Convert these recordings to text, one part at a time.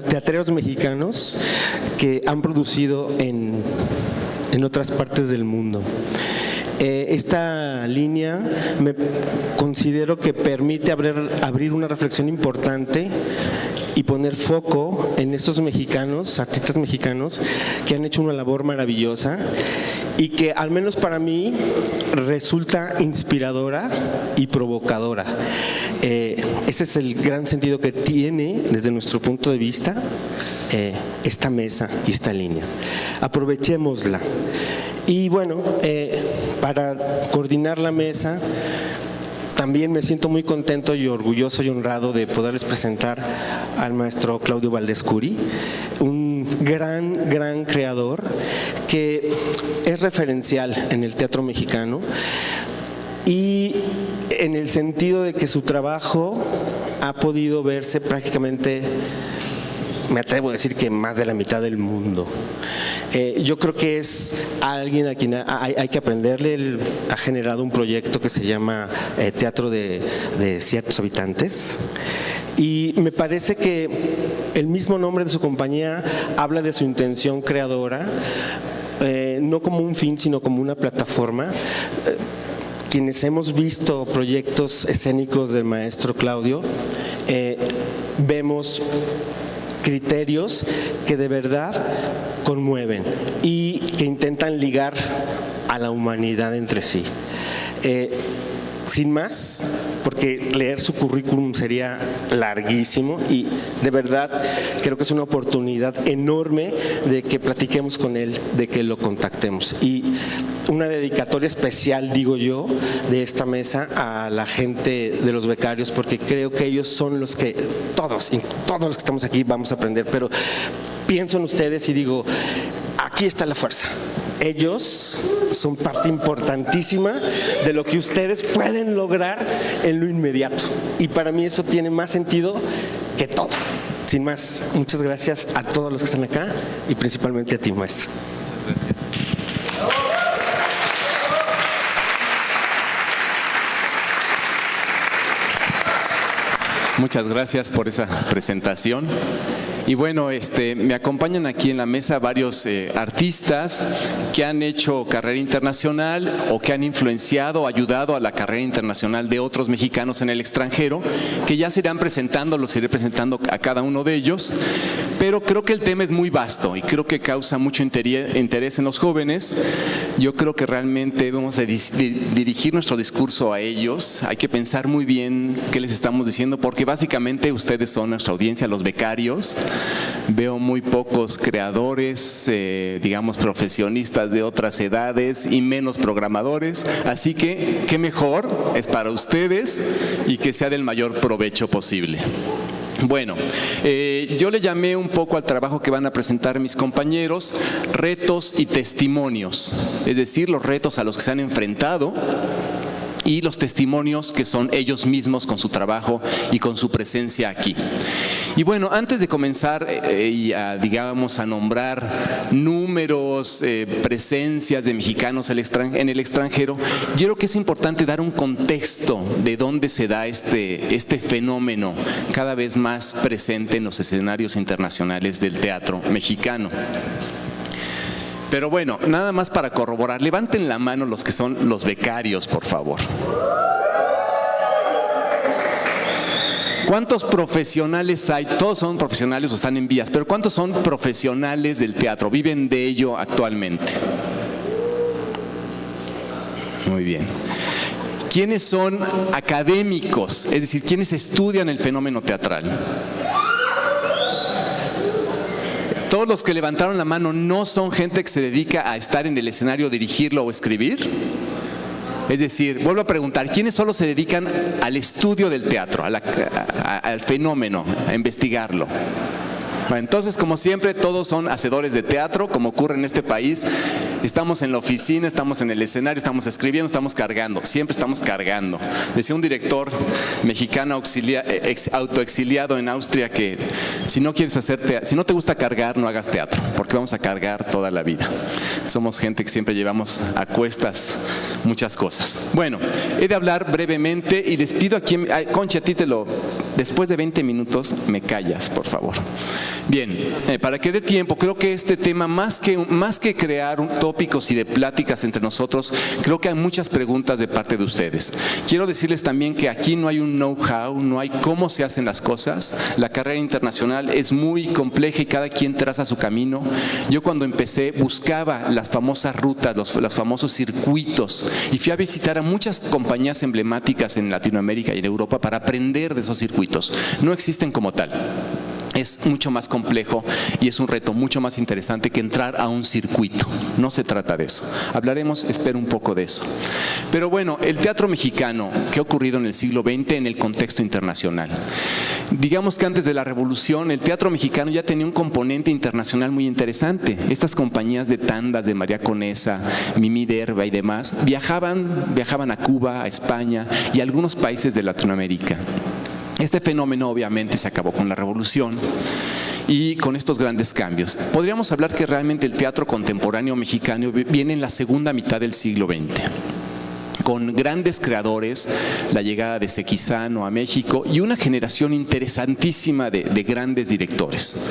teatreros mexicanos que han producido en otras partes del mundo. Esta línea me considero que permite abrir una reflexión importante y poner foco en estos mexicanos, artistas mexicanos, que han hecho una labor maravillosa y que al menos para mí resulta inspiradora y provocadora. Ese es el gran sentido que tiene desde nuestro punto de vista esta mesa y esta línea. Aprovechémosla. Y bueno, para coordinar la mesa, también me siento muy contento y orgulloso y honrado de poderles presentar al maestro Claudio Valdés Curi, un gran creador que es referencial en el teatro mexicano y en el sentido de que su trabajo ha podido verse prácticamente, me atrevo a decir que más de la mitad del mundo. Yo creo que es alguien a quien hay que aprenderle. Él ha generado un proyecto que se llama Teatro de Ciertos Habitantes y me parece que el mismo nombre de su compañía habla de su intención creadora, no como un fin sino como una plataforma. Quienes hemos visto proyectos escénicos del maestro Claudio, vemos criterios que de verdad conmueven y que intentan ligar a la humanidad entre sí. Sin más, porque leer su currículum sería larguísimo y de verdad creo que es una oportunidad enorme de que platiquemos con él, de que lo contactemos. Y una dedicatoria especial, digo yo, de esta mesa a la gente de los becarios, porque creo que ellos son los que todos los que estamos aquí vamos a aprender, pero pienso en ustedes y digo, aquí está la fuerza. Ellos son parte importantísima de lo que ustedes pueden lograr en lo inmediato. Y para mí eso tiene más sentido que todo. Sin más, muchas gracias a todos los que están acá y principalmente a ti, maestro. Muchas gracias. Muchas gracias por esa presentación. Y bueno, me acompañan aquí en la mesa varios artistas que han hecho carrera internacional o que han influenciado o ayudado a la carrera internacional de otros mexicanos en el extranjero, que ya se irán presentando, los iré presentando a cada uno de ellos. Pero creo que el tema es muy vasto y creo que causa mucho interés en los jóvenes. Yo creo que realmente debemos dirigir nuestro discurso a ellos. Hay que pensar muy bien qué les estamos diciendo, porque básicamente ustedes son nuestra audiencia, los becarios. Veo muy pocos creadores, digamos profesionistas de otras edades y menos programadores, así que qué mejor es para ustedes y que sea del mayor provecho posible. Bueno, yo le llamé un poco al trabajo que van a presentar mis compañeros retos y testimonios, es decir, los retos a los que se han enfrentado y los testimonios que son ellos mismos con su trabajo y con su presencia aquí. Y bueno, antes de comenzar digamos a nombrar números, presencias de mexicanos en el extranjero, yo creo que es importante dar un contexto de dónde se da este fenómeno cada vez más presente en los escenarios internacionales del teatro mexicano. Pero bueno, nada más para corroborar, levanten la mano los que son los becarios, por favor. ¿Cuántos profesionales hay? Todos son profesionales o están en vías, pero ¿cuántos son profesionales del teatro? ¿Viven de ello actualmente? Muy bien. ¿Quiénes son académicos? Es decir, ¿quiénes estudian el fenómeno teatral? ¿Todos los que levantaron la mano no son gente que se dedica a estar en el escenario, dirigirlo o escribir? Es decir, vuelvo a preguntar, ¿quiénes solo se dedican al estudio del teatro, al fenómeno, a investigarlo? Bueno, entonces, como siempre, todos son hacedores de teatro, como ocurre en este país. Estamos en la oficina, estamos en el escenario, estamos escribiendo, estamos cargando, siempre estamos cargando. Decía un director mexicano autoexiliado en Austria que si no te gusta cargar, no hagas teatro, porque vamos a cargar toda la vida. Somos gente que siempre llevamos a cuestas muchas cosas. Bueno, he de hablar brevemente y les pido aquí, Concha, a ti después de 20 minutos me callas, por favor. Bien, para que dé tiempo, creo que este tema, más que crear tópicos y de pláticas entre nosotros, creo que hay muchas preguntas de parte de ustedes. Quiero decirles también que aquí no hay un know-how, no hay cómo se hacen las cosas. La carrera internacional es muy compleja y cada quien traza su camino. Yo cuando empecé buscaba las famosas rutas, los famosos circuitos, y fui a visitar a muchas compañías emblemáticas en Latinoamérica y en Europa para aprender de esos circuitos. No existen como tal. Es mucho más complejo y es un reto mucho más interesante que entrar a un circuito. No se trata de eso. Hablaremos, espero, un poco de eso. Pero bueno, el teatro mexicano, ¿qué ha ocurrido en el siglo XX en el contexto internacional? Digamos que antes de la Revolución, el teatro mexicano ya tenía un componente internacional muy interesante. Estas compañías de tandas de María Conesa, Mimi Derba y demás, viajaban a Cuba, a España y a algunos países de Latinoamérica. Este fenómeno obviamente se acabó con la Revolución y con estos grandes cambios. Podríamos hablar que realmente el teatro contemporáneo mexicano viene en la segunda mitad del siglo XX, con grandes creadores, la llegada de Sequizano a México y una generación interesantísima de grandes directores.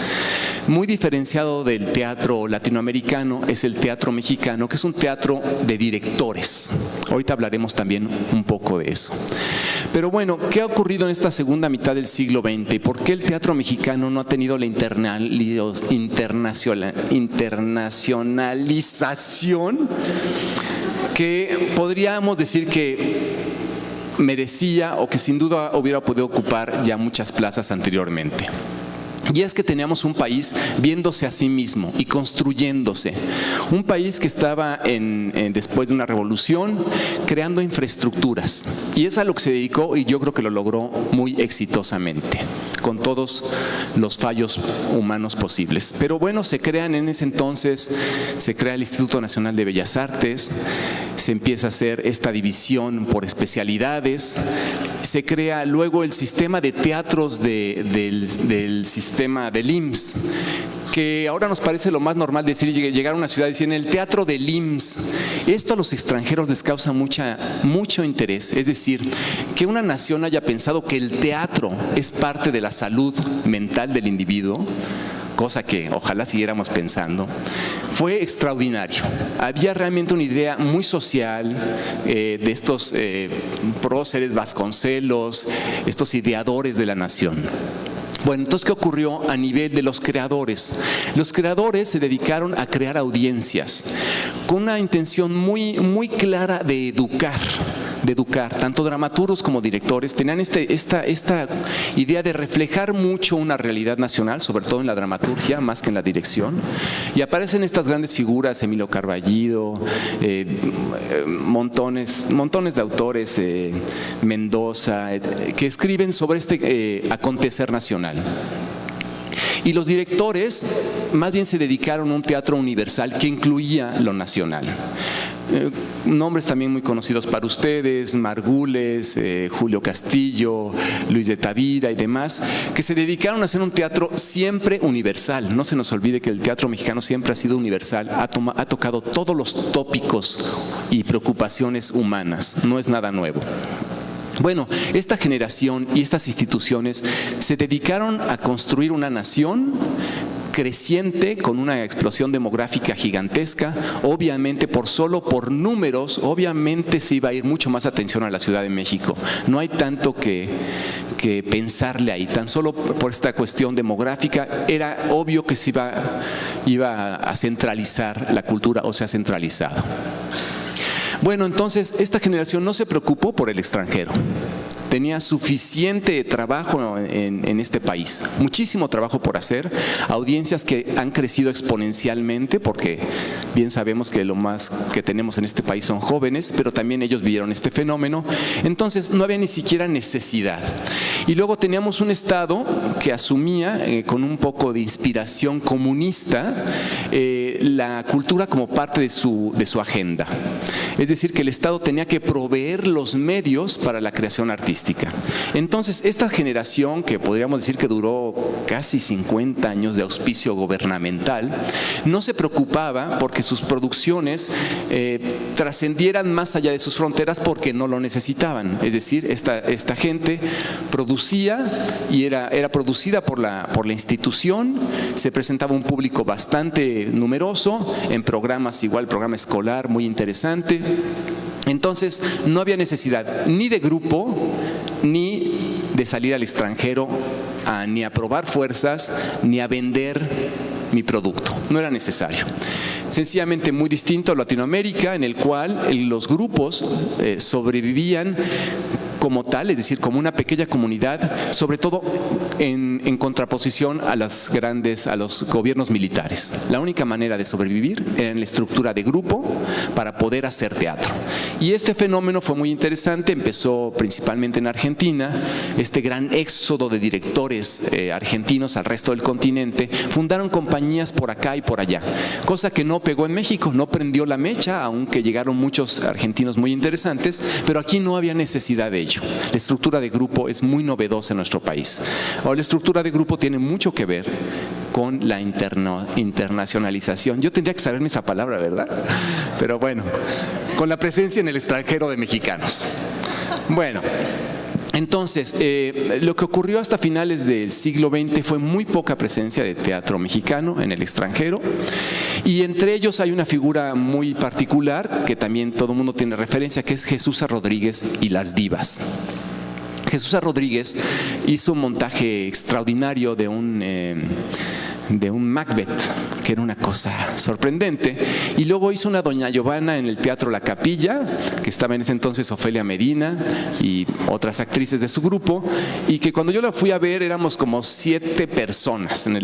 Muy diferenciado del teatro latinoamericano es el teatro mexicano, que es un teatro de directores. Ahorita hablaremos también un poco de eso. Pero bueno, ¿qué ha ocurrido en esta segunda mitad del siglo XX? ¿Y por qué el teatro mexicano no ha tenido la internacionalización que podríamos decir que merecía o que sin duda hubiera podido ocupar ya muchas plazas anteriormente? Y es que teníamos un país viéndose a sí mismo y construyéndose. Un país que estaba después de una revolución creando infraestructuras. Y es a lo que se dedicó y yo creo que lo logró muy exitosamente, con todos los fallos humanos posibles. Pero bueno, se crea el Instituto Nacional de Bellas Artes, se empieza a hacer esta división por especialidades, se crea luego el sistema de teatros del sistema del IMSS, que ahora nos parece lo más normal decir, llegar a una ciudad y decir en el teatro del IMSS. Esto a los extranjeros les causa mucho interés, es decir, que una nación haya pensado que el teatro es parte de la salud mental del individuo, cosa que ojalá siguiéramos pensando, fue extraordinario. Había realmente una idea muy social de estos próceres Vasconcelos, estos ideadores de la nación. Bueno, entonces, ¿qué ocurrió a nivel de los creadores? Los creadores se dedicaron a crear audiencias con una intención muy clara de educar, tanto dramaturgos como directores tenían esta idea de reflejar mucho una realidad nacional, sobre todo en la dramaturgia, más que en la dirección, y aparecen estas grandes figuras, Emilio Carballido, montones de autores, Mendoza, que escriben sobre este acontecer nacional. Y los directores más bien se dedicaron a un teatro universal que incluía lo nacional. Nombres también muy conocidos para ustedes, Margules, Julio Castillo, Luis de Tavira y demás, que se dedicaron a hacer un teatro siempre universal. No se nos olvide que el teatro mexicano siempre ha sido universal, ha tocado todos los tópicos y preocupaciones humanas, no es nada nuevo. Bueno, esta generación y estas instituciones se dedicaron a construir una nación creciente, con una explosión demográfica gigantesca. Obviamente, solo por números, obviamente se iba a ir mucho más atención a la Ciudad de México. No hay tanto que pensarle ahí. Tan solo por esta cuestión demográfica era obvio que se iba a centralizar la cultura, o se ha centralizado. Bueno, entonces esta generación no se preocupó por el extranjero. Tenía suficiente trabajo en este país, muchísimo trabajo por hacer, audiencias que han crecido exponencialmente, porque bien sabemos que lo más que tenemos en este país son jóvenes, pero también ellos vivieron este fenómeno, entonces no había ni siquiera necesidad. Y luego teníamos un Estado que asumía, con un poco de inspiración comunista, la cultura como parte de su agenda. Es decir, que el Estado tenía que proveer los medios para la creación artística. Entonces, esta generación, que podríamos decir que duró casi 50 años de auspicio gubernamental, no se preocupaba porque sus producciones trascendieran más allá de sus fronteras porque no lo necesitaban. Es decir, esta gente producía y era producida por la institución, se presentaba un público bastante numeroso, en programas igual, programa escolar muy interesante. Entonces no había necesidad ni de grupo ni de salir al extranjero ni a probar fuerzas ni a vender mi producto, no era necesario. Sencillamente muy distinto a Latinoamérica, en el cual los grupos sobrevivían como tal, es decir, como una pequeña comunidad, sobre todo en contraposición a los gobiernos militares. La única manera de sobrevivir era en la estructura de grupo para poder hacer teatro. Y este fenómeno fue muy interesante, empezó principalmente en Argentina, este gran éxodo de directores argentinos al resto del continente, fundaron compañías por acá y por allá, cosa que no pegó en México, no prendió la mecha, aunque llegaron muchos argentinos muy interesantes, pero aquí no había necesidad de ello. La estructura de grupo es muy novedosa en nuestro país. Ahora, la estructura de grupo tiene mucho que ver con la internacionalización. Yo tendría que saberme esa palabra, ¿verdad? Pero bueno, con la presencia en el extranjero de mexicanos. Bueno, entonces, lo que ocurrió hasta finales del siglo XX fue muy poca presencia de teatro mexicano en el extranjero, y entre ellos hay una figura muy particular que también todo el mundo tiene referencia, que es Jesús Rodríguez y las divas. Jesús Rodríguez hizo un montaje extraordinario de un Macbeth, que era una cosa sorprendente, y luego hizo una Doña Giovanna en el Teatro La Capilla, que estaba en ese entonces Ofelia Medina y otras actrices de su grupo, y que cuando yo la fui a ver éramos como 7 personas en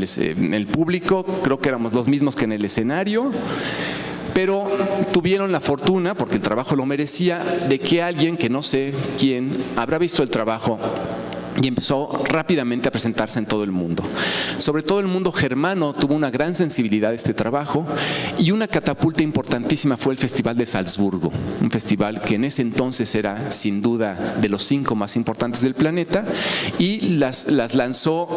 el público, creo que éramos los mismos que en el escenario, pero tuvieron la fortuna, porque el trabajo lo merecía, de que alguien, que no sé quién, habrá visto el trabajo y empezó rápidamente a presentarse en todo el mundo. Sobre todo el mundo germano tuvo una gran sensibilidad a este trabajo, y una catapulta importantísima fue el Festival de Salzburgo, un festival que en ese entonces era sin duda de los 5 más importantes del planeta, y las lanzó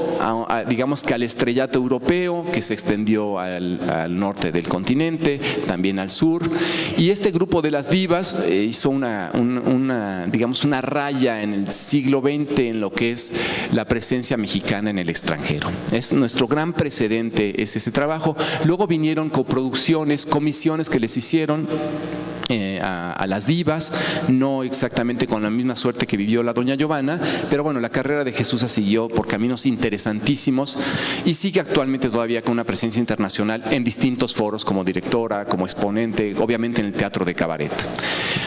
digamos que al estrellato europeo, que se extendió al norte del continente, también al sur, y este grupo de las divas hizo digamos una raya en el siglo XX en lo que es la presencia mexicana en el extranjero. Es nuestro gran precedente, es ese trabajo. Luego vinieron coproducciones, comisiones que les hicieron a las divas, no exactamente con la misma suerte que vivió la Doña Giovanna, pero bueno, la carrera de Jesús siguió por caminos interesantísimos y sigue actualmente todavía con una presencia internacional en distintos foros como directora, como exponente, obviamente en el teatro de cabaret.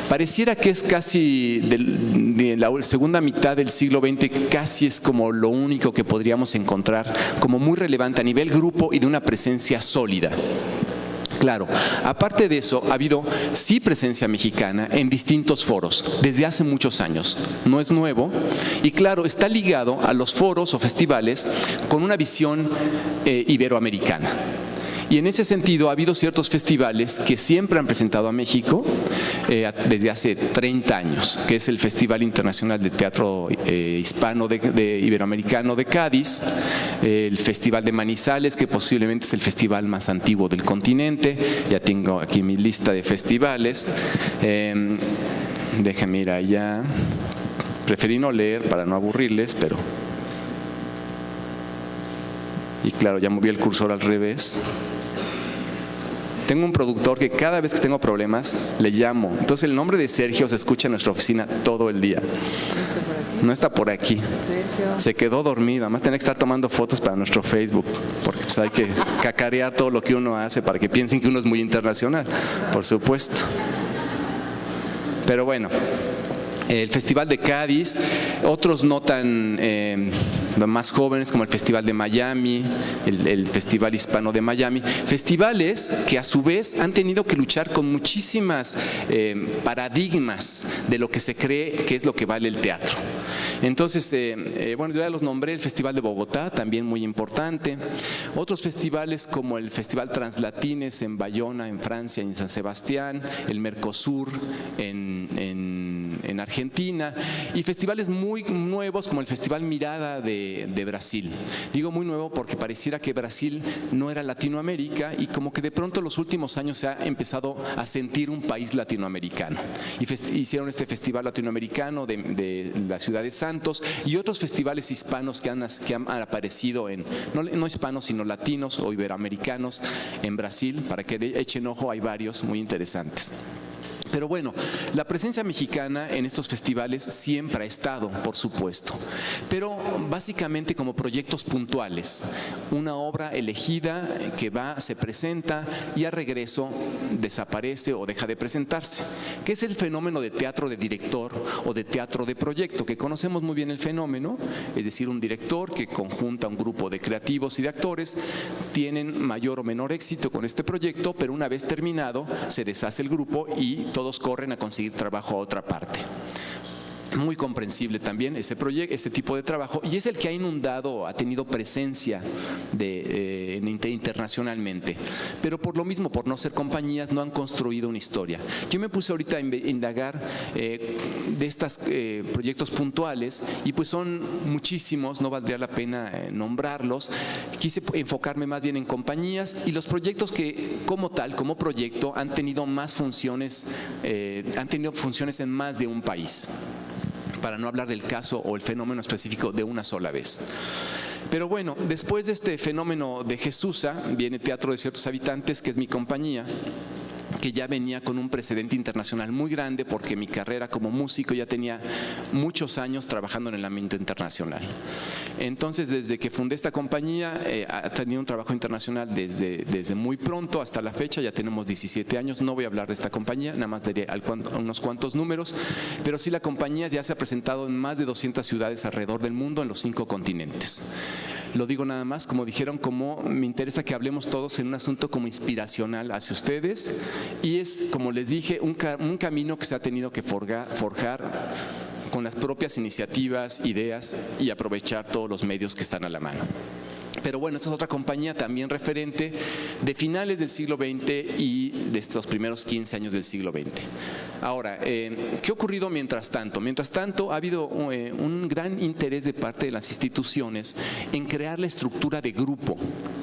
Pareciera que es casi de la segunda mitad del siglo XX, casi es como lo único que podríamos encontrar como muy relevante a nivel grupo y de una presencia sólida. Claro, aparte de eso, ha habido sí presencia mexicana en distintos foros desde hace muchos años. No es nuevo y claro, está ligado a los foros o festivales con una visión iberoamericana. Y en ese sentido ha habido ciertos festivales que siempre han presentado a México desde hace 30 años, que es el Festival Internacional de Teatro Hispano Iberoamericano de Cádiz, el Festival de Manizales, que posiblemente es el festival más antiguo del continente. Ya tengo aquí mi lista de festivales. Déjenme ir allá. Preferí no leer para no aburrirles, pero... Y claro, ya moví el cursor al revés. Tengo un productor que cada vez que tengo problemas le llamo. Entonces el nombre de Sergio se escucha en nuestra oficina todo el día. No está por aquí. Sergio. Se quedó dormido. Además tenía que estar tomando fotos para nuestro Facebook, porque pues, hay que cacarear todo lo que uno hace para que piensen que uno es muy internacional, por supuesto. Pero bueno, el Festival de Cádiz, otros no tan más jóvenes como el Festival de Miami, el Festival Hispano de Miami, festivales que a su vez han tenido que luchar con muchísimas paradigmas de lo que se cree que es lo que vale el teatro. Entonces, bueno, ya los nombré, el Festival de Bogotá, también muy importante. Otros festivales como el Festival Translatines en Bayona, en Francia, en San Sebastián, el Mercosur en Argentina, y festivales muy nuevos como el Festival Mirada de Brasil. Digo muy nuevo porque pareciera que Brasil no era Latinoamérica y como que de pronto en los últimos años se ha empezado a sentir un país latinoamericano. Y hicieron este Festival Latinoamericano de la ciudad de Santos y otros festivales hispanos que han aparecido no hispanos sino latinos o iberoamericanos en Brasil. Para que le echen ojo, hay varios muy interesantes. Pero bueno, la presencia mexicana en estos festivales siempre ha estado, por supuesto, pero básicamente como proyectos puntuales, una obra elegida que va, se presenta y a regreso desaparece o deja de presentarse, que es el fenómeno de teatro de director o de teatro de proyecto, que conocemos muy bien el fenómeno, es decir, un director que conjunta un grupo de creativos y de actores, tienen mayor o menor éxito con este proyecto, pero una vez terminado se deshace el grupo y todos corren a conseguir trabajo a otra parte. Muy comprensible también ese tipo de trabajo, y es el que ha inundado, ha tenido presencia internacionalmente, pero por lo mismo, por no ser compañías, no han construido una historia. Yo me puse ahorita a indagar de estos proyectos puntuales y pues son muchísimos, no valdría la pena nombrarlos. Quise enfocarme más bien en compañías y los proyectos que como proyecto han tenido más funciones, han tenido funciones en más de un país, para no hablar del caso o el fenómeno específico de una sola vez. Pero bueno, después de este fenómeno de Jesusa, viene Teatro de Ciertos Habitantes, que es mi compañía, que ya venía con un precedente internacional muy grande porque mi carrera como músico ya tenía muchos años trabajando en el ámbito internacional. Entonces, desde que fundé esta compañía, ha tenido un trabajo internacional desde muy pronto hasta la fecha. Ya tenemos 17 años, no voy a hablar de esta compañía, nada más daré unos cuantos números, pero sí, la compañía ya se ha presentado en más de 200 ciudades alrededor del mundo, en los 5 continentes. Lo digo nada más, como dijeron, como me interesa que hablemos todos en un asunto como inspiracional hacia ustedes, y es, como les dije, un camino que se ha tenido que forjar con las propias iniciativas, ideas y aprovechar todos los medios que están a la mano. Pero bueno, esta es otra compañía también referente de finales del siglo XX y de estos primeros 15 años del siglo XX. Ahora, ¿qué ha ocurrido mientras tanto? Mientras tanto, ha habido un gran interés de parte de las instituciones en crear la estructura de grupo,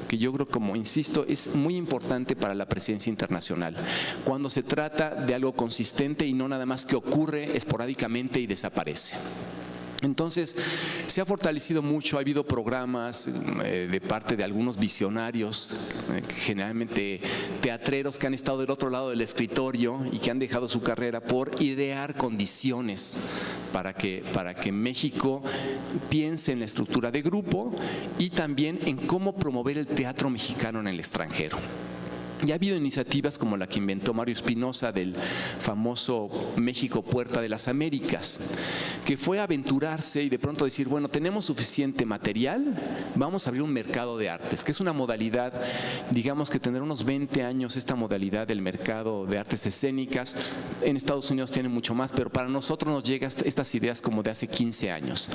que yo creo, como insisto, es muy importante para la presencia internacional, cuando se trata de algo consistente y no nada más que ocurre esporádicamente y desaparece. Entonces, se ha fortalecido mucho, ha habido programas de parte de algunos visionarios, generalmente teatreros, que han estado del otro lado del escritorio y que han dejado su carrera por idear condiciones para que México piense en la estructura de grupo y también en cómo promover el teatro mexicano en el extranjero. Ya ha habido iniciativas como la que inventó Mario Espinosa del famoso México Puerta de las Américas, que fue aventurarse y de pronto decir, bueno, tenemos suficiente material, vamos a abrir un mercado de artes, que es una modalidad, digamos que tendrá unos 20 años esta modalidad del mercado de artes escénicas. En Estados Unidos tiene mucho más, pero para nosotros nos llegan estas ideas como de hace 15 años.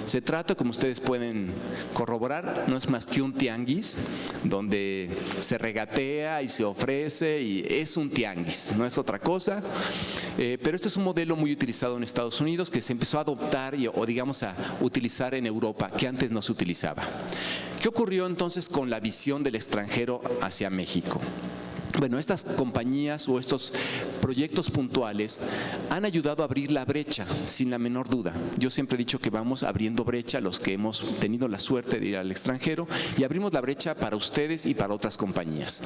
Se trata, como ustedes pueden corroborar, no es más que un tianguis, donde se regatea y se ofrece, y es un tianguis, no es otra cosa, pero este es un modelo muy utilizado en Estados Unidos, que se empezó a adoptar o digamos a utilizar en Europa, que antes no se utilizaba. ¿Qué ocurrió entonces con la visión del extranjero hacia México? Bueno, estas compañías o estos proyectos puntuales han ayudado a abrir la brecha, sin la menor duda. Yo siempre he dicho que vamos abriendo brecha los que hemos tenido la suerte de ir al extranjero, y abrimos la brecha para ustedes y para otras compañías.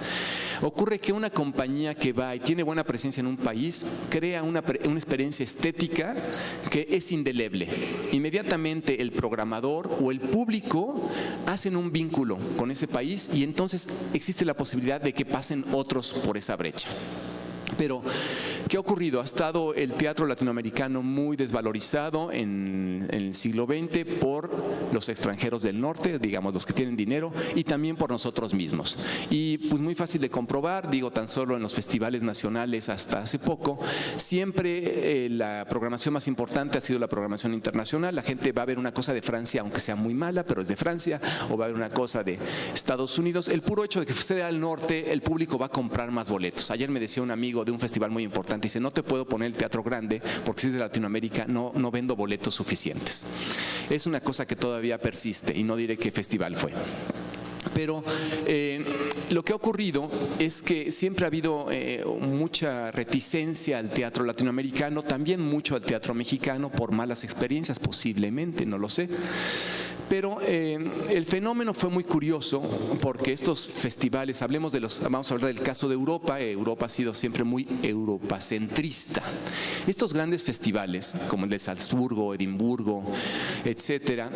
Ocurre que una compañía que va y tiene buena presencia en un país crea una experiencia estética que es indeleble. Inmediatamente el programador o el público hacen un vínculo con ese país, y entonces existe la posibilidad de que pasen otros por esa brecha. Pero, ¿qué ha ocurrido? Ha estado el teatro latinoamericano muy desvalorizado en el siglo XX por los extranjeros del norte, digamos los que tienen dinero, y también por nosotros mismos. Y pues muy fácil de comprobar, digo, tan solo en los festivales nacionales hasta hace poco, siempre la programación más importante ha sido la programación internacional. La gente va a ver una cosa de Francia, aunque sea muy mala, pero es de Francia, o va a ver una cosa de Estados Unidos. El puro hecho de que sea al norte, el público va a comprar más boletos. Ayer me decía un amigo de un festival muy importante, dice, no te puedo poner el teatro grande porque si es de Latinoamérica no vendo boletos suficientes. Es una cosa que todavía persiste y no diré qué festival fue. Pero lo que ha ocurrido es que siempre ha habido mucha reticencia al teatro latinoamericano, también mucho al teatro mexicano por malas experiencias, posiblemente, no lo sé. Pero el fenómeno fue muy curioso porque estos festivales, vamos a hablar del caso de Europa. Europa ha sido siempre muy europacentrista. Estos grandes festivales, como el de Salzburgo, Edimburgo, etcétera,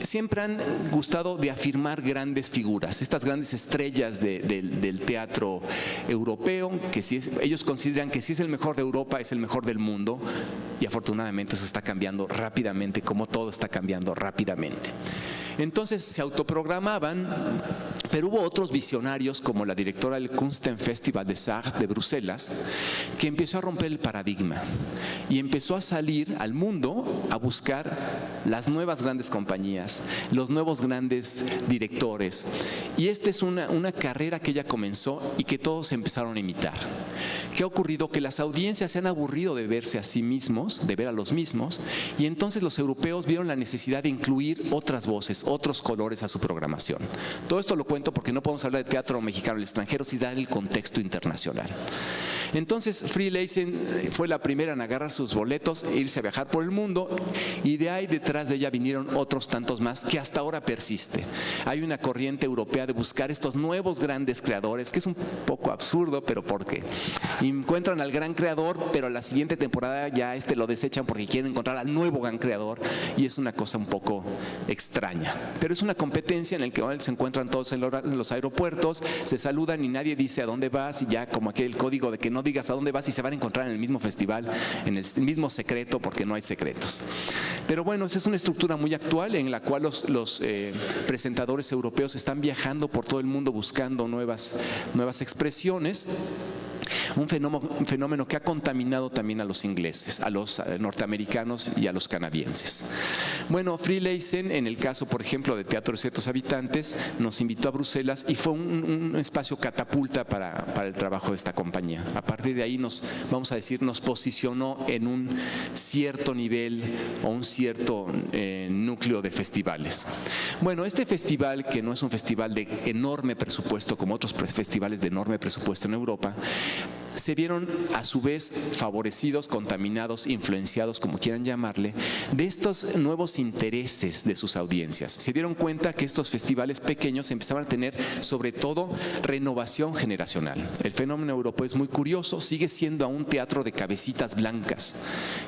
siempre han gustado de afirmar grandes figuras, estas grandes estrellas del teatro europeo, que ellos consideran que si es el mejor de Europa, es el mejor del mundo, y afortunadamente eso está cambiando rápidamente, como todo está cambiando rápidamente. Entonces se autoprogramaban, pero hubo otros visionarios como la directora del Kunstfestival des Arts de Bruselas, que empezó a romper el paradigma y empezó a salir al mundo a buscar las nuevas grandes compañías, los nuevos grandes directores. Y esta es una carrera que ella comenzó y que todos empezaron a imitar. ¿Qué ha ocurrido? Que las audiencias se han aburrido de verse a sí mismos, de ver a los mismos, y entonces los europeos vieron la necesidad de incluir otras voces, otros colores a su programación. Todo esto lo cuento porque no podemos hablar de teatro mexicano al extranjero sin dar el contexto internacional. Entonces Freelazen fue la primera en agarrar sus boletos e irse a viajar por el mundo, y de ahí detrás de ella vinieron otros tantos más que hasta ahora persiste. Hay una corriente europea de buscar estos nuevos grandes creadores, que es un poco absurdo, pero ¿por qué? Encuentran al gran creador, pero a la siguiente temporada ya lo desechan porque quieren encontrar al nuevo gran creador, y es una cosa un poco extraña. Pero es una competencia en la que se encuentran todos en los aeropuertos, se saludan y nadie dice a dónde vas, y ya como aquel código de que no digas a dónde vas y se van a encontrar en el mismo festival, en el mismo secreto, porque no hay secretos. Pero bueno, esa es una estructura muy actual en la cual los presentadores europeos están viajando por todo el mundo buscando nuevas expresiones. Un fenómeno que ha contaminado también a los ingleses, a los norteamericanos y a los canadienses. Bueno, Freelazen, en el caso, por ejemplo, de Teatro de Ciertos Habitantes, nos invitó a Bruselas y fue un espacio catapulta para el trabajo de esta compañía. A partir de ahí nos posicionó en un cierto nivel o un cierto núcleo de festivales. Bueno, este festival, que no es un festival de enorme presupuesto como otros festivales de enorme presupuesto en Europa, se vieron a su vez favorecidos, contaminados, influenciados, como quieran llamarle, de estos nuevos intereses de sus audiencias. Se dieron cuenta que estos festivales pequeños empezaban a tener sobre todo renovación generacional. El fenómeno europeo es muy curioso, sigue siendo aún teatro de cabecitas blancas.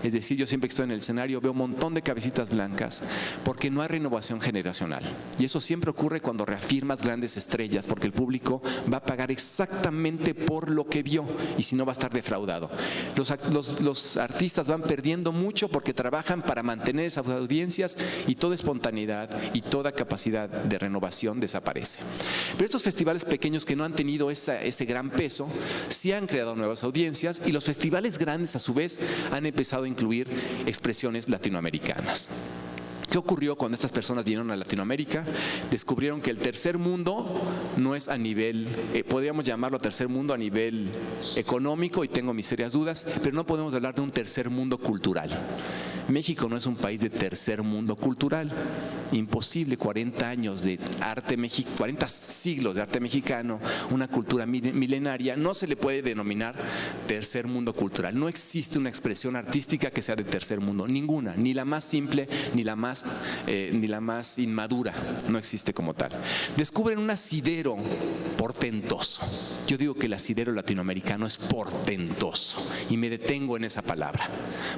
Es decir, yo siempre que estoy en el escenario veo un montón de cabecitas blancas porque no hay renovación generacional. Y eso siempre ocurre cuando reafirmas grandes estrellas, porque el público va a pagar exactamente por lo que vio, y si no va a estar defraudado. Los artistas van perdiendo mucho porque trabajan para mantener esas audiencias, y toda espontaneidad y toda capacidad de renovación desaparece. Pero estos festivales pequeños que no han tenido ese gran peso, sí han creado nuevas audiencias, y los festivales grandes a su vez han empezado a incluir expresiones latinoamericanas. ¿Qué ocurrió cuando estas personas vinieron a Latinoamérica? Descubrieron que el tercer mundo no es a nivel, podríamos llamarlo tercer mundo a nivel económico, y tengo mis serias dudas, pero no podemos hablar de un tercer mundo cultural. México no es un país de tercer mundo cultural. Imposible, 40 años de arte, 40 siglos de arte mexicano, una cultura milenaria, no se le puede denominar tercer mundo cultural. No existe una expresión artística que sea de tercer mundo, ninguna, ni la más simple, ni la más inmadura, no existe como tal. Descubren un asidero portentoso. Yo digo que el asidero latinoamericano es portentoso, y me detengo en esa palabra,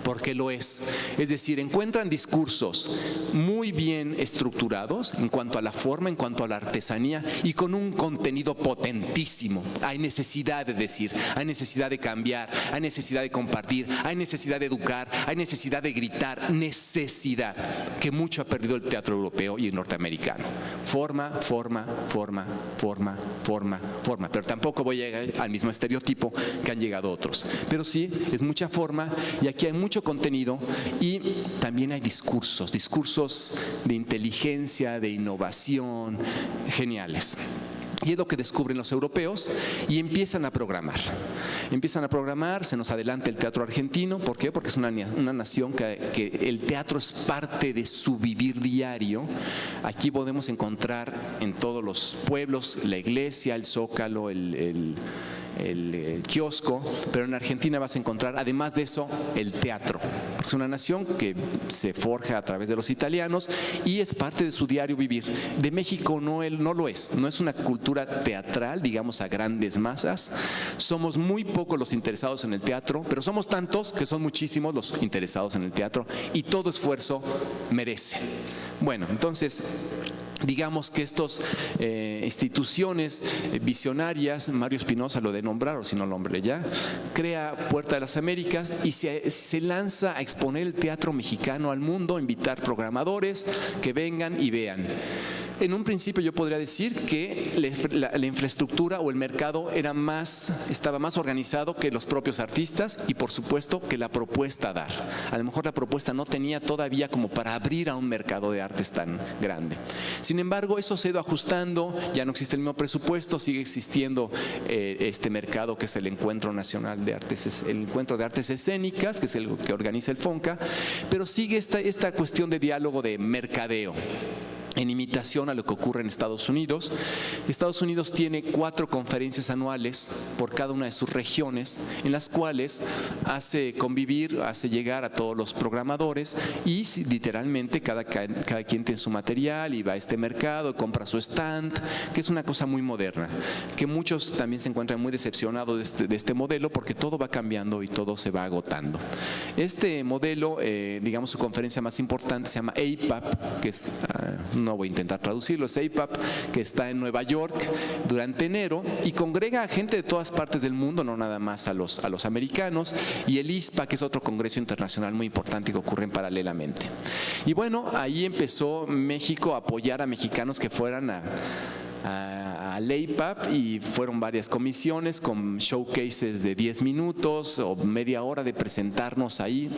porque lo es. Es decir, encuentran discursos muy bien estructurados en cuanto a la forma, en cuanto a la artesanía y con un contenido potentísimo. Hay necesidad de decir, hay necesidad de cambiar, hay necesidad de compartir, hay necesidad de educar, hay necesidad de gritar, necesidad, que mucho ha perdido el teatro europeo y el norteamericano. Forma, forma, forma, forma, forma, forma. Pero tampoco voy a llegar al mismo estereotipo que han llegado otros. Pero sí, es mucha forma y aquí hay mucho contenido y también hay discursos de inteligencia, de innovación, geniales. Y es lo que descubren los europeos y empiezan a programar. Se nos adelanta el teatro argentino. ¿Por qué? Porque es una nación que el teatro es parte de su vivir diario. Aquí podemos encontrar en todos los pueblos la iglesia, el zócalo, el kiosco, pero en Argentina vas a encontrar, además de eso, el teatro. Es una nación que se forja a través de los italianos y es parte de su diario vivir. De México no lo es una cultura teatral, digamos, a grandes masas. Somos muy pocos los interesados en el teatro, pero somos tantos que son muchísimos los interesados en el teatro y todo esfuerzo merece. Bueno, entonces, digamos que estas instituciones visionarias, Mario Espinosa lo de nombrar, o si no lo nombré ya, crea Puerta de las Américas y se lanza a exponer el teatro mexicano al mundo, a invitar programadores que vengan y vean. En un principio yo podría decir que la infraestructura o el mercado estaba más organizado que los propios artistas y por supuesto que la propuesta a dar. A lo mejor la propuesta no tenía todavía como para abrir a un mercado de artes tan grande. Sin embargo, eso se ha ido ajustando, ya no existe el mismo presupuesto, sigue existiendo este mercado que es el Encuentro Nacional de Artes, el Encuentro de Artes Escénicas, que es el que organiza el FONCA, pero sigue esta cuestión de diálogo de mercadeo. En imitación a lo que ocurre en Estados Unidos. Estados Unidos tiene 4 conferencias anuales por cada una de sus regiones, en las cuales hace convivir, hace llegar a todos los programadores y literalmente cada quien tiene su material y va a este mercado, compra su stand, que es una cosa muy moderna, que muchos también se encuentran muy decepcionados de este modelo porque todo va cambiando y todo se va agotando. Este modelo, digamos, su conferencia más importante se llama APAP, que es... no voy a intentar traducirlo, es APAP, que está en Nueva York durante enero y congrega a gente de todas partes del mundo, no nada más a los americanos, y el ISPA, que es otro congreso internacional muy importante que ocurren paralelamente. Y bueno, ahí empezó México a apoyar a mexicanos que fueran al APAP y fueron varias comisiones con showcases de 10 minutos o media hora de presentarnos ahí.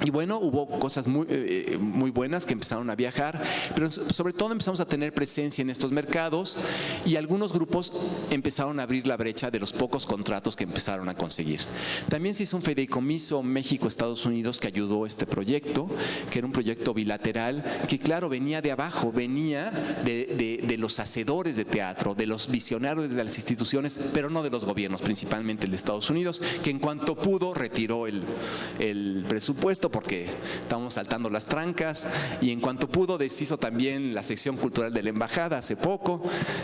Y bueno, hubo cosas muy buenas que empezaron a viajar, pero sobre todo empezamos a tener presencia en estos mercados y algunos grupos empezaron a abrir la brecha de los pocos contratos que empezaron a conseguir. También se hizo un fideicomiso México-Estados Unidos que ayudó a este proyecto, que era un proyecto bilateral, que claro, venía de abajo, venía de los hacedores de teatro, de los visionarios de las instituciones, pero no de los gobiernos, principalmente el de Estados Unidos, que en cuanto pudo retiró el presupuesto porque estábamos saltando las trancas y en cuanto pudo deshizo también la sección cultural de la embajada hace poco,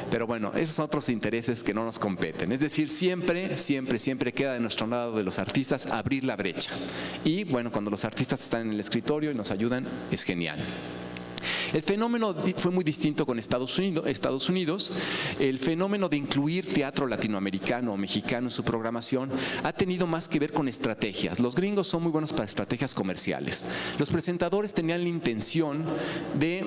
pero bueno, esos son otros intereses que no nos competen. Es decir, siempre queda de nuestro lado de los artistas abrir la brecha. Y bueno, cuando los artistas están en el escritorio y nos ayudan, es genial. El fenómeno fue muy distinto con Estados Unidos. El fenómeno de incluir teatro latinoamericano o mexicano en su programación ha tenido más que ver con estrategias. Los gringos son muy buenos para estrategias comerciales. Los presentadores tenían la intención de,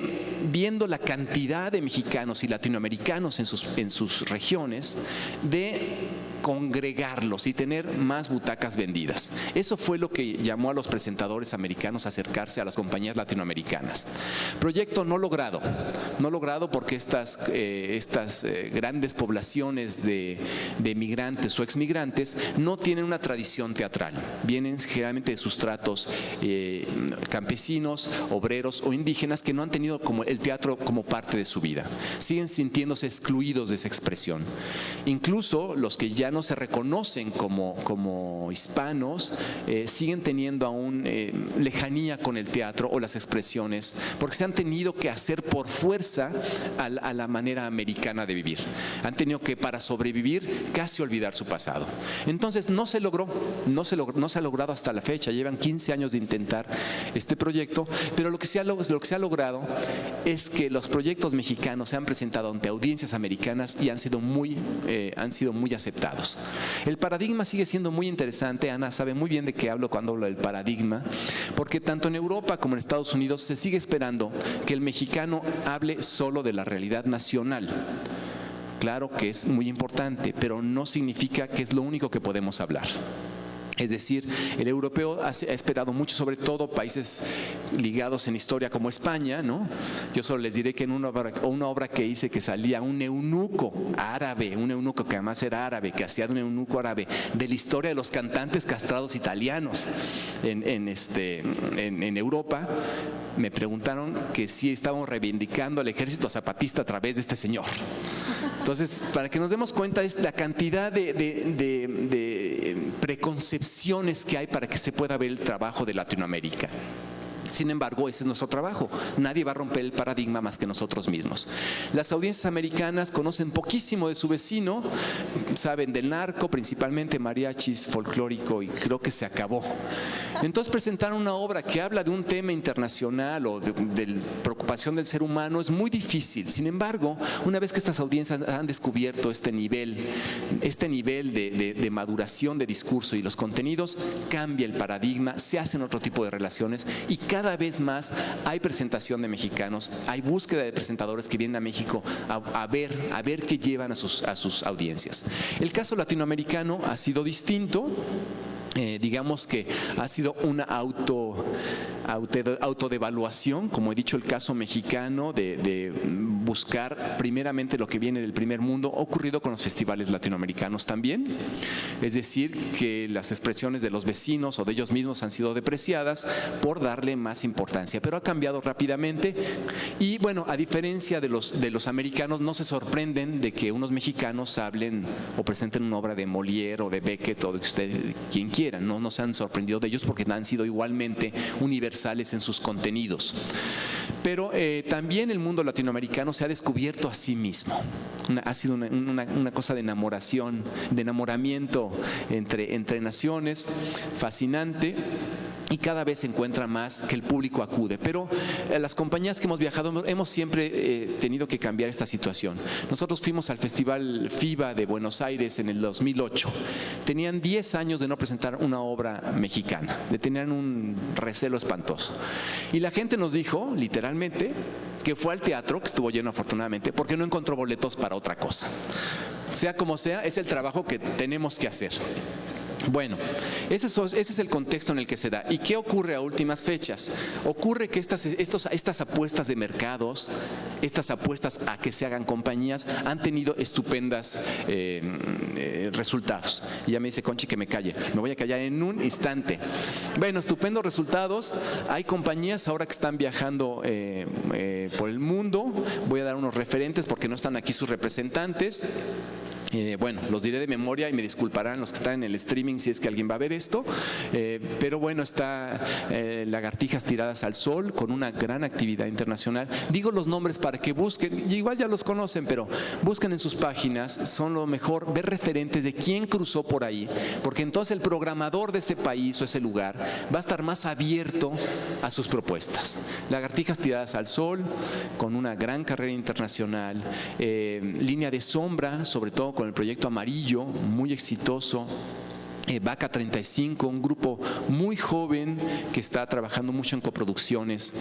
viendo la cantidad de mexicanos y latinoamericanos en sus regiones, de congregarlos y tener más butacas vendidas. Eso fue lo que llamó a los presentadores americanos a acercarse a las compañías latinoamericanas. Proyecto no logrado porque estas grandes poblaciones de migrantes o exmigrantes no tienen una tradición teatral, vienen generalmente de sustratos campesinos, obreros o indígenas que no han tenido como el teatro como parte de su vida, siguen sintiéndose excluidos de esa expresión. Incluso los que ya ya no se reconocen como hispanos, siguen teniendo aún lejanía con el teatro o las expresiones, porque se han tenido que hacer por fuerza a la manera americana de vivir. Han tenido que, para sobrevivir, casi olvidar su pasado. Entonces no se logró, no se ha logrado hasta la fecha. Llevan 15 años de intentar este proyecto, pero lo que se ha logrado es que los proyectos mexicanos se han presentado ante audiencias americanas y han sido muy aceptados. El paradigma sigue siendo muy interesante. Ana sabe muy bien de qué hablo cuando hablo del paradigma, porque tanto en Europa como en Estados Unidos se sigue esperando que el mexicano hable solo de la realidad nacional. Claro que es muy importante, pero no significa que es lo único que podemos hablar. Es decir, el europeo ha esperado mucho, sobre todo países ligados en historia como España, ¿no? Yo solo les diré que en una obra que hice, que salía un eunuco árabe, un eunuco que además era árabe, que hacía de un eunuco árabe, de la historia de los cantantes castrados italianos en Europa. Me preguntaron que si estábamos reivindicando al ejército zapatista a través de este señor. Entonces, para que nos demos cuenta es la cantidad de preconcepciones que hay para que se pueda ver el trabajo de Latinoamérica. Sin embargo, ese es nuestro trabajo. Nadie va a romper el paradigma más que nosotros mismos. Las audiencias americanas conocen poquísimo de su vecino, saben del narco, principalmente mariachis, folclórico, y creo que se acabó. Entonces, presentar una obra que habla de un tema internacional o de preocupación del ser humano es muy difícil. Sin embargo, una vez que estas audiencias han descubierto este nivel de maduración de discurso y los contenidos, cambia el paradigma, se hacen otro tipo de relaciones y cada vez más hay presentación de mexicanos, hay búsqueda de presentadores que vienen a México a ver qué llevan a sus audiencias. El caso latinoamericano ha sido distinto. Digamos que ha sido una autodevaluación, como he dicho, el caso mexicano de buscar primeramente lo que viene del primer mundo, ha ocurrido con los festivales latinoamericanos también. Es decir, que las expresiones de los vecinos o de ellos mismos han sido depreciadas por darle más importancia, pero ha cambiado rápidamente y bueno, a diferencia de los americanos, no se sorprenden de que unos mexicanos hablen o presenten una obra de Molière o de Beckett o de quien quiera. No se han sorprendido de ellos porque han sido igualmente universales en sus contenidos. Pero también el mundo latinoamericano se ha descubierto a sí mismo. Ha sido una cosa de enamoramiento entre naciones, fascinante. Y cada vez se encuentra más que el público acude. Pero las compañías que hemos viajado hemos siempre tenido que cambiar esta situación. Nosotros fuimos al Festival FIBA de Buenos Aires en el 2008. Tenían 10 años de no presentar una obra mexicana. Tenían un recelo espantoso. Y la gente nos dijo, literalmente, que fue al teatro, que estuvo lleno afortunadamente, porque no encontró boletos para otra cosa. Sea como sea, es el trabajo que tenemos que hacer. Bueno, ese es el contexto en el que se da. ¿Y qué ocurre a últimas fechas? Ocurre que estas apuestas de mercados, estas apuestas a que se hagan compañías, han tenido estupendas resultados. Y ya me dice Conchi que me calle. Me voy a callar en un instante. Bueno, estupendos resultados. Hay compañías ahora que están viajando por el mundo. Voy a dar unos referentes porque no están aquí sus representantes. Bueno, los diré de memoria y me disculparán los que están en el streaming si es que alguien va a ver esto, pero bueno, está Lagartijas Tiradas al Sol con una gran actividad internacional. Digo los nombres para que busquen, igual ya los conocen, pero busquen en sus páginas, son lo mejor, ver referentes de quién cruzó por ahí, porque entonces el programador de ese país o ese lugar va a estar más abierto a sus propuestas. Lagartijas Tiradas al Sol con una gran carrera internacional, Línea de Sombra, sobre todo con el proyecto Amarillo, muy exitoso. Vaca 35, un grupo muy joven que está trabajando mucho en coproducciones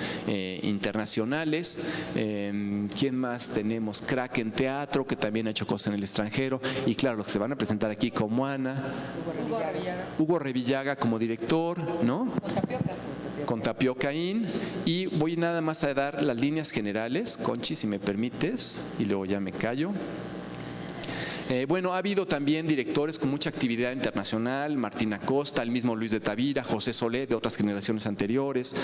internacionales. ¿Quién más tenemos? Kraken Teatro, que también ha hecho cosas en el extranjero. Y claro, los que se van a presentar aquí como Ana. Hugo Revillaga como director, ¿no? Con Tapiocaín. Y voy nada más a dar las líneas generales, Conchi, si me permites, y luego ya me callo. Bueno, ha habido también directores con mucha actividad internacional, Martín Acosta, el mismo Luis de Tavira, José Solé de otras generaciones anteriores.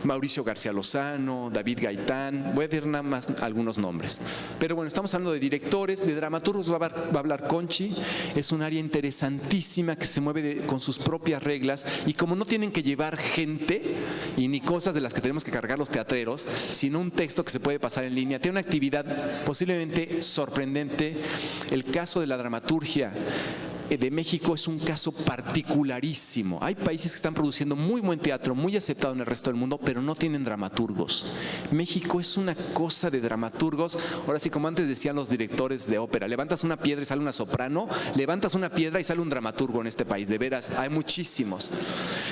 Mauricio García Lozano, David Gaitán, voy a decir nada más algunos nombres. Pero bueno, estamos hablando de directores, de dramaturgos, va a hablar Conchi, es un área interesantísima que se mueve con sus propias reglas, y como no tienen que llevar gente y ni cosas de las que tenemos que cargar los teatreros, sino un texto que se puede pasar en línea, tiene una actividad posiblemente sorprendente. El caso de la dramaturgia de México es un caso particularísimo. Hay países que están produciendo muy buen teatro, muy aceptado en el resto del mundo, pero no tienen dramaturgos. México es una cosa de dramaturgos. Ahora sí, como antes decían los directores de ópera, levantas una piedra y sale una soprano, levantas una piedra y sale un dramaturgo en este país. De veras, hay muchísimos.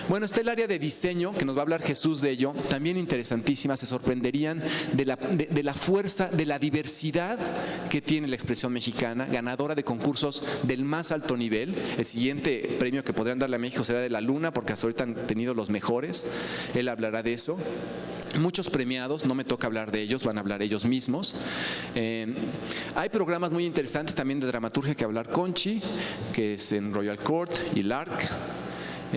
Bueno, está el área de diseño, que nos va a hablar Jesús de ello, también interesantísima. Se sorprenderían de la fuerza, de la diversidad que tiene la expresión mexicana, ganadora de concursos del más alto nivel. El siguiente premio que podrían darle a México será de la Luna, porque hasta ahorita han tenido los mejores. Él hablará de eso. Muchos premiados, no me toca hablar de ellos, van a hablar ellos mismos. Hay programas muy interesantes también de dramaturgia que hablar Conchi, que es en Royal Court y LARC.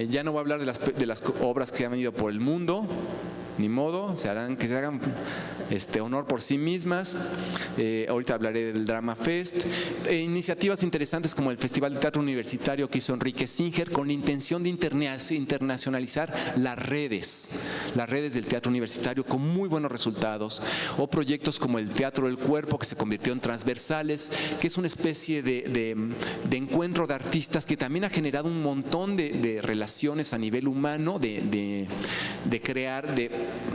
Ya no voy a hablar de las obras que han ido por el mundo, ni modo, que se hagan honor por sí mismas. Ahorita hablaré del Drama Fest. Iniciativas interesantes como el Festival de Teatro Universitario que hizo Enrique Singer con la intención de internacionalizar las redes del teatro universitario con muy buenos resultados. O proyectos como el Teatro del Cuerpo, que se convirtió en Transversales, que es una especie de encuentro de artistas que también ha generado un montón de relaciones a nivel humano, de crear,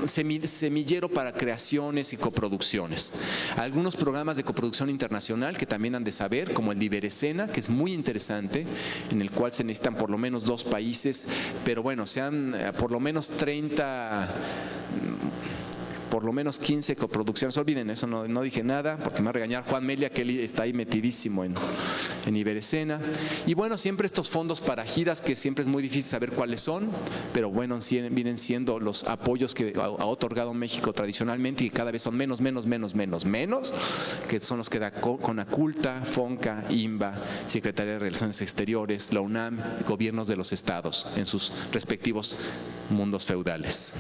semillero para creaciones y coproducciones. Algunos programas de coproducción internacional que también han de saber, como el de Iberescena, que es muy interesante, en el cual se necesitan por lo menos 2 países, pero bueno, sean por lo menos 30, por lo menos 15 coproducciones. Olviden eso, no dije nada, porque me va a regañar Juan Melia, que él está ahí metidísimo en Iberescena. Y bueno, siempre estos fondos para giras, que siempre es muy difícil saber cuáles son, pero bueno, vienen siendo los apoyos que ha otorgado México tradicionalmente, y cada vez son menos, que son los que da Conaculta, FONCA, INBA, Secretaría de Relaciones Exteriores, la UNAM, gobiernos de los estados en sus respectivos mundos feudales.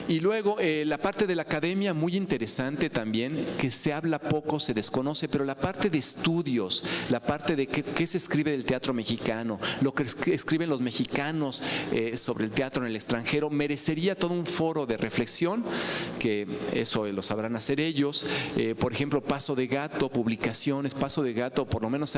Y luego la parte de la academia, muy interesante también, que se habla poco, se desconoce, pero la parte de estudios, la parte de qué se escribe del teatro mexicano, lo que escriben los mexicanos sobre el teatro en el extranjero, merecería todo un foro de reflexión, que eso lo sabrán hacer ellos. Por ejemplo, Paso de Gato, publicaciones, Paso de Gato por lo menos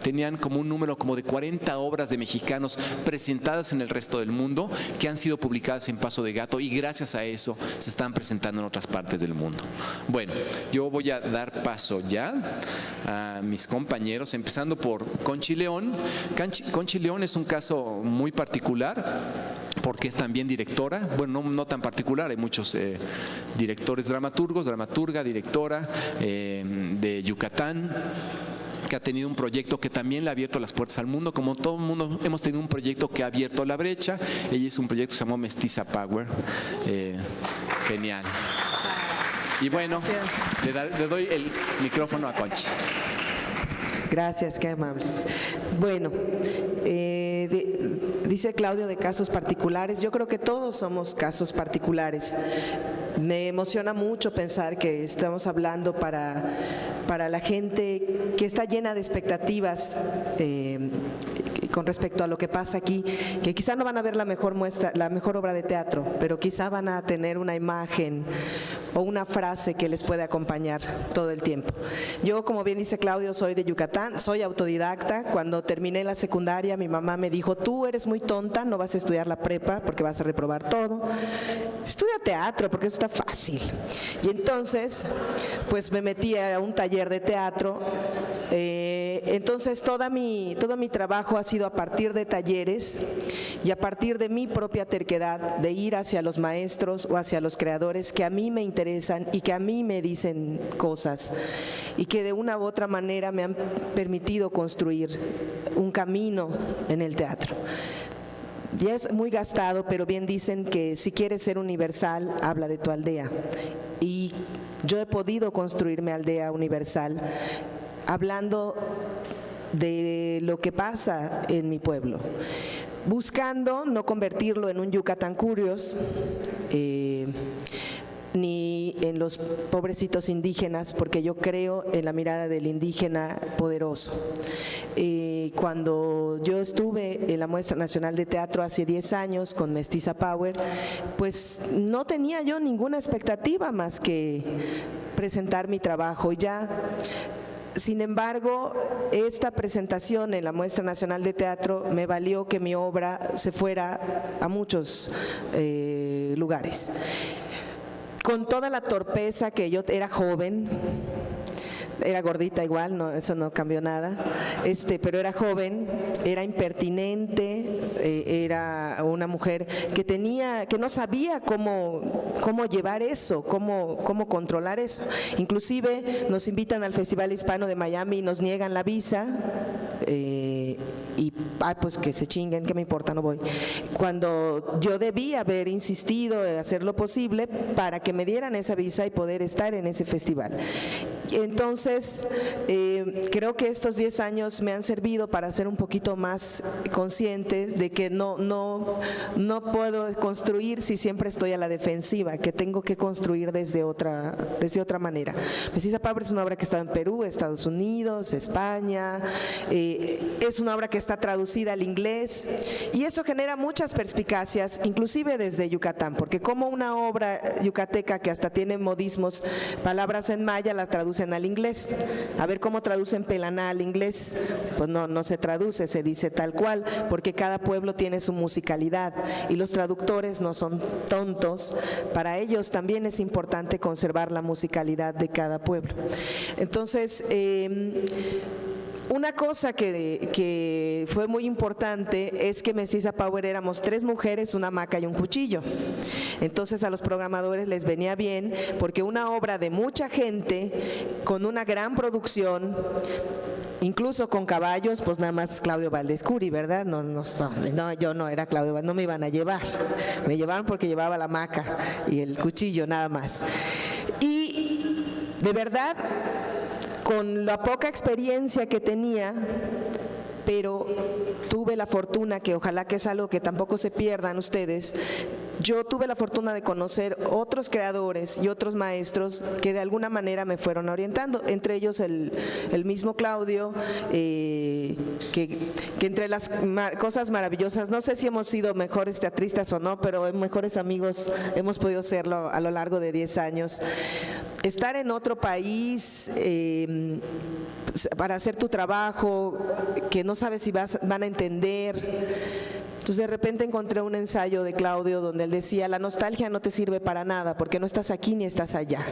tenían como un número como de 40 obras de mexicanos presentadas en el resto del mundo, que han sido publicadas en Paso de Gato, y gracias a eso se están presentando en otras partes del mundo. Bueno, yo voy a dar paso ya a mis compañeros, empezando por Conchi León. Conchi León es un caso muy particular, porque es también directora. Bueno, no tan particular, hay muchos directores dramaturga, directora de Yucatán, que ha tenido un proyecto que también le ha abierto las puertas al mundo. Como todo el mundo hemos tenido un proyecto que ha abierto la brecha. Ella es un proyecto que se llamó Mestiza Power. Genial. Y bueno, le doy el micrófono a Conchi. Gracias, qué amables. Bueno, dice Claudio de casos particulares. Yo creo que todos somos casos particulares. Me emociona mucho pensar que estamos hablando para la gente que está llena de expectativas con respecto a lo que pasa aquí, que quizá no van a ver la mejor muestra, la mejor obra de teatro, pero quizá van a tener una imagen o una frase que les puede acompañar todo el tiempo. Yo, como bien dice Claudio, soy de Yucatán, soy autodidacta. Cuando terminé la secundaria, mi mamá me dijo: tú eres muy tonta, no vas a estudiar la prepa porque vas a reprobar todo. Estudia teatro porque eso está fácil. Y entonces, pues me metí a un taller de teatro. Entonces todo mi trabajo ha sido a partir de talleres y a partir de mi propia terquedad de ir hacia los maestros o hacia los creadores que a mí me interesan y que a mí me dicen cosas y que de una u otra manera me han permitido construir un camino en el teatro. Ya es muy gastado, pero bien dicen que si quieres ser universal, habla de tu aldea. Y yo he podido construir mi aldea universal hablando de lo que pasa en mi pueblo. buscando no convertirlo en un Yucatán Curious, ni en los pobrecitos indígenas, porque yo creo en la mirada del indígena poderoso. Cuando yo estuve en la Muestra Nacional de Teatro hace 10 años con Mestiza Power, pues no tenía yo ninguna expectativa más que presentar mi trabajo y ya. Sin embargo, esta presentación en la Muestra Nacional de Teatro me valió que mi obra se fuera a muchos lugares. Con toda la torpeza que yo era joven, era gordita igual, no, eso no cambió nada, pero era joven, era impertinente, era una mujer que no sabía cómo llevar eso, cómo controlar eso. Inclusive nos invitan al Festival Hispano de Miami y nos niegan la visa. Pues que se chinguen, ¿qué me importa? No voy. Cuando yo debía haber insistido en hacer lo posible para que me dieran esa visa y poder estar en ese festival. Entonces, creo que estos 10 años me han servido para ser un poquito más consciente de que no puedo construir si siempre estoy a la defensiva, que tengo que construir desde otra manera. Mestiza Power es una obra que está en Perú, Estados Unidos, España, es una obra que está traducida al inglés y eso genera muchas perspicacias, inclusive desde Yucatán, porque como una obra yucateca que hasta tiene modismos, palabras en maya, las traducen al inglés. A ver cómo traducen pelaná al inglés, pues no se traduce, se dice tal cual, porque cada pueblo tiene su musicalidad y los traductores no son tontos, para ellos también es importante conservar la musicalidad de cada pueblo. Entonces, una cosa que fue muy importante es que Mestiza Power éramos 3 mujeres, una hamaca y un cuchillo. Entonces a los programadores les venía bien porque una obra de mucha gente, con una gran producción, incluso con caballos, pues nada más Claudio Valdés Curi, ¿verdad? No, yo no era Claudio Valdés, no me iban a llevar. Me llevaron porque llevaba la hamaca y el cuchillo nada más. Y de verdad, con la poca experiencia que tenía, pero tuve la fortuna, que ojalá que es algo que tampoco se pierdan ustedes, yo tuve la fortuna de conocer otros creadores y otros maestros que de alguna manera me fueron orientando, entre ellos el mismo Claudio, que entre las cosas maravillosas, no sé si hemos sido mejores teatristas o no, pero mejores amigos hemos podido serlo a lo largo de 10 años. Estar en otro país para hacer tu trabajo, que no sabes si van a entender. Entonces de repente encontré un ensayo de Claudio donde él decía: la nostalgia no te sirve para nada porque no estás aquí ni estás allá.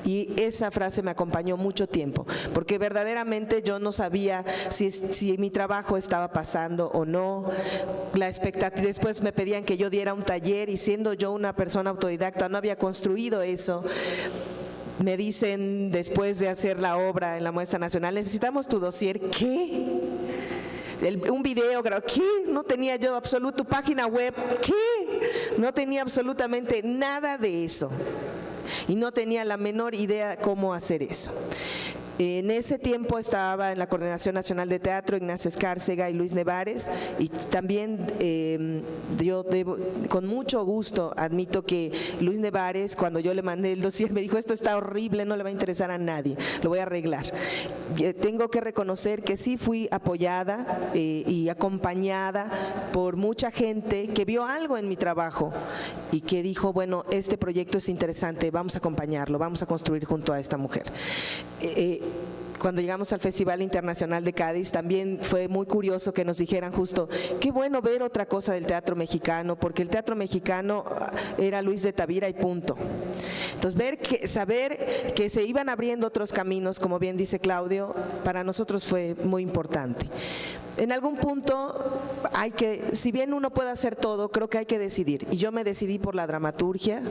Y esa frase me acompañó mucho tiempo, porque verdaderamente yo no sabía si mi trabajo estaba pasando o no. La expectativa, después me pedían que yo diera un taller y siendo yo una persona autodidacta no había construido eso. Me dicen después de hacer la obra en la Muestra Nacional: necesitamos tu dossier. ¿Qué? Un video, ¿qué? No tenía yo absoluto, página web, ¿qué? No tenía absolutamente nada de eso y no tenía la menor idea cómo hacer eso. En ese tiempo estaba en la Coordinación Nacional de Teatro Ignacio Escárcega y Luis Nevares, y también yo con mucho gusto admito que Luis Nevares, cuando yo le mandé el dossier, me dijo: esto está horrible, no le va a interesar a nadie, lo voy a arreglar. Tengo que reconocer que sí fui apoyada y acompañada por mucha gente que vio algo en mi trabajo y que dijo: bueno, este proyecto es interesante, vamos a acompañarlo, vamos a construir junto a esta mujer. Cuando llegamos al Festival Internacional de Cádiz también fue muy curioso que nos dijeran justo: qué bueno ver otra cosa del teatro mexicano, porque el teatro mexicano era Luis de Tavira y punto. Entonces saber que se iban abriendo otros caminos, como bien dice Claudio, para nosotros fue muy importante. En algún punto si bien uno puede hacer todo, creo que hay que decidir. Y yo me decidí por la dramaturgia,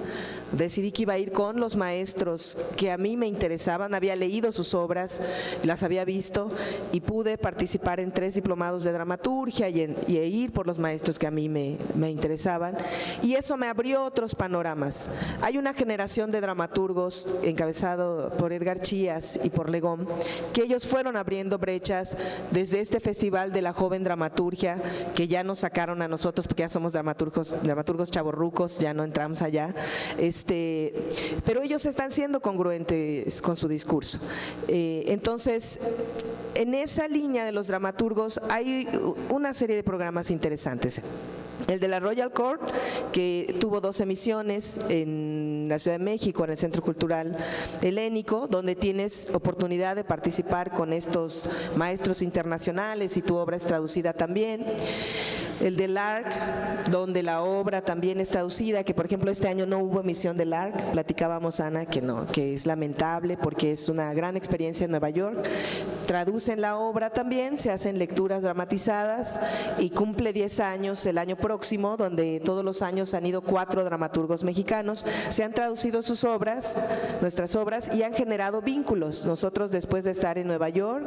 decidí que iba a ir con los maestros que a mí me interesaban, había leído sus obras, las había visto y pude participar en 3 diplomados de dramaturgia y ir por los maestros que a mí me interesaban. Y eso me abrió otros panoramas. Hay una generación generación de dramaturgos encabezado por Edgar Chías y por Legón, que ellos fueron abriendo brechas desde este Festival de la Joven Dramaturgia, que ya nos sacaron a nosotros porque ya somos dramaturgos chavorrucos, ya no entramos allá, pero ellos están siendo congruentes con su discurso. Entonces, en esa línea de los dramaturgos hay una serie de programas interesantes. El de la Royal Court, que tuvo 2 emisiones en la Ciudad de México, en el Centro Cultural Helénico, donde tienes oportunidad de participar con estos maestros internacionales y tu obra es traducida también. El del ARC, donde la obra también es traducida, que por ejemplo este año no hubo emisión del ARC, platicábamos, Ana, que no, que es lamentable porque es una gran experiencia en Nueva York. Traducen la obra también, se hacen lecturas dramatizadas y cumple 10 años el año próximo, donde todos los años han ido 4 dramaturgos mexicanos, se han traducido sus obras, nuestras obras, y han generado vínculos. Nosotros, después de estar en Nueva York,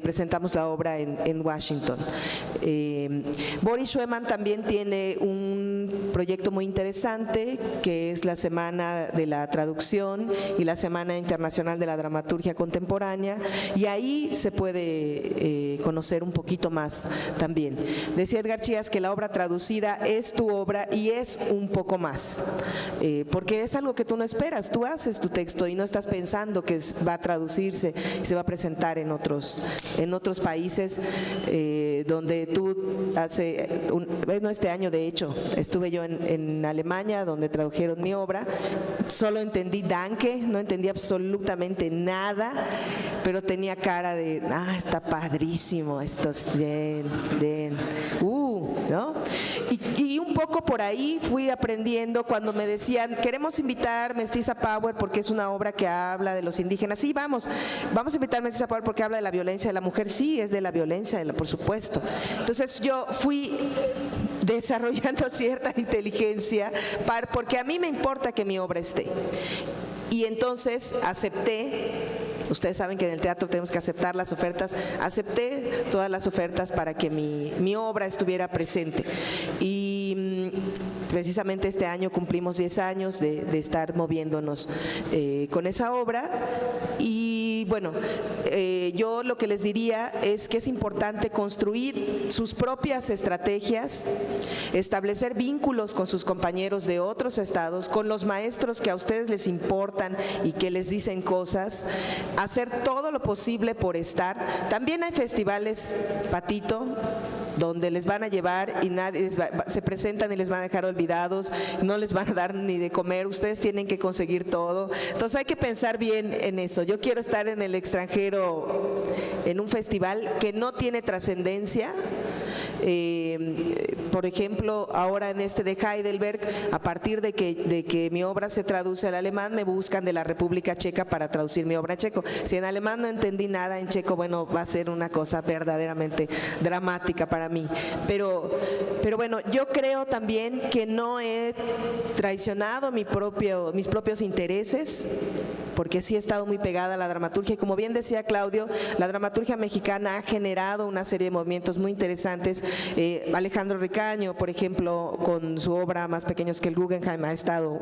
presentamos la obra en Washington. Boris Schuemann también tiene un proyecto muy interesante, que es la Semana de la Traducción y la Semana Internacional de la Dramaturgia Contemporánea, y ahí se puede conocer un poquito más también. Decía Edgar Chías que la obra traducida es tu obra y es un poco más, porque es algo que tú no esperas. Tú haces tu texto y no estás pensando que va a traducirse y se va a presentar en otros países, donde tú este año de hecho estuve yo en Alemania, donde tradujeron mi obra. Solo entendí Danke, no entendí absolutamente nada, pero tenía cara de, está padrísimo, esto es bien, ¿no? Y un poco por ahí fui aprendiendo cuando me decían, queremos invitar Mestiza Power porque es una obra que habla de los indígenas. Sí, vamos a invitar Mestiza Power porque habla de la violencia de la mujer. Sí, es de la violencia, por supuesto. Entonces yo fui desarrollando cierta inteligencia porque a mí me importa que mi obra esté. Y entonces acepté. Ustedes saben que en el teatro tenemos que aceptar las ofertas. Acepté todas las ofertas para que mi obra estuviera presente. Y precisamente este año cumplimos 10 años de estar moviéndonos con esa obra. Y bueno, yo lo que les diría es que es importante construir sus propias estrategias, establecer vínculos con sus compañeros de otros estados, con los maestros que a ustedes les importan y que les dicen cosas, hacer todo lo posible por estar. También hay festivales, Patito, donde les van a llevar y nadie se presentan y les van a dejar olvidados, no les van a dar ni de comer, ustedes tienen que conseguir todo. Entonces hay que pensar bien en eso. Yo quiero estar en el extranjero en un festival que no tiene trascendencia. Por ejemplo, ahora en este de Heidelberg, a partir de que mi obra se traduce al alemán, me buscan de la República Checa para traducir mi obra en checo. Si en alemán no entendí nada, en checo, bueno, va a ser una cosa verdaderamente dramática para mí. Pero bueno, yo creo también que no he traicionado mis propios intereses, porque sí he estado muy pegada a la dramaturgia. Y como bien decía Claudio, la dramaturgia mexicana ha generado una serie de movimientos muy interesantes. Alejandro Ricaño, por ejemplo, con su obra Más pequeños que el Guggenheim, ha estado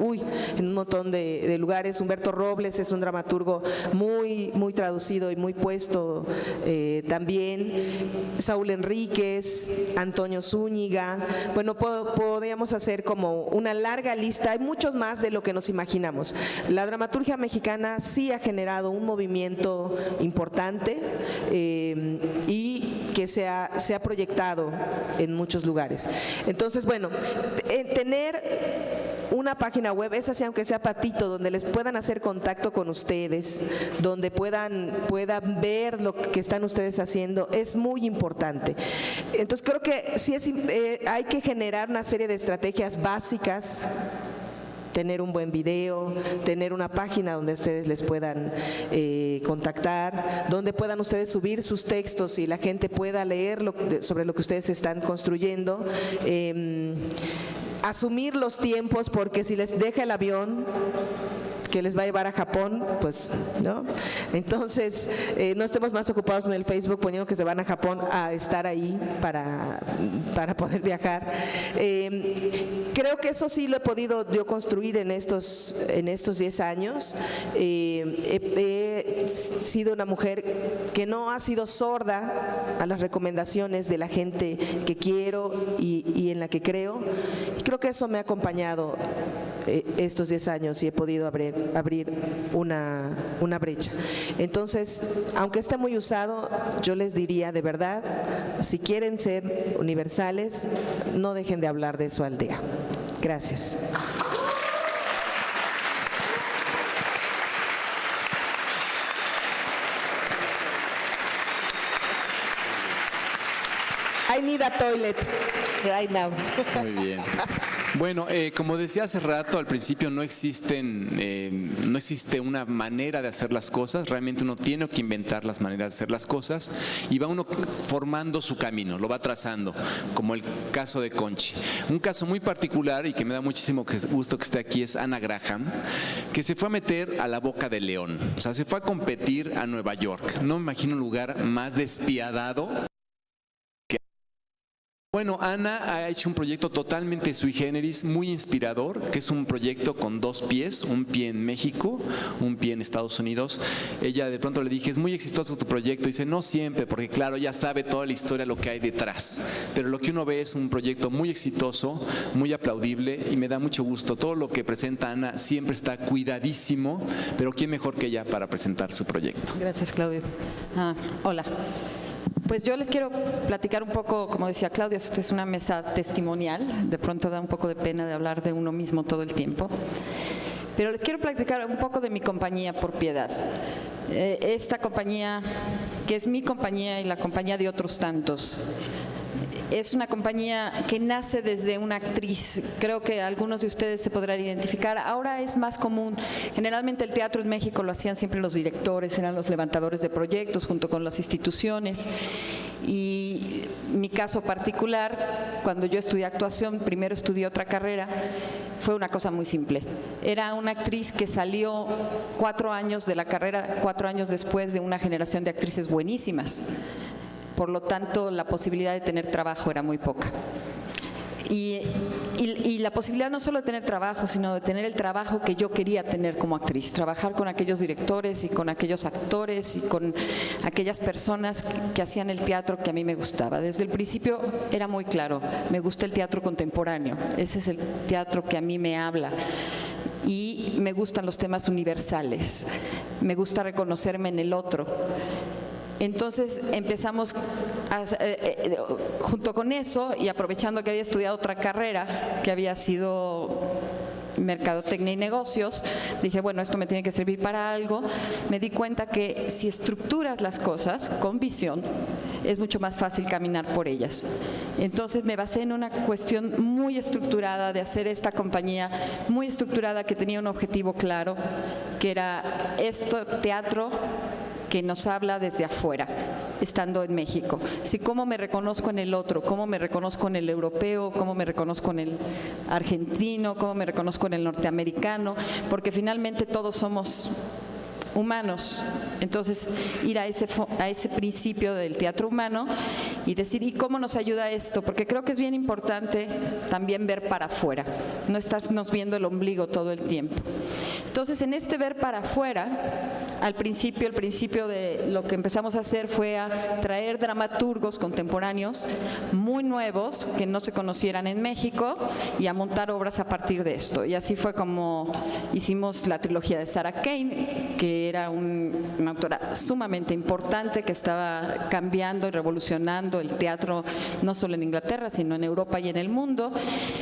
en un montón de lugares. Humberto Robles es un dramaturgo muy, muy traducido y muy puesto también. Saúl Enríquez, Antonio Zúñiga. Bueno, podríamos hacer como una larga lista. Hay muchos más de lo que nos imaginamos. La dramaturgia mexicana sí ha generado un movimiento importante y que se ha proyectado en muchos lugares. Entonces, bueno, tener una página web, esa sí, aunque sea Patito, donde les puedan hacer contacto con ustedes, donde puedan ver lo que están ustedes haciendo, es muy importante. Entonces creo que sí hay que generar una serie de estrategias básicas. Tener un buen video, tener una página donde ustedes les puedan contactar, donde puedan ustedes subir sus textos y la gente pueda leer sobre lo que ustedes están construyendo. Asumir los tiempos, porque si les deja el avión, que les va a llevar a Japón, pues, ¿no? Entonces, no estemos más ocupados en el Facebook poniendo que se van a Japón a estar ahí para poder viajar. Creo que eso sí lo he podido yo construir en estos 10 años. He sido una mujer que no ha sido sorda a las recomendaciones de la gente que quiero y en la que creo. Y creo que eso me ha acompañado estos 10 años y he podido abrir una brecha. Entonces, aunque esté muy usado, yo les diría de verdad, si quieren ser universales, no dejen de hablar de su aldea. Gracias. I need a toilet right now. Muy bien. Bueno, como decía hace rato, al principio no existe una manera de hacer las cosas. Realmente uno tiene que inventar las maneras de hacer las cosas y va uno formando su camino, lo va trazando, como el caso de Conchi. Un caso muy particular y que me da muchísimo gusto que esté aquí es Ana Graham, que se fue a meter a la Boca del León. O sea, se fue a competir a Nueva York. No me imagino un lugar más despiadado. Bueno, Ana ha hecho un proyecto totalmente sui generis, muy inspirador, que es un proyecto con 2 pies, un pie en México, un pie en Estados Unidos. Ella de pronto le dije, es muy exitoso tu proyecto. Dice, no siempre, porque claro, ya sabe toda la historia, lo que hay detrás. Pero lo que uno ve es un proyecto muy exitoso, muy aplaudible y me da mucho gusto. Todo lo que presenta Ana siempre está cuidadísimo, pero ¿quién mejor que ella para presentar su proyecto? Gracias, Claudio. Hola. Pues yo les quiero platicar un poco, como decía Claudio, esto es una mesa testimonial, de pronto da un poco de pena de hablar de uno mismo todo el tiempo, pero les quiero platicar un poco de mi compañía Por Piedad. Esta compañía, que es mi compañía y la compañía de otros tantos, es una compañía que nace desde una actriz. Creo que algunos de ustedes se podrán identificar. Ahora es más común. Generalmente el teatro en México lo hacían siempre los directores, eran los levantadores de proyectos junto con las instituciones. Y mi caso particular, cuando yo estudié actuación, primero estudié otra carrera, fue una cosa muy simple. Era una actriz que salió 4 años de la carrera, 4 años después de una generación de actrices buenísimas. Por lo tanto, la posibilidad de tener trabajo era muy poca. Y la posibilidad no solo de tener trabajo, sino de tener el trabajo que yo quería tener como actriz, trabajar con aquellos directores y con aquellos actores y con aquellas personas que hacían el teatro que a mí me gustaba. Desde el principio era muy claro, me gusta el teatro contemporáneo, ese es el teatro que a mí me habla. Y me gustan los temas universales, me gusta reconocerme en el otro. Entonces empezamos, junto con eso y aprovechando que había estudiado otra carrera, que había sido mercadotecnia y negocios, dije, bueno, esto me tiene que servir para algo. Me di cuenta que si estructuras las cosas con visión, es mucho más fácil caminar por ellas. Entonces me basé en una cuestión muy estructurada de hacer esta compañía, muy estructurada, que tenía un objetivo claro, que era teatro que nos habla desde afuera, estando en México. Si cómo me reconozco en el otro, cómo me reconozco en el europeo, cómo me reconozco en el argentino, cómo me reconozco en el norteamericano, porque finalmente todos somos humanos. Entonces, ir a ese principio del teatro humano y decir, ¿y cómo nos ayuda esto? Porque creo que es bien importante también ver para afuera, no estarnos viendo el ombligo todo el tiempo. Entonces, en este ver para afuera, el principio de lo que empezamos a hacer fue a traer dramaturgos contemporáneos muy nuevos que no se conocieran en México y a montar obras a partir de esto. Y así fue como hicimos la trilogía de Sarah Kane, que era una autora sumamente importante que estaba cambiando y revolucionando el teatro no solo en Inglaterra, sino en Europa y en el mundo.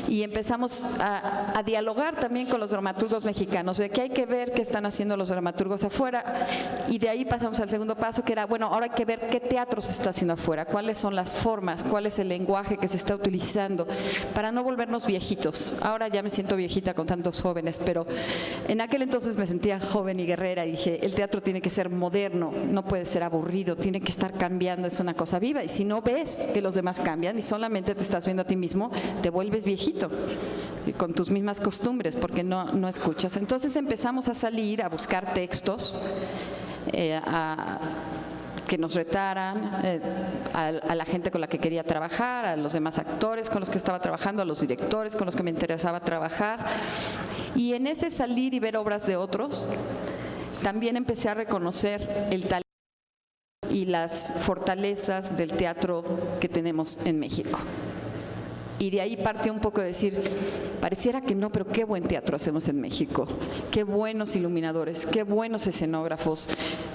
Y empezamos a dialogar también con los dramaturgos mexicanos, de que hay que ver qué están haciendo los dramaturgos afuera. Y de ahí pasamos al segundo paso, que era, bueno, ahora hay que ver qué teatro se está haciendo afuera, cuáles son las formas, cuál es el lenguaje que se está utilizando, para no volvernos viejitos. Ahora ya me siento viejita con tantos jóvenes, pero en aquel entonces me sentía joven y guerrera y dije, el teatro tiene que ser moderno, no puede ser aburrido, tiene que estar cambiando, es una cosa viva. Y si no ves que los demás cambian y solamente te estás viendo a ti mismo, te vuelves viejito. con tus mismas costumbres, porque no escuchas. Entonces empezamos a salir a buscar textos, que nos retaran, a la gente con la que quería trabajar, a los demás actores con los que estaba trabajando, a los directores con los que me interesaba trabajar. Y en ese salir y ver obras de otros, también empecé a reconocer el talento y las fortalezas del teatro que tenemos en México. Y de ahí partió un poco de decir, pareciera que no, pero qué buen teatro hacemos en México, qué buenos iluminadores, qué buenos escenógrafos,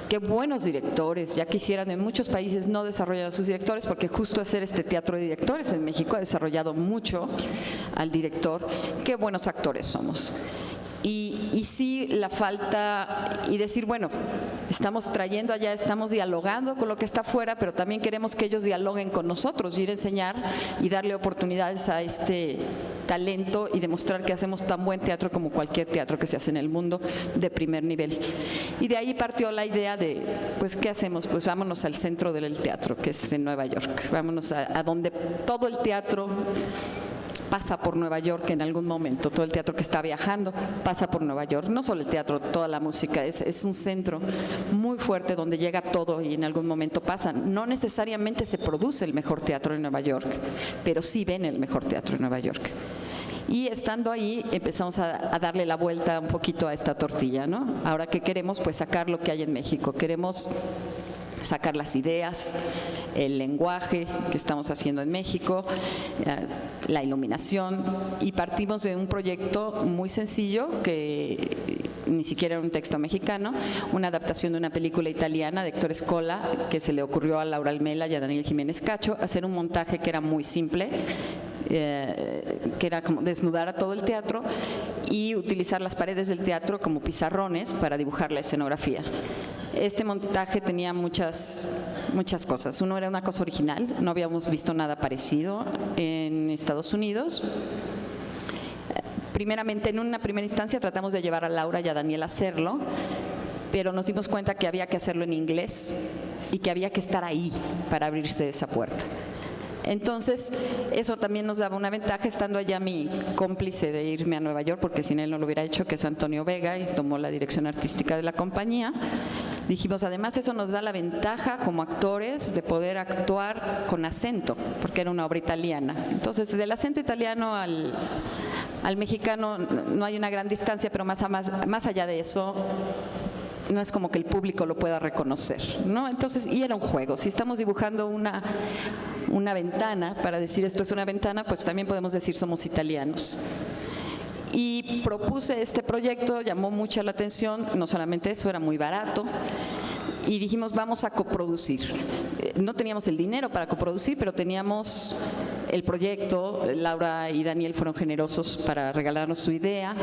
qué buenos directores. Ya quisieran, en muchos países no desarrollar a sus directores, porque justo hacer este teatro de directores en México ha desarrollado mucho al director. Qué buenos actores somos. Y sí, la falta, y decir, bueno, estamos trayendo allá, estamos dialogando con lo que está afuera, pero también queremos que ellos dialoguen con nosotros, ir a enseñar y darle oportunidades a este talento y demostrar que hacemos tan buen teatro como cualquier teatro que se hace en el mundo de primer nivel. Y de ahí partió la idea de, pues, ¿qué hacemos? Pues vámonos al centro del teatro, que es en Nueva York. Vámonos a donde todo el teatro pasa por Nueva York en algún momento. Todo el teatro que está viajando pasa por Nueva York. No solo el teatro, toda la música. Es un centro muy fuerte donde llega todo y en algún momento pasa. No necesariamente se produce el mejor teatro en Nueva York, pero sí ven el mejor teatro en Nueva York. Y estando ahí empezamos a darle la vuelta un poquito a esta tortilla, ¿no? Ahora, ¿qué queremos? Pues sacar lo que hay en México. Queremos sacar las ideas, el lenguaje que estamos haciendo en México, la iluminación, y partimos de un proyecto muy sencillo que ni siquiera era un texto mexicano, una adaptación de una película italiana de Héctor Scola, que se le ocurrió a Laura Almela y a Daniel Jiménez Cacho hacer un montaje que era muy simple, que era como desnudar a todo el teatro y utilizar las paredes del teatro como pizarrones para dibujar la escenografía. Este montaje tenía muchas cosas. Uno, era una cosa original, no habíamos visto nada parecido en Estados Unidos. Primeramente, en una primera instancia tratamos de llevar a Laura y a Daniel a hacerlo, pero nos dimos cuenta que había que hacerlo en inglés y que había que estar ahí para abrirse esa puerta. Entonces, eso también nos daba una ventaja, estando allá mi cómplice de irme a Nueva York, porque sin él no lo hubiera hecho, que es Antonio Vega, y tomó la dirección artística de la compañía. Dijimos, además, eso nos da la ventaja como actores de poder actuar con acento, porque era una obra italiana. Entonces, del acento italiano al mexicano no hay una gran distancia, pero más allá de eso, no es como que el público lo pueda reconocer, ¿no? Entonces, y era un juego. Si estamos dibujando una ventana, para decir esto es una ventana, pues también podemos decir somos italianos. Y propuse este proyecto, llamó mucha la atención, no solamente eso, era muy barato, y dijimos, vamos a coproducir. No teníamos el dinero para coproducir, pero teníamos el proyecto. Laura y Daniel fueron generosos para regalarnos su idea,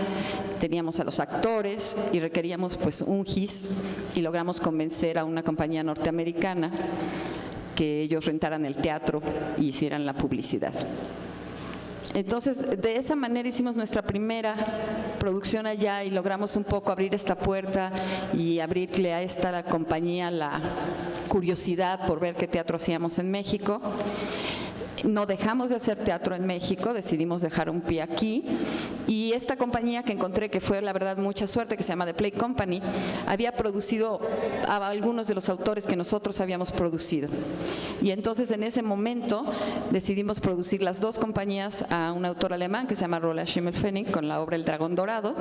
teníamos a los actores y requeríamos pues un GIS, y logramos convencer a una compañía norteamericana que ellos rentaran el teatro y hicieran la publicidad. Entonces, de esa manera hicimos nuestra primera producción allá y logramos un poco abrir esta puerta y abrirle a la compañía la curiosidad por ver qué teatro hacíamos en México. No dejamos de hacer teatro en México, decidimos dejar un pie aquí, y esta compañía que encontré, que fue la verdad mucha suerte, que se llama The Play Company, había producido a algunos de los autores que nosotros habíamos producido. Y entonces en ese momento decidimos producir las dos compañías a un autor alemán que se llama Roland Schimmelpfennig con la obra El Dragón Dorado,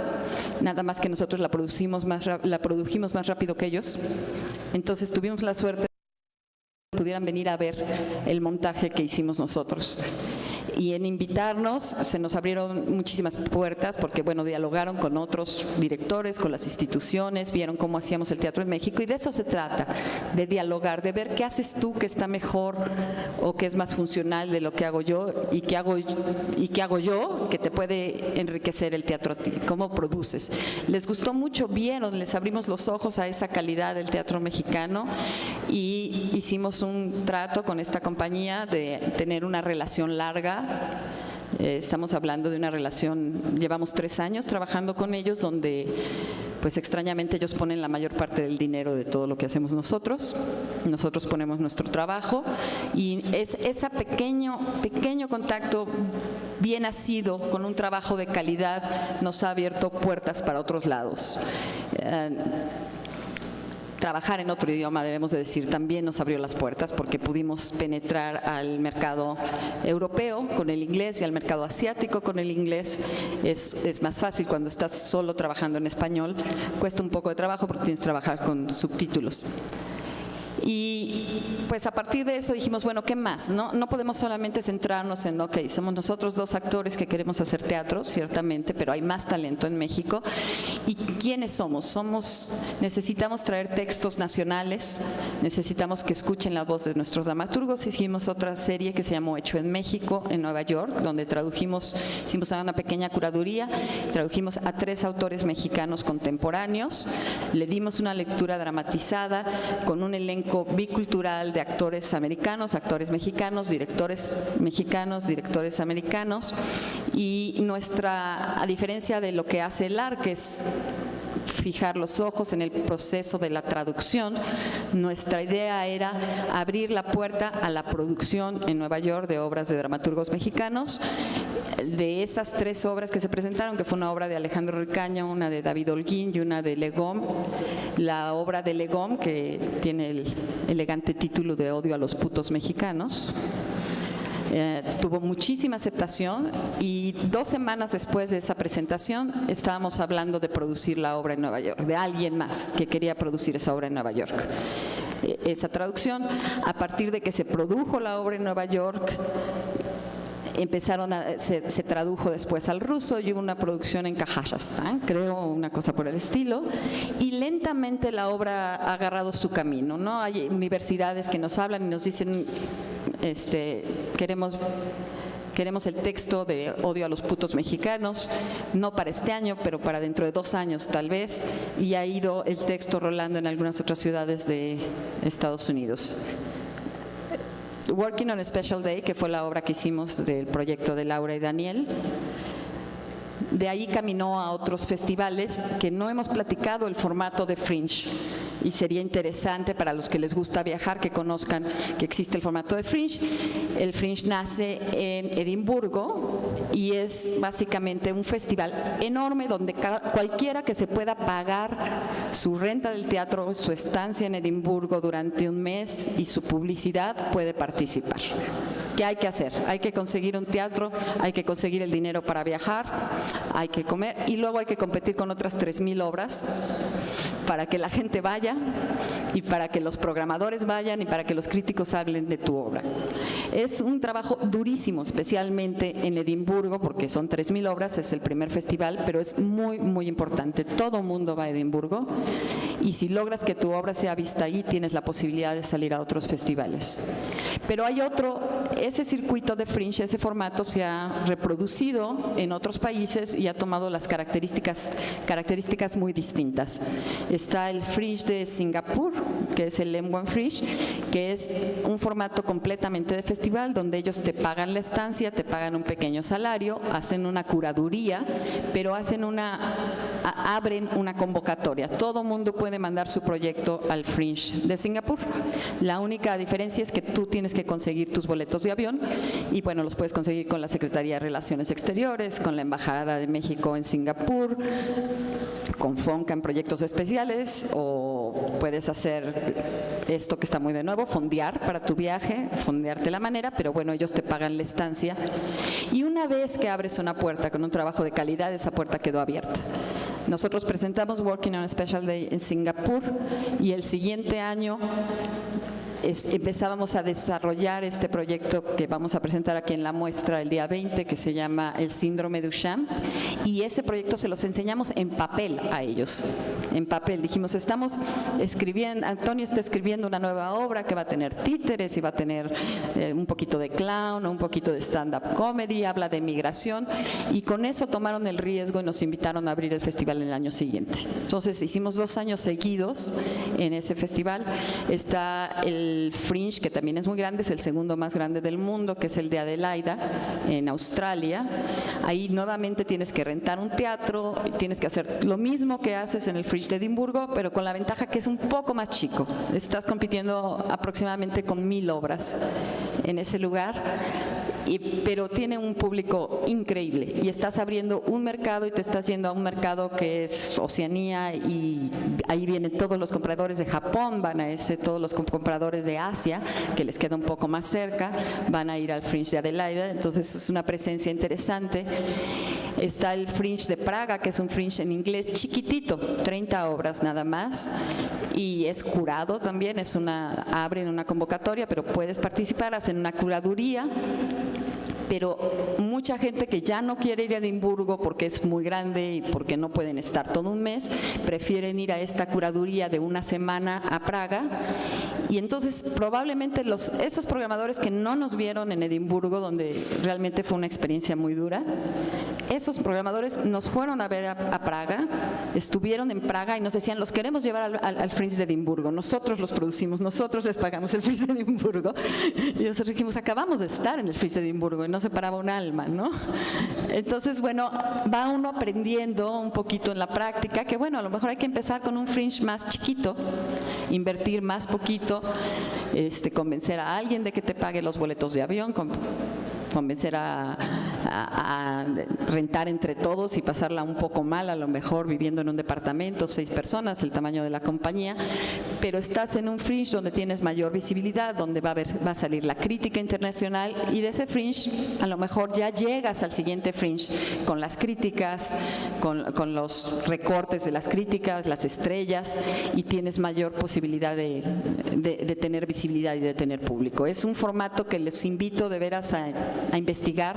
nada más que nosotros la produjimos más rápido que ellos. Entonces tuvimos la suerte pudieran venir a ver el montaje que hicimos nosotros. Y en invitarnos se nos abrieron muchísimas puertas, porque bueno, dialogaron con otros directores, con las instituciones, vieron cómo hacíamos el teatro en México, y de eso se trata, de dialogar, de ver qué haces tú que está mejor o que es más funcional de lo que hago yo, y qué hago yo que te puede enriquecer el teatro a ti, cómo produces. Les gustó mucho, vieron, les abrimos los ojos a esa calidad del teatro mexicano, y hicimos un trato con esta compañía de tener una relación larga. Estamos hablando de una relación, llevamos 3 años trabajando con ellos, donde pues extrañamente ellos ponen la mayor parte del dinero de todo lo que hacemos nosotros ponemos nuestro trabajo, y es ese pequeño contacto bien nacido con un trabajo de calidad nos ha abierto puertas para otros lados. Trabajar en otro idioma, debemos de decir, también nos abrió las puertas porque pudimos penetrar al mercado europeo con el inglés y al mercado asiático con el inglés. Es más fácil cuando estás solo trabajando en español, cuesta un poco de trabajo porque tienes que trabajar con subtítulos. Y pues a partir de eso dijimos, bueno, ¿qué más? No podemos solamente centrarnos en, ok, somos nosotros dos actores que queremos hacer teatro, ciertamente, pero hay más talento en México. ¿Y quiénes somos? Necesitamos traer textos nacionales, necesitamos que escuchen la voz de nuestros dramaturgos. Hicimos otra serie que se llamó Hecho en México, en Nueva York, donde hicimos una pequeña curaduría, tradujimos a 3 autores mexicanos contemporáneos, le dimos una lectura dramatizada con un elenco bicultural de actores americanos, actores mexicanos, directores americanos, y a diferencia de lo que hace el AR, que es fijar los ojos en el proceso de la traducción, nuestra idea era abrir la puerta a la producción en Nueva York de obras de dramaturgos mexicanos. De esas 3 obras que se presentaron, que fue una obra de Alejandro Ricaño, una de David Holguín y una de Legom, la obra de Legom, que tiene el elegante título de Odio a los putos mexicanos, tuvo muchísima aceptación, y 2 semanas después de esa presentación estábamos hablando de producir la obra en Nueva York, de alguien más que quería producir esa obra en Nueva York. Esa traducción, a partir de que se produjo la obra en Nueva York, se tradujo después al ruso y hubo una producción en Kazajstán, creo, una cosa por el estilo, y lentamente la obra ha agarrado su camino, ¿no? Hay universidades que nos hablan y nos dicen, queremos el texto de Odio a los putos mexicanos, no para este año, pero para dentro de 2 años tal vez, y ha ido el texto rolando en algunas otras ciudades de Estados Unidos. Working on a Special Day, que fue la obra que hicimos del proyecto de Laura y Daniel, de ahí caminó a otros festivales que no hemos platicado el formato de Fringe, y sería interesante para los que les gusta viajar que conozcan que existe el formato de Fringe. El Fringe nace en Edimburgo y es básicamente un festival enorme donde cualquiera que se pueda pagar su renta del teatro, su estancia en Edimburgo durante un mes y su publicidad puede participar. ¿Qué hay que hacer? Hay que conseguir un teatro, hay que conseguir el dinero para viajar, hay que comer, y luego hay que competir con otras 3,000 obras para que la gente vaya y para que los programadores vayan y para que los críticos hablen de tu obra. Es un trabajo durísimo, especialmente en Edimburgo, porque son 3,000 obras, es el primer festival, pero es muy, muy importante. Todo mundo va a Edimburgo, y si logras que tu obra sea vista ahí, tienes la posibilidad de salir a otros festivales. Pero hay ese circuito de Fringe, ese formato se ha reproducido en otros países y ha tomado las características muy distintas. Está el Fringe de Singapur, que es el M1 Fringe, que es un formato completamente de festival, donde ellos te pagan la estancia, te pagan un pequeño salario, hacen una curaduría, pero abren una convocatoria. Todo mundo puede mandar su proyecto al Fringe de Singapur. La única diferencia es que tú tienes que conseguir tus boletos de avión, y bueno, los puedes conseguir con la Secretaría de Relaciones Exteriores, con la Embajada de México en Singapur, con FONCA en proyectos especiales, o puedes hacer esto que está muy de nuevo, fondear para tu viaje, fondearte la manera, pero bueno, ellos te pagan la estancia, y una vez que abres una puerta con un trabajo de calidad, esa puerta quedó abierta. Nosotros presentamos Working on a Special Day en Singapur, y el siguiente año empezábamos a desarrollar este proyecto que vamos a presentar aquí en la muestra el día 20, que se llama El Síndrome de Duchamp, y ese proyecto se los enseñamos en papel a ellos. En papel, dijimos, Antonio está escribiendo una nueva obra que va a tener títeres y va a tener un poquito de clown, un poquito de stand-up comedy, habla de migración, y con eso tomaron el riesgo y nos invitaron a abrir el festival el año siguiente. Entonces hicimos 2 años seguidos en ese festival. Está el al Fringe, que también es muy grande, es el segundo más grande del mundo, que es el de Adelaida, en Australia. Ahí nuevamente tienes que rentar un teatro, tienes que hacer lo mismo que haces en el Fringe de Edimburgo, pero con la ventaja que es un poco más chico. Estás compitiendo aproximadamente con 1000 obras en ese lugar. Pero tiene un público increíble y estás abriendo un mercado y te estás yendo a un mercado que es Oceanía, y ahí vienen todos los compradores de Japón, van a todos los compradores de Asia, que les queda un poco más cerca, van a ir al Fringe de Adelaida, entonces es una presencia interesante. Está el Fringe de Praga, que es un Fringe en inglés chiquitito, 30 obras nada más, y es curado también, abren una convocatoria, pero puedes participar, hacen una curaduría. Pero mucha gente que ya no quiere ir a Edimburgo porque es muy grande y porque no pueden estar todo un mes, prefieren ir a esta curaduría de una semana a Praga. Y entonces probablemente esos programadores que no nos vieron en Edimburgo, donde realmente fue una experiencia muy dura, esos programadores nos fueron a ver a Praga, estuvieron en Praga y nos decían, los queremos llevar al Fringe de Edimburgo, nosotros los producimos, nosotros les pagamos el Fringe de Edimburgo. Y nosotros dijimos, acabamos de estar en el Fringe de Edimburgo y no se paraba un alma, ¿no? Entonces, bueno, va uno aprendiendo un poquito en la práctica, que bueno, a lo mejor hay que empezar con un Fringe más chiquito, invertir más poquito, convencer a alguien de que te pague los boletos de avión, convencer a rentar entre todos y pasarla un poco mal, a lo mejor viviendo en un departamento, 6 personas, el tamaño de la compañía, pero estás en un Fringe donde tienes mayor visibilidad, donde va a salir la crítica internacional, y de ese Fringe a lo mejor ya llegas al siguiente Fringe con las críticas, con los recortes de las críticas, las estrellas, y tienes mayor posibilidad de tener visibilidad y de tener público. Es un formato que les invito de veras a investigar.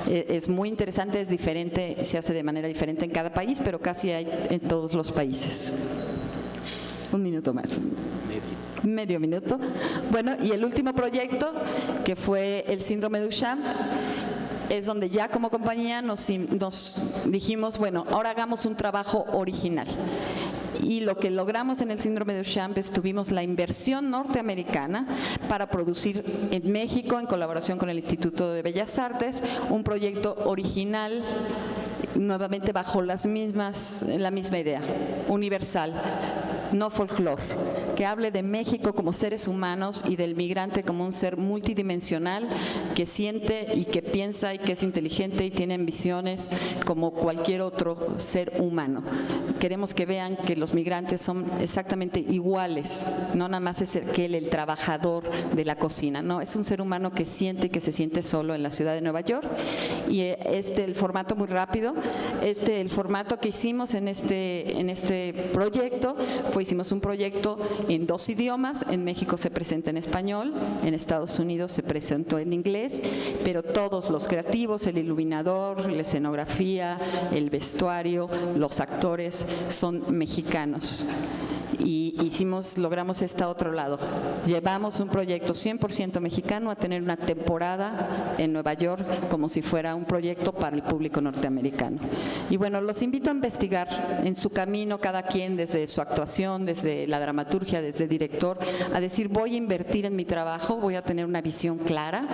Es muy interesante, es diferente, se hace de manera diferente en cada país, pero casi hay en todos los países. Un minuto más. Medio minuto. Bueno, y el último proyecto, que fue el síndrome de Duchamp, es donde ya como compañía nos dijimos, bueno, ahora hagamos un trabajo original. Y lo que logramos en el síndrome de Duchamp es tuvimos la inversión norteamericana para producir en México, en colaboración con el Instituto de Bellas Artes, un proyecto original, nuevamente bajo la misma idea, universal, no folclore, que hable de México como seres humanos y del migrante como un ser multidimensional que siente y que piensa y que es inteligente y tiene ambiciones como cualquier otro ser humano. Queremos que vean que los migrantes son exactamente iguales, no nada más es el trabajador de la cocina, no, es un ser humano que siente y que se siente solo en la ciudad de Nueva York. Y el formato muy rápido, el formato que hicimos en este proyecto hicimos un proyecto en 2 idiomas, en México se presenta en español, en Estados Unidos se presentó en inglés, pero todos los creativos, el iluminador, la escenografía, el vestuario, los actores son mexicanos. Y logramos otro lado. Llevamos un proyecto 100% mexicano a tener una temporada en Nueva York como si fuera un proyecto para el público norteamericano. Y bueno, los invito a investigar en su camino, cada quien desde su actuación, desde la dramaturgia, desde el director, a decir, voy a invertir en mi trabajo, voy a tener una visión clara,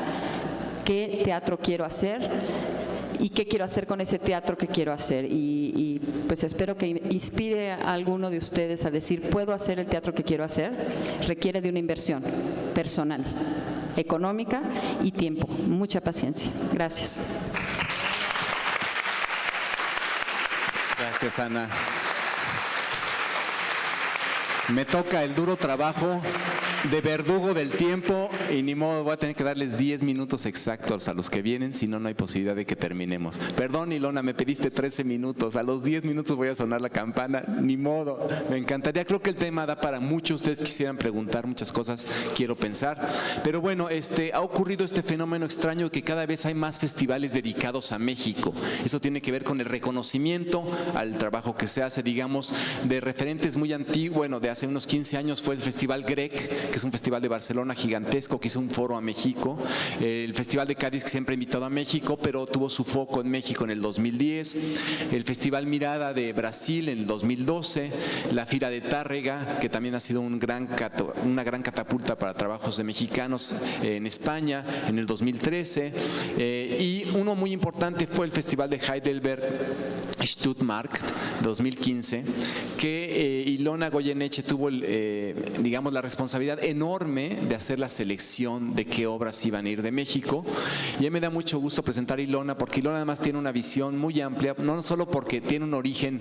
qué teatro quiero hacer y qué quiero hacer con ese teatro que quiero hacer. Y pues espero que inspire a alguno de ustedes a decir, puedo hacer el teatro que quiero hacer. Requiere de una inversión personal, económica y tiempo. Mucha paciencia. Gracias. Gracias, Ana. Me toca el duro trabajo de verdugo del tiempo y ni modo, voy a tener que darles 10 minutos exactos a los que vienen, si no, no hay posibilidad de que terminemos. Perdón, Ilona, me pediste 13 minutos, a los 10 minutos voy a sonar la campana, ni modo. Me encantaría, creo que el tema da para mucho, ustedes quisieran preguntar muchas cosas, quiero pensar, pero bueno, ha ocurrido este fenómeno extraño que cada vez hay más festivales dedicados a México. Eso tiene que ver con el reconocimiento al trabajo que se hace, digamos, de referentes muy antiguos. Bueno, de hace unos 15 años fue el Festival Grec, que que es un festival de Barcelona gigantesco que hizo un foro a México, el Festival de Cádiz, que siempre ha invitado a México, pero tuvo su foco en México en el 2010, el Festival Mirada de Brasil en el 2012, la Fira de Tárrega, que también ha sido una gran catapulta para trabajos de mexicanos en España en el 2013, y uno muy importante fue el Festival de Heidelberg Stuttgart 2015, que Ilona Goyeneche tuvo digamos, la responsabilidad enorme de hacer la selección de qué obras iban a ir de México. Y a mí me da mucho gusto presentar a Ilona, porque Ilona además tiene una visión muy amplia, no solo porque tiene un origen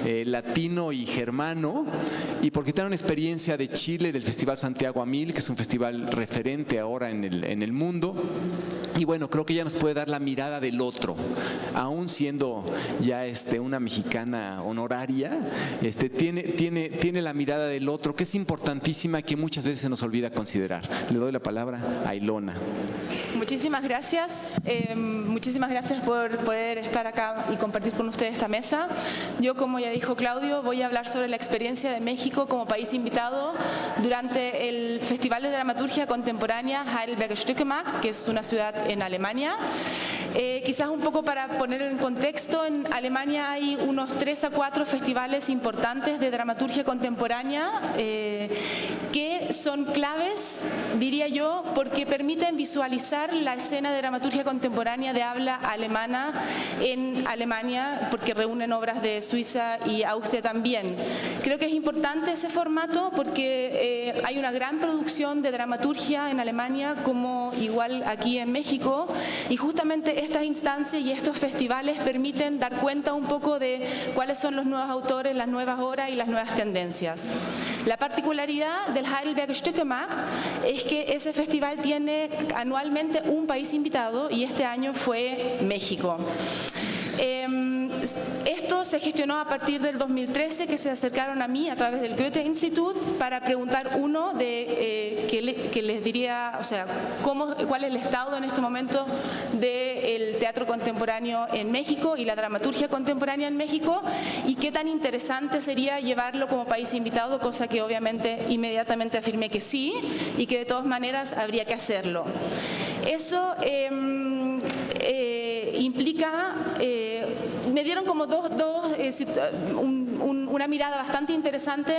latino y germano, y porque tiene una experiencia de Chile, del Festival Santiago a 1000, que es un festival referente ahora en el mundo. Y bueno, creo que ella nos puede dar la mirada del otro, aún siendo ya una mexicana honoraria, tiene la mirada del otro, que es importantísima y que muchas veces se nos olvida considerar. Le doy la palabra a Ilona. Muchísimas gracias por poder estar acá y compartir con ustedes esta mesa. Yo, como ya dijo Claudio, voy a hablar sobre la experiencia de México como país invitado durante el Festival de Dramaturgia Contemporánea Heidelberger Stückemarkt, que es una ciudad en Alemania. Quizás un poco para poner en contexto, en Alemania hay unos 3 a 4 festivales importantes de dramaturgia contemporánea que son claves, diría yo, porque permiten visualizar la escena de dramaturgia contemporánea de habla alemana en Alemania, porque reúnen obras de Suiza y Austria también. Creo que es importante ese formato porque hay una gran producción de dramaturgia en Alemania, como igual aquí en México, y justamente estas instancias y estos festivales permiten dar cuenta un poco de cuáles son los nuevos autores, las nuevas obras y las nuevas tendencias. La particularidad del Heidelberger Stückemarkt es que ese festival tiene anualmente un país invitado y este año fue México. Esto se gestionó a partir del 2013, que se acercaron a mí a través del Goethe Institut para preguntar que les diría, o sea, cuál es el estado en este momento del teatro contemporáneo en México y la dramaturgia contemporánea en México, y qué tan interesante sería llevarlo como país invitado, cosa que obviamente inmediatamente afirmé que sí y que de todas maneras habría que hacerlo. Eso implica, me dieron como una mirada bastante interesante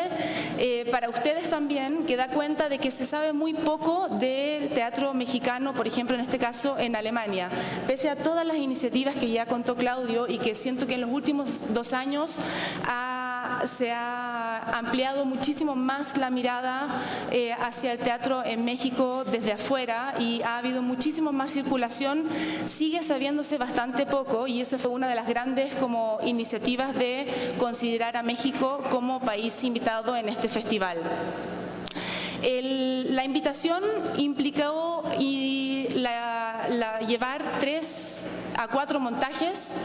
para ustedes también, que da cuenta de que se sabe muy poco del teatro mexicano, por ejemplo, en este caso en Alemania, pese a todas las iniciativas que ya contó Claudio y que siento que en los últimos 2 años se ha ampliado muchísimo más la mirada hacia el teatro en México desde afuera y ha habido muchísimo más circulación. Sigue sabiéndose bastante poco y eso fue una de las grandes como iniciativas de considerar a México como país invitado en este festival. La invitación implicó llevar 3 a 4 montajes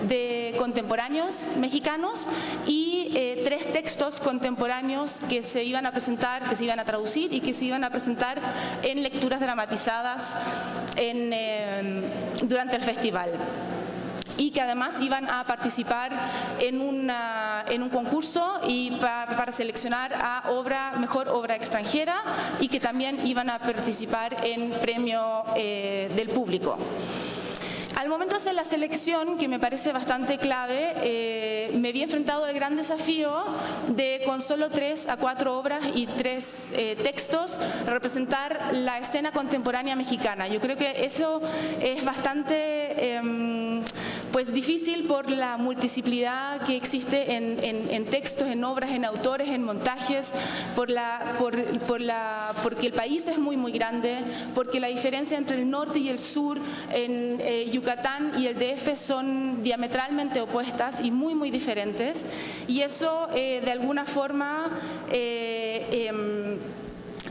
de contemporáneos mexicanos y 3 textos contemporáneos que se iban a presentar, que se iban a traducir y que se iban a presentar en lecturas dramatizadas durante el festival, y que además iban a participar en un concurso y para seleccionar a mejor obra extranjera, y que también iban a participar en premio del público. Al momento de hacer la selección, que me parece bastante clave, me vi enfrentado al gran desafío de, con solo 3 a 4 obras y 3 textos, representar la escena contemporánea mexicana. Yo creo que eso es bastante difícil por la multiplicidad que existe en textos, en obras, en autores, en montajes, porque el país es muy grande, porque la diferencia entre el norte y el sur en Yucatán y el DF son diametralmente opuestas y muy diferentes, y eso de alguna forma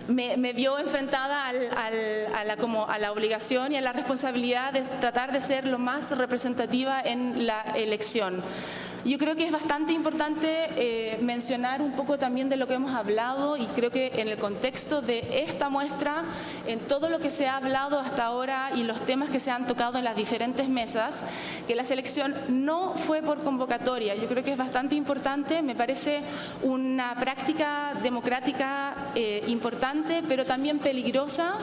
me vio enfrentada a la obligación y a la responsabilidad de tratar de ser lo más representativa en la elección. Yo creo que es bastante importante mencionar un poco también de lo que hemos hablado, y creo que en el contexto de esta muestra, en todo lo que se ha hablado hasta ahora y los temas que se han tocado en las diferentes mesas, que la selección no fue por convocatoria. Yo creo que es bastante importante, me parece una práctica democrática importante, pero también peligrosa,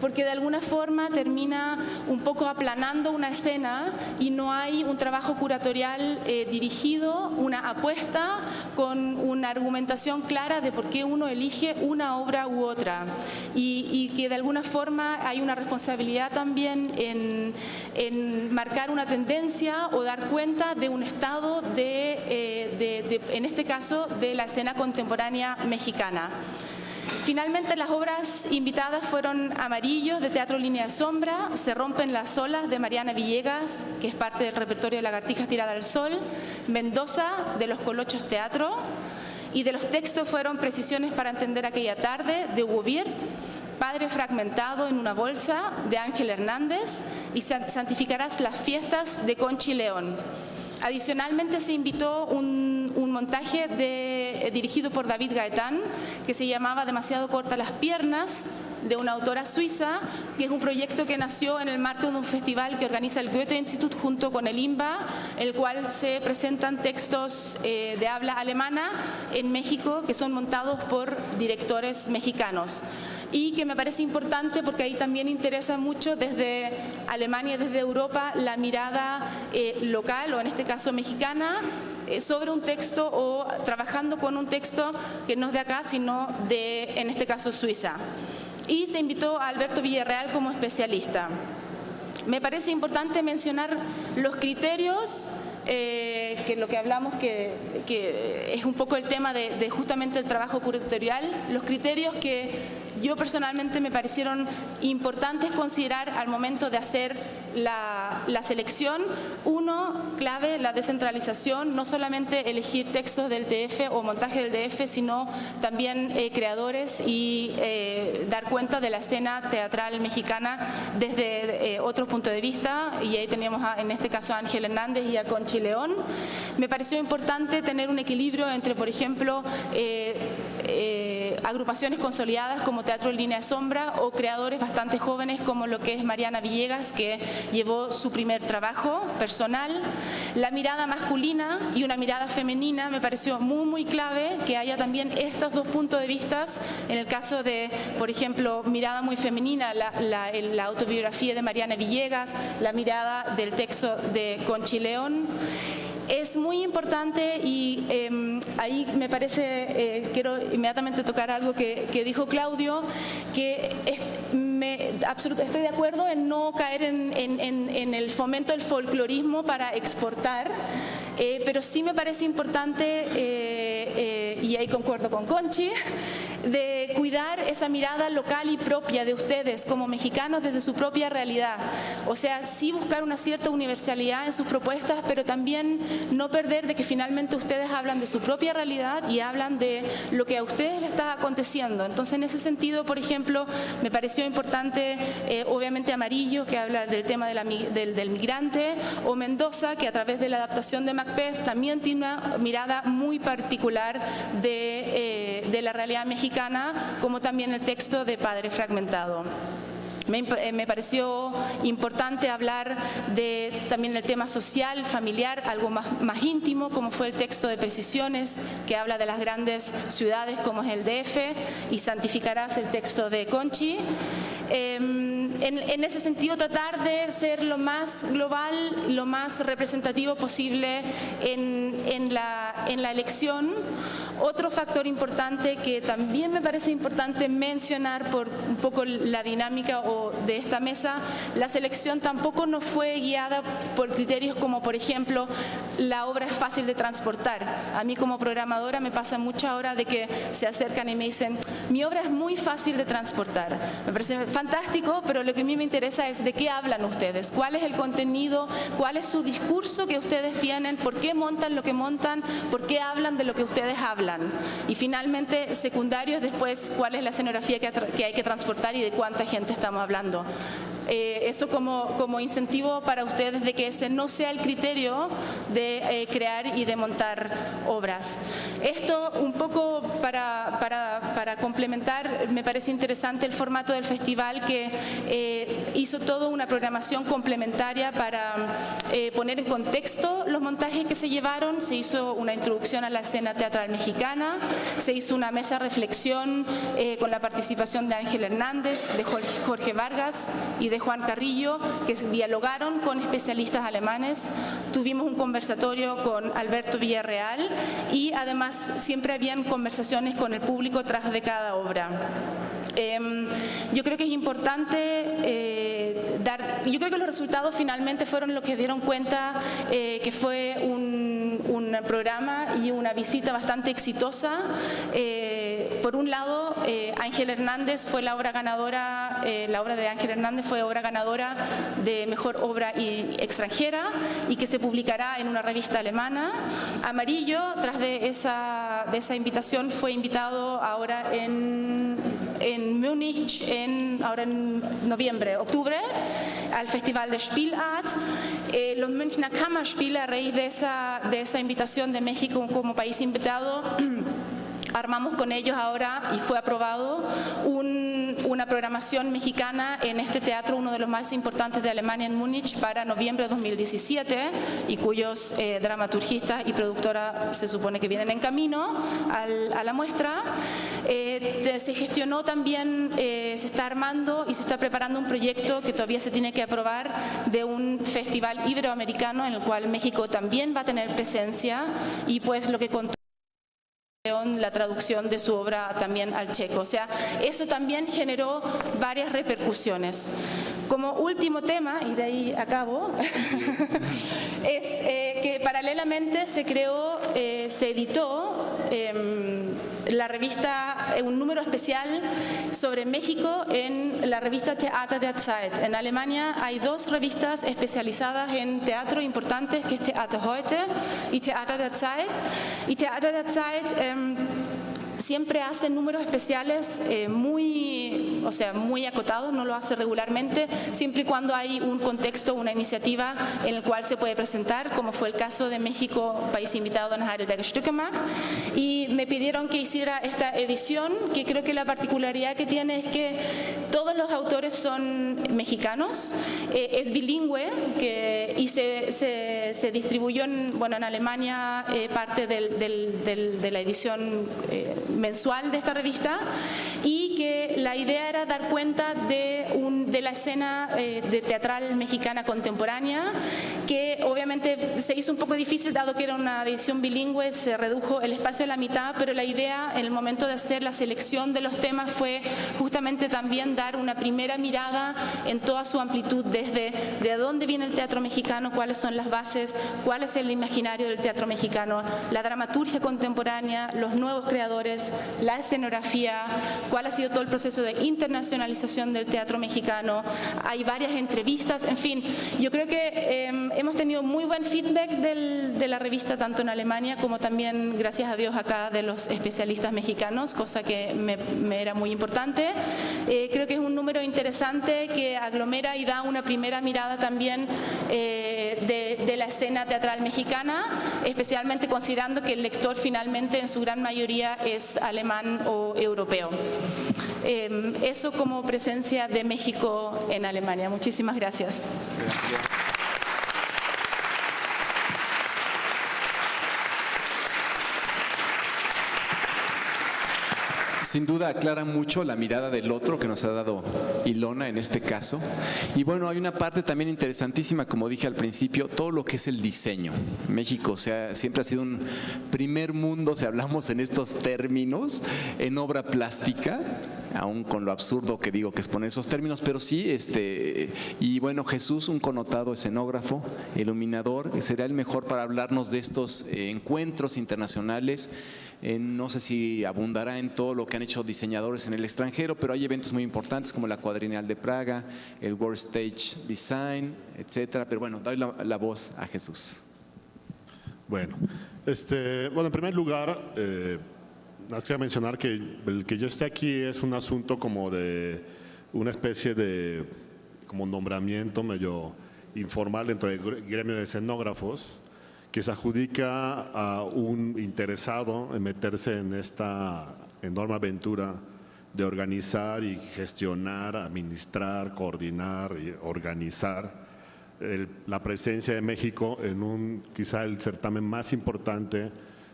porque de alguna forma termina un poco aplanando una escena y no hay un trabajo curatorial dirigido, una apuesta con una argumentación clara de por qué uno elige una obra u otra, y que de alguna forma hay una responsabilidad también en marcar una tendencia o dar cuenta de un estado en este caso, de la escena contemporánea mexicana. Finalmente, las obras invitadas fueron Amarillos, de Teatro Línea de Sombra, Se rompen las olas, de Mariana Villegas, que es parte del repertorio de Lagartijas tirada al sol, Mendoza, de Los Colochos Teatro, y de los textos fueron Precisiones para entender aquella tarde, de Hugo Wirth, Padre fragmentado en una bolsa, de Ángel Hernández, y Santificarás las fiestas, de Conchi León. Adicionalmente se invitó un montaje dirigido por David Gaetán, que se llamaba Demasiado cortas las piernas, de una autora suiza, que es un proyecto que nació en el marco de un festival que organiza el Goethe Institut junto con el INBA, en el cual se presentan textos de habla alemana en México que son montados por directores mexicanos. Y que me parece importante porque ahí también interesa mucho desde Alemania, desde Europa, la mirada local, o en este caso mexicana, sobre un texto o trabajando con un texto que no es de acá, sino de, en este caso, Suiza. Y se invitó a Alberto Villarreal como especialista. Me parece importante mencionar los criterios, que lo que hablamos que es un poco el tema de justamente el trabajo curatorial, los criterios que yo personalmente me parecieron importantes considerar al momento de hacer la selección. Uno, clave, la descentralización, no solamente elegir textos del DF o montaje del DF, sino también creadores y dar cuenta de la escena teatral mexicana desde otro punto de vista, y ahí teníamos en este caso a Ángel Hernández y a Conchi León. Me pareció importante tener un equilibrio entre, por ejemplo, agrupaciones consolidadas como Teatro Línea de Sombra o creadores bastante jóvenes como lo que es Mariana Villegas, que llevó su primer trabajo personal. La mirada masculina y una mirada femenina me pareció muy clave, que haya también estos dos puntos de vista. En el caso de, por ejemplo, mirada muy femenina, la autobiografía de Mariana Villegas, la mirada del texto de Conchi León. Es muy importante, y ahí me parece, quiero inmediatamente tocar algo que dijo Claudio, que estoy de acuerdo en no caer en el fomento del folclorismo para exportar, pero sí me parece importante, y ahí concuerdo con Conchi, de cuidar esa mirada local y propia de ustedes como mexicanos desde su propia realidad. O sea, sí buscar una cierta universalidad en sus propuestas, pero también no perder de que finalmente ustedes hablan de su propia realidad y hablan de lo que a ustedes les está aconteciendo. Entonces, en ese sentido, por ejemplo, me pareció importante, obviamente, Amarillo, que habla del tema del migrante, o Mendoza, que a través de la adaptación de Macbeth también tiene una mirada muy particular de la realidad mexicana, como también el texto de Padre fragmentado. Me pareció importante hablar también del tema social, familiar, algo más íntimo, como fue el texto de Precisiones, que habla de las grandes ciudades como es el DF, y Santificarás, el texto de Conchi. En ese sentido, tratar de ser lo más global, lo más representativo posible en la elección. Otro factor importante que también me parece importante mencionar por un poco la dinámica de esta mesa, la selección tampoco no fue guiada por criterios como, por ejemplo, la obra es fácil de transportar. A mí como programadora me pasa mucho ahora de que se acercan y me dicen, mi obra es muy fácil de transportar. Me parece fantástico, pero lo que a mí me interesa es de qué hablan ustedes, cuál es el contenido, cuál es su discurso que ustedes tienen, por qué montan lo que montan, por qué hablan de lo que ustedes hablan. hablan. Y finalmente, secundario es después cuál es la escenografía que hay que transportar y de cuánta gente estamos hablando. Eso como incentivo para ustedes de que ese no sea el criterio de crear y de montar obras. Esto un poco para complementar, me parece interesante el formato del festival que hizo toda una programación complementaria para poner en contexto los montajes que se llevaron. Se hizo una introducción a la escena teatral mexicana, se hizo una mesa de reflexión con la participación de Ángel Hernández, de Jorge Vargas y de Juan Carrillo, que dialogaron con especialistas alemanes. Tuvimos un conversatorio con Alberto Villarreal y además siempre habían conversaciones con el público tras de cada obra. Yo creo que es importante yo creo que los resultados finalmente fueron los que dieron cuenta que fue un programa y una visita bastante exitosa. Por un lado, Ángel Hernández fue la obra ganadora, la obra de Ángel Hernández fue obra ganadora de mejor obra extranjera y que se publicará en una revista alemana. Amarillo, tras de esa invitación, fue invitado ahora en Múnich, ahora en octubre, al Festival de Spielart. Los Münchner Kammerspiele, a raíz de esa invitación de México como país invitado, armamos con ellos ahora, y fue aprobado, una programación mexicana en este teatro, uno de los más importantes de Alemania, en Múnich, para noviembre de 2017, y cuyos dramaturgistas y productora se supone que vienen en camino a la muestra. Se gestionó también, se está armando y se está preparando un proyecto que todavía se tiene que aprobar, de un festival iberoamericano en el cual México también va a tener presencia, y pues lo que contó la traducción de su obra también al checo. O sea, eso también generó varias repercusiones. Como último tema, y de ahí acabo, es que paralelamente se creó, se editó la revista, un número especial sobre México en la revista Theater der Zeit. En Alemania hay dos revistas especializadas en teatro importantes, que es Theater Heute y Theater der Zeit. Y Theater der Zeit siempre hace números especiales muy acotados, no lo hace regularmente, siempre y cuando hay un contexto, una iniciativa en el cual se puede presentar, como fue el caso de México, país invitado en Heidelberg Stückemark, y me pidieron que hiciera esta edición, que creo que la particularidad que tiene es que todos los autores son mexicanos, es bilingüe, y se distribuyó en Alemania parte de la edición mensual de esta revista, y que la idea era dar cuenta de la escena de teatral mexicana contemporánea, que obviamente se hizo un poco difícil dado que era una edición bilingüe, se redujo el espacio a la mitad, pero la idea en el momento de hacer la selección de los temas fue justamente también dar una primera mirada en toda su amplitud, desde de dónde viene el teatro mexicano, cuáles son las bases, cuál es el imaginario del teatro mexicano, la dramaturgia contemporánea, los nuevos creadores, la escenografía, cuál ha sido todo el proceso de internacionalización del teatro mexicano. Hay varias entrevistas, en fin, yo creo que hemos tenido muy buen feedback de la revista, tanto en Alemania como también, gracias a Dios, acá de los especialistas mexicanos, cosa que me era muy importante. Creo que es un número interesante que aglomera y da una primera mirada también de la escena teatral mexicana, especialmente considerando que el lector finalmente en su gran mayoría es alemán o europeo. Eso como presencia de México en Alemania. Muchísimas gracias. Sin duda aclara mucho la mirada del otro que nos ha dado Ilona en este caso. Y bueno, hay una parte también interesantísima, como dije al principio, todo lo que es el diseño. México siempre ha sido un primer mundo, si hablamos en estos términos, en obra plástica, aún con lo absurdo que digo que es poner esos términos, pero sí, y bueno, Jesús, un connotado escenógrafo, iluminador, será el mejor para hablarnos de estos encuentros internacionales. No sé si abundará en todo lo que han hecho diseñadores en el extranjero, pero hay eventos muy importantes como la Cuadrienal de Praga, el World Stage Design, etcétera. Pero bueno, doy la voz a Jesús. Bueno, en primer lugar, más quería mencionar que el que yo esté aquí es un asunto como de una especie de como nombramiento medio informal dentro del gremio de escenógrafos que se adjudica a un interesado en meterse en esta enorme aventura de organizar y gestionar, administrar, coordinar y organizar la presencia de México en quizá el certamen más importante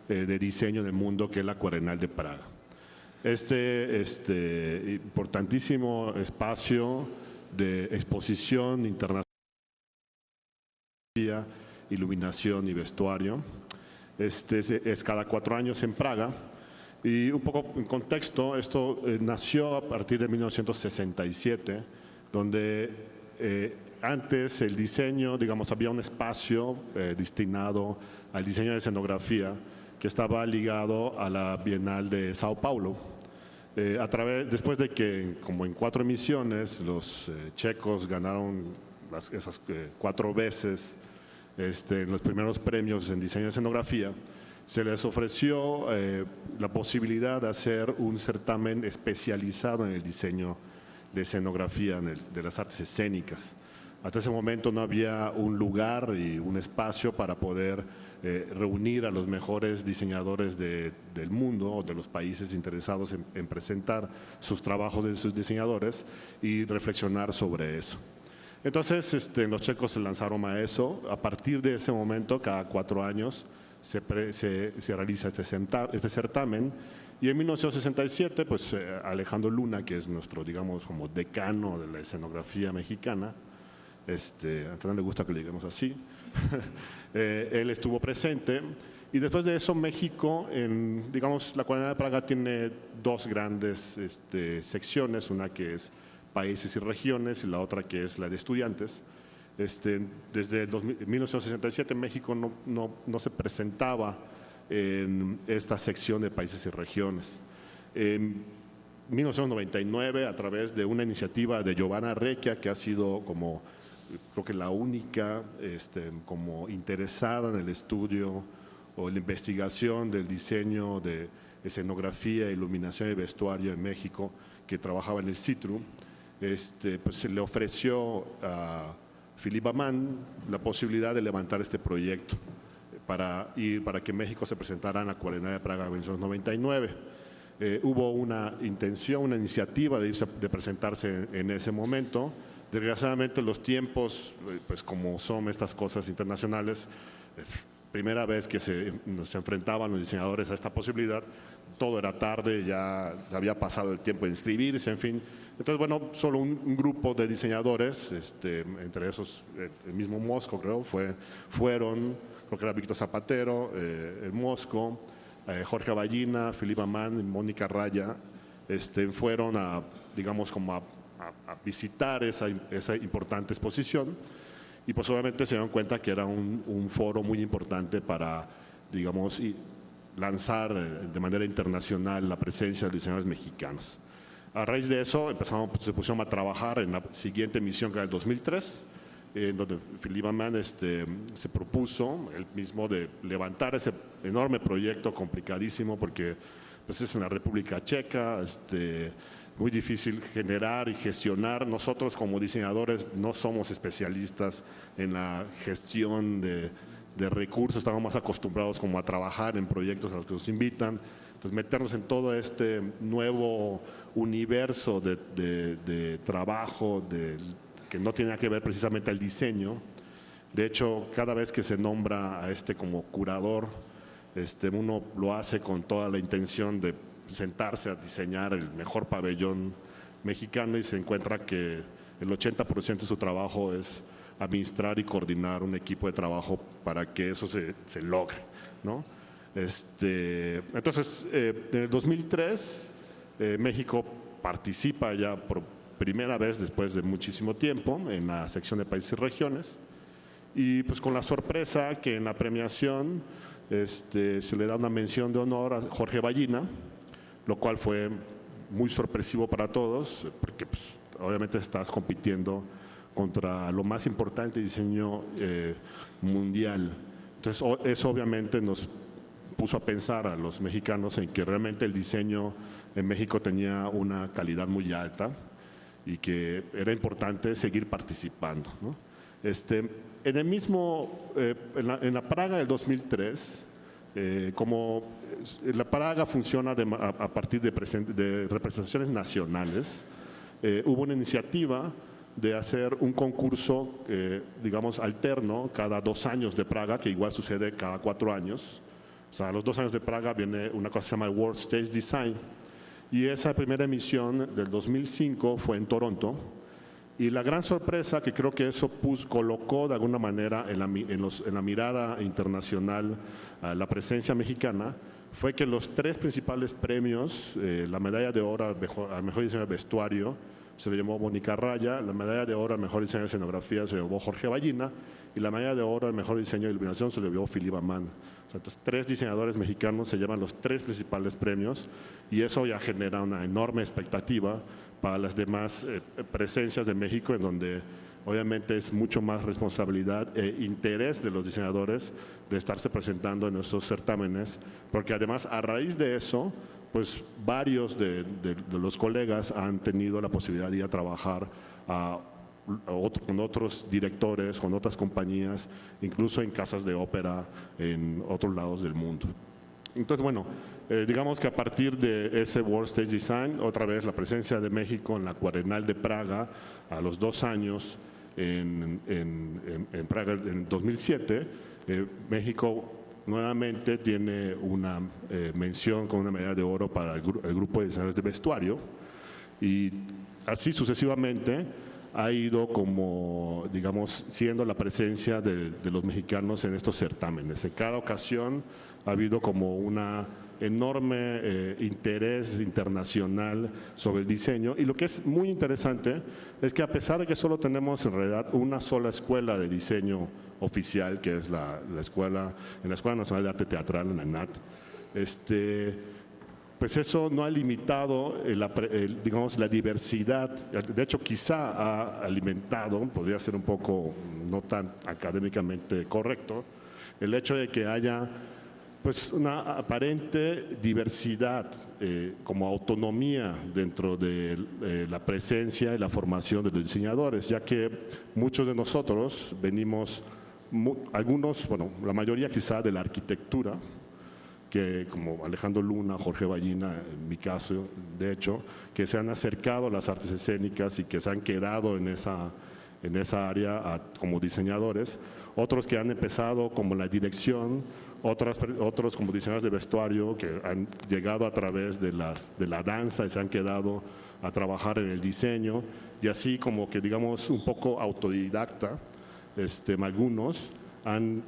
de diseño del mundo, que es la Acuarrenal de Praga. Este importantísimo espacio de exposición internacional, iluminación y vestuario, es cada 4 años en Praga. Y un poco en contexto, esto nació a partir de 1967, donde antes el diseño, digamos, había un espacio destinado al diseño de escenografía que estaba ligado a la Bienal de Sao Paulo. Después de que, como en 4 emisiones, los checos ganaron esas 4 veces los primeros premios en diseño de escenografía, se les ofreció la posibilidad de hacer un certamen especializado en el diseño de escenografía, de las artes escénicas. Hasta ese momento no había un lugar y un espacio para poder reunir a los mejores diseñadores del mundo o de los países interesados en presentar sus trabajos de sus diseñadores y reflexionar sobre eso. Entonces, los checos se lanzaron a eso. A partir de ese momento, cada 4 años, se realiza este certamen, y en 1967 pues Alejandro Luna, que es nuestro, digamos, como decano de la escenografía mexicana, aunque no le gusta que le digamos así, él estuvo presente, y después de eso México, digamos, la Acuarrenal de Praga tiene 2 grandes secciones, una que es países y regiones y la otra que es la de estudiantes. Desde 1967 México no se presentaba en esta sección de países y regiones. En 1999, a través de una iniciativa de Giovanna Recchia, que ha sido como, creo que la única como interesada en el estudio o la investigación del diseño de escenografía, iluminación y vestuario en México, que trabajaba en el CITRU, pues se le ofreció a Philippe Amann la posibilidad de levantar este proyecto para que México se presentara en la Acuarrenal de Praga en 1999. Hubo una intención, una iniciativa de presentarse en ese momento. Desgraciadamente los tiempos, pues como son estas cosas internacionales, primera vez que se enfrentaban los diseñadores a esta posibilidad, todo era tarde, ya se había pasado el tiempo de inscribirse, en fin. Entonces, bueno, solo un grupo de diseñadores, entre esos el mismo Mosco, creo, fueron, creo que era Víctor Zapatero, el Mosco, Jorge Ballina, Philippe Amann y Mónica Raya, fueron a, digamos, como a visitar esa importante exposición, y pues obviamente se dieron cuenta que era un foro muy importante para, digamos, lanzar de manera internacional la presencia de los diseñadores mexicanos. A raíz de eso se pusieron a trabajar en la siguiente emisión, que era el 2003, en donde Philippe Amann se propuso él mismo de levantar ese enorme proyecto complicadísimo, porque pues, es en la República Checa, muy difícil generar y gestionar. Nosotros como diseñadores no somos especialistas en la gestión de recursos, estamos más acostumbrados como a trabajar en proyectos a los que nos invitan. Entonces, meternos en todo este nuevo universo de trabajo que no tiene que ver precisamente al diseño. De hecho, cada vez que se nombra a como curador, uno lo hace con toda la intención de sentarse a diseñar el mejor pabellón mexicano, y se encuentra que el 80% de su trabajo es administrar y coordinar un equipo de trabajo para que eso se logre, ¿no? Entonces, en el 2003, México participa ya por primera vez después de muchísimo tiempo en la sección de países y regiones, y pues con la sorpresa que en la premiación se le da una mención de honor a Jorge Ballina, lo cual fue muy sorpresivo para todos, porque pues, obviamente estás compitiendo contra lo más importante diseño mundial. Entonces eso obviamente nos puso a pensar a los mexicanos en que realmente el diseño en México tenía una calidad muy alta y que era importante seguir participando, ¿no? En el mismo, en la Praga del 2003, como la Praga funciona a partir de representaciones nacionales, hubo una iniciativa de hacer un concurso, digamos, alterno cada 2 años de Praga, que igual sucede cada 4 años. O sea, a los 2 años de Praga viene una cosa que se llama World Stage Design, y esa primera emisión del 2005 fue en Toronto. Y la gran sorpresa que creo que eso colocó de alguna manera en la mirada internacional a la presencia mexicana fue que los 3 principales premios, la medalla de oro al mejor diseño de vestuario se lo llevó Mónica Raya, la medalla de oro al mejor diseño de escenografía se lo llevó Jorge Ballina y la medalla de oro al mejor diseño de iluminación se lo llevó Philippe Ammann. O sea, entonces, 3 diseñadores mexicanos se llevan los 3 principales premios y eso ya genera una enorme expectativa para las demás presencias de México, en donde obviamente es mucho más responsabilidad e interés de los diseñadores de estarse presentando en esos certámenes, porque además a raíz de eso, pues varios de los colegas han tenido la posibilidad de ir a trabajar con otros directores, con otras compañías, incluso en casas de ópera en otros lados del mundo. Entonces, bueno, digamos que a partir de ese World Stage Design, otra vez la presencia de México en la Cuarenal de Praga a los 2 años en Praga en 2007, México nuevamente tiene una mención con una medalla de oro para el grupo de diseñadores de vestuario y así sucesivamente ha ido como, digamos, siendo la presencia de los mexicanos en estos certámenes. En cada ocasión ha habido como una enorme interés internacional sobre el diseño y lo que es muy interesante es que a pesar de que solo tenemos en realidad una sola escuela de diseño oficial, que es la Escuela Nacional de Arte Teatral, en la ENAT, pues eso no ha limitado digamos, la diversidad. De hecho, quizá ha alimentado, podría ser un poco no tan académicamente correcto, el hecho de que haya pues una aparente diversidad como autonomía dentro de la presencia y la formación de los diseñadores, ya que muchos de nosotros venimos, algunos, bueno, la mayoría quizá de la arquitectura, que como Alejandro Luna, Jorge Ballina, en mi caso, de hecho, que se han acercado a las artes escénicas y que se han quedado en esa área como diseñadores, otros que han empezado como la dirección, otros como diseñadores de vestuario que han llegado a través de la danza y se han quedado a trabajar en el diseño, y así como que digamos un poco autodidacta, algunos han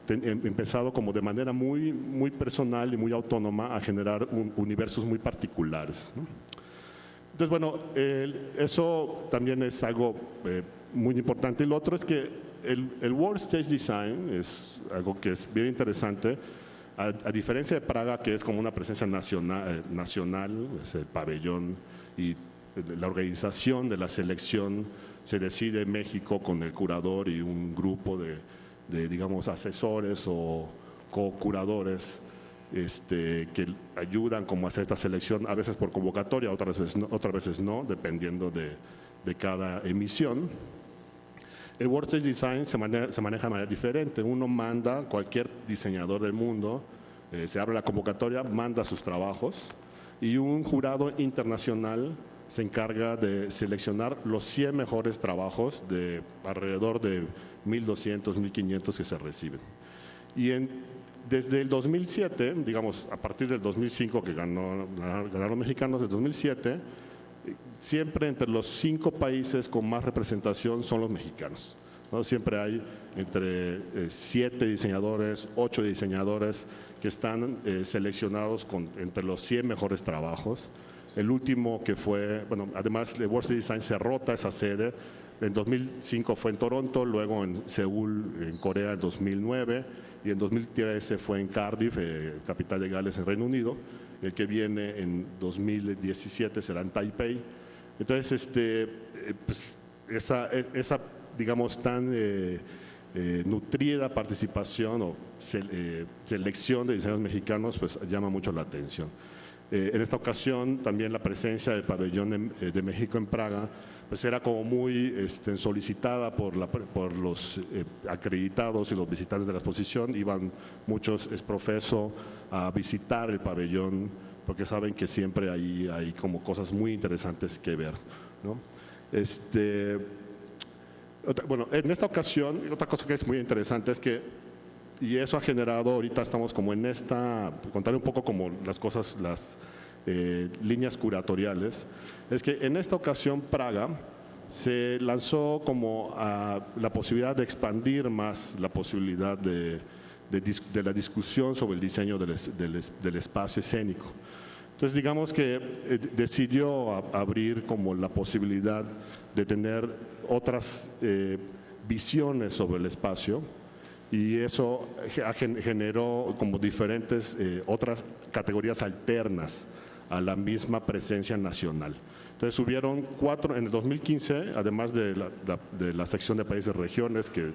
empezado como de manera muy, muy personal y muy autónoma a generar universos muy particulares, ¿no? Entonces, bueno, eso también es algo muy importante. Y lo otro es que el World Stage Design es algo que es bien interesante, a diferencia de Praga, que es como una presencia nacional, es el pabellón y la organización de la selección se decide en México con el curador y un grupo de digamos, asesores o co-curadores que ayudan como a hacer esta selección, a veces por convocatoria, otras veces no, dependiendo de cada emisión. El World Stage Design se maneja de manera diferente. Uno manda, cualquier diseñador del mundo, se abre la convocatoria, manda sus trabajos y un jurado internacional se encarga de seleccionar los 100 mejores trabajos de alrededor de 1.200, 1.500 que se reciben. Y desde el 2007, digamos, a partir del 2005 que ganaron los mexicanos, desde 2007, siempre entre los 5 países con más representación son los mexicanos, ¿no? Siempre hay entre 7 diseñadores, 8 diseñadores que están seleccionados entre los 100 mejores trabajos. El último que fue, bueno, además de World Stage Design se rota esa sede. En 2005 fue en Toronto, luego en Seúl, en Corea, en 2009, y en 2013 fue en Cardiff, capital de Gales, en Reino Unido. El que viene en 2017 será en Taipei. Entonces, pues esa digamos, tan nutrida participación o selección de diseñadores mexicanos, pues llama mucho la atención. En esta ocasión también la presencia del pabellón de México en Praga pues era como muy solicitada por los acreditados y los visitantes de la exposición. Iban muchos exprofeso a visitar el pabellón porque saben que siempre ahí hay como cosas muy interesantes que ver, ¿no? Bueno, en esta ocasión, otra cosa que es muy interesante es que, y eso ha generado, ahorita estamos como en contar un poco como las cosas, las líneas curatoriales, es que en esta ocasión Praga se lanzó como a la posibilidad de expandir más la posibilidad de la discusión sobre el diseño del espacio escénico. Entonces digamos que decidió abrir como la posibilidad de tener otras visiones sobre el espacio, y eso generó como diferentes otras categorías alternas a la misma presencia nacional. Entonces hubieron 4 en el 2015, además de la sección de países y regiones que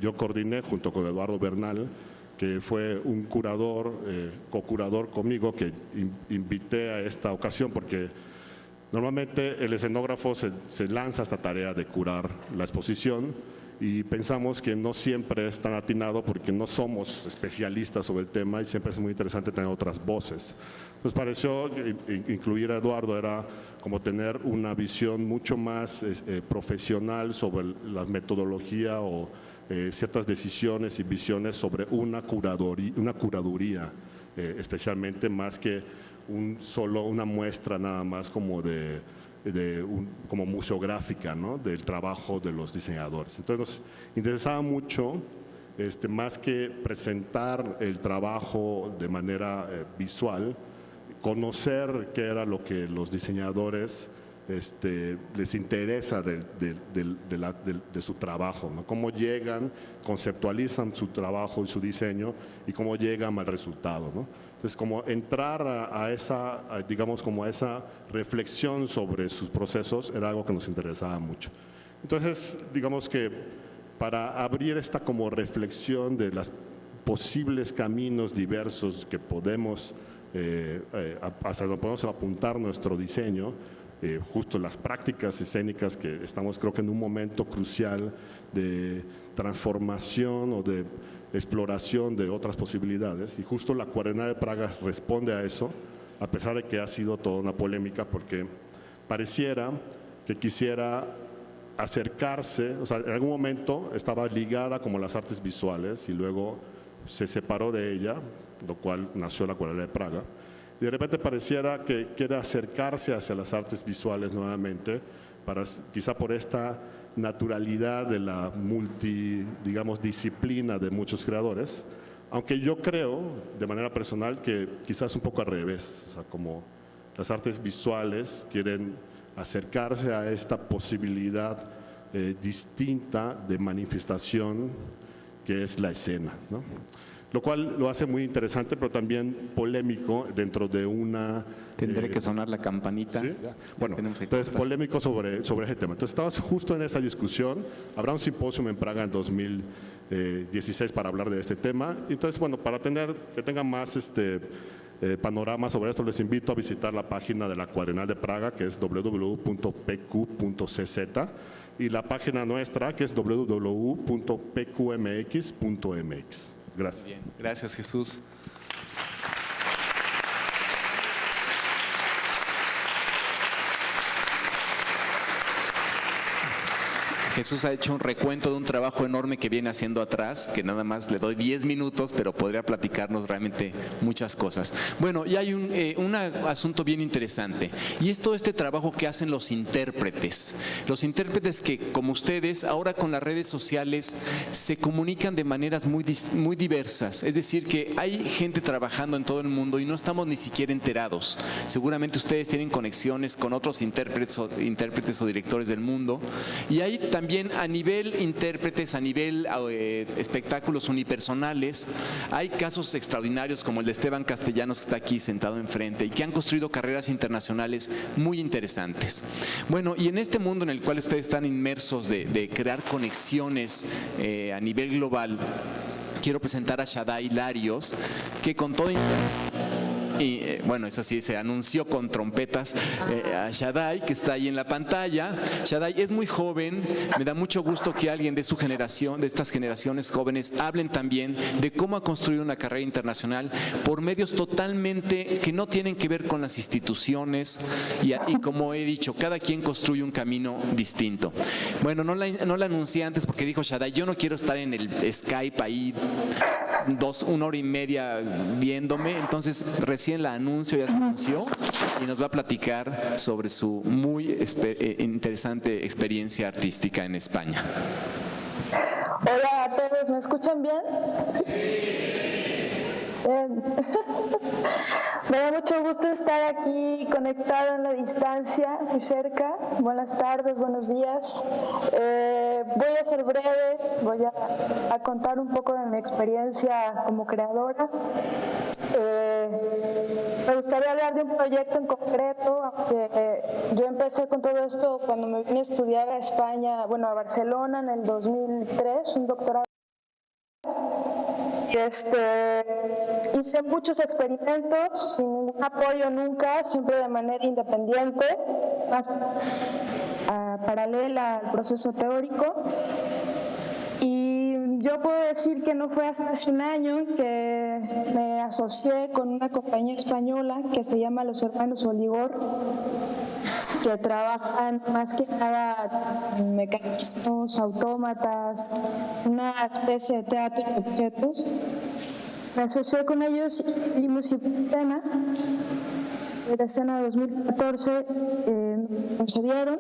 yo coordiné junto con Eduardo Bernal, que fue un curador, co-curador conmigo, que invité a esta ocasión porque normalmente el escenógrafo se lanza esta tarea de curar la exposición, y pensamos que no siempre es tan atinado porque no somos especialistas sobre el tema y siempre es muy interesante tener otras voces. Nos pareció incluir a Eduardo era como tener una visión mucho más profesional sobre la metodología o ciertas decisiones y visiones sobre una curaduría, especialmente más que una muestra nada más como como museográfica, ¿no?, del trabajo de los diseñadores. Entonces nos interesaba mucho, más que presentar el trabajo de manera visual, conocer qué era lo que los diseñadores les interesa de su trabajo, ¿no? Cómo llegan, conceptualizan su trabajo y su diseño y cómo llegan al resultado, ¿no? Entonces, como entrar a esa reflexión sobre sus procesos era algo que nos interesaba mucho. Entonces, digamos que para abrir esta como reflexión de los posibles caminos diversos que podemos, hacia donde podemos apuntar nuestro diseño, justo las prácticas escénicas que estamos creo que en un momento crucial de transformación o de exploración de otras posibilidades, y justo la Cuarenal de Praga responde a eso, a pesar de que ha sido toda una polémica porque pareciera que quisiera acercarse, o sea, en algún momento estaba ligada como a las artes visuales y luego se separó de ella, lo cual nació la Cuarenal de Praga. Y de repente pareciera que quiere acercarse hacia las artes visuales nuevamente, quizá por esta naturalidad de la disciplina de muchos creadores, aunque yo creo, de manera personal, que quizás un poco al revés, o sea, como las artes visuales quieren acercarse a esta posibilidad distinta de manifestación que es la escena, ¿no? Lo cual lo hace muy interesante, pero también polémico dentro de una... Tendré que sonar la campanita. ¿Sí? Bueno, entonces polémico sobre ese tema. Entonces estamos justo en esa discusión. Habrá un simposio en Praga en 2016 para hablar de este tema. Entonces, bueno, para que tengan más panorama sobre esto, les invito a visitar la página de la Cuarenal de Praga, que es www.pq.cz, y la página nuestra, que es www.pqmx.mx. Gracias. Bien, gracias, Jesús. Jesús ha hecho un recuento de un trabajo enorme que viene haciendo atrás, que nada más le doy 10 minutos, pero podría platicarnos realmente muchas cosas. Bueno, y hay un asunto bien interesante, y es todo este trabajo que hacen los intérpretes. Los intérpretes que, como ustedes, ahora con las redes sociales se comunican de maneras muy diversas. Es decir, que hay gente trabajando en todo el mundo y no estamos ni siquiera enterados. Seguramente ustedes tienen conexiones con otros intérpretes o directores del mundo, y hay también también a nivel intérpretes, a nivel espectáculos unipersonales, hay casos extraordinarios como el de Esteban Castellanos, que está aquí sentado enfrente y que han construido carreras internacionales muy interesantes. Bueno, y en este mundo en el cual ustedes están inmersos de crear conexiones a nivel global, quiero presentar a Shaddai Larios, que con todo y bueno, eso sí, se anunció con trompetas a Shaddai, que está ahí en la pantalla. Shaddai es muy joven, me da mucho gusto que alguien de su generación, de estas generaciones jóvenes, hablen también de cómo ha construido una carrera internacional por medios totalmente que no tienen que ver con las instituciones y como he dicho, cada quien construye un camino distinto. Bueno, no la anuncié antes porque dijo Shaddai, yo no quiero estar en el Skype ahí 1 hora y media viéndome, entonces recién la anuncio, ya se anunció y nos va a platicar sobre su muy interesante experiencia artística en España. Hola a todos, ¿me escuchan bien? Sí. Bien. Me da mucho gusto estar aquí conectado en la distancia, muy cerca. Buenas tardes, buenos días. Voy a ser breve, voy a contar un poco de mi experiencia como creadora. Me gustaría hablar de un proyecto en concreto, aunque yo empecé con todo esto cuando me vine a estudiar a España, bueno, a Barcelona en el 2003, un doctorado. Hice muchos experimentos sin ningún apoyo nunca, siempre de manera independiente, más paralela al proceso teórico. Y yo puedo decir que no fue hasta hace un año que me asocié con una compañía española que se llama Los Hermanos Oligor, que trabajan más que nada en mecanismos, autómatas, una especie de teatro de objetos. Me asocié con ellos y hicimos escena. La escena de 2014 nos cedieron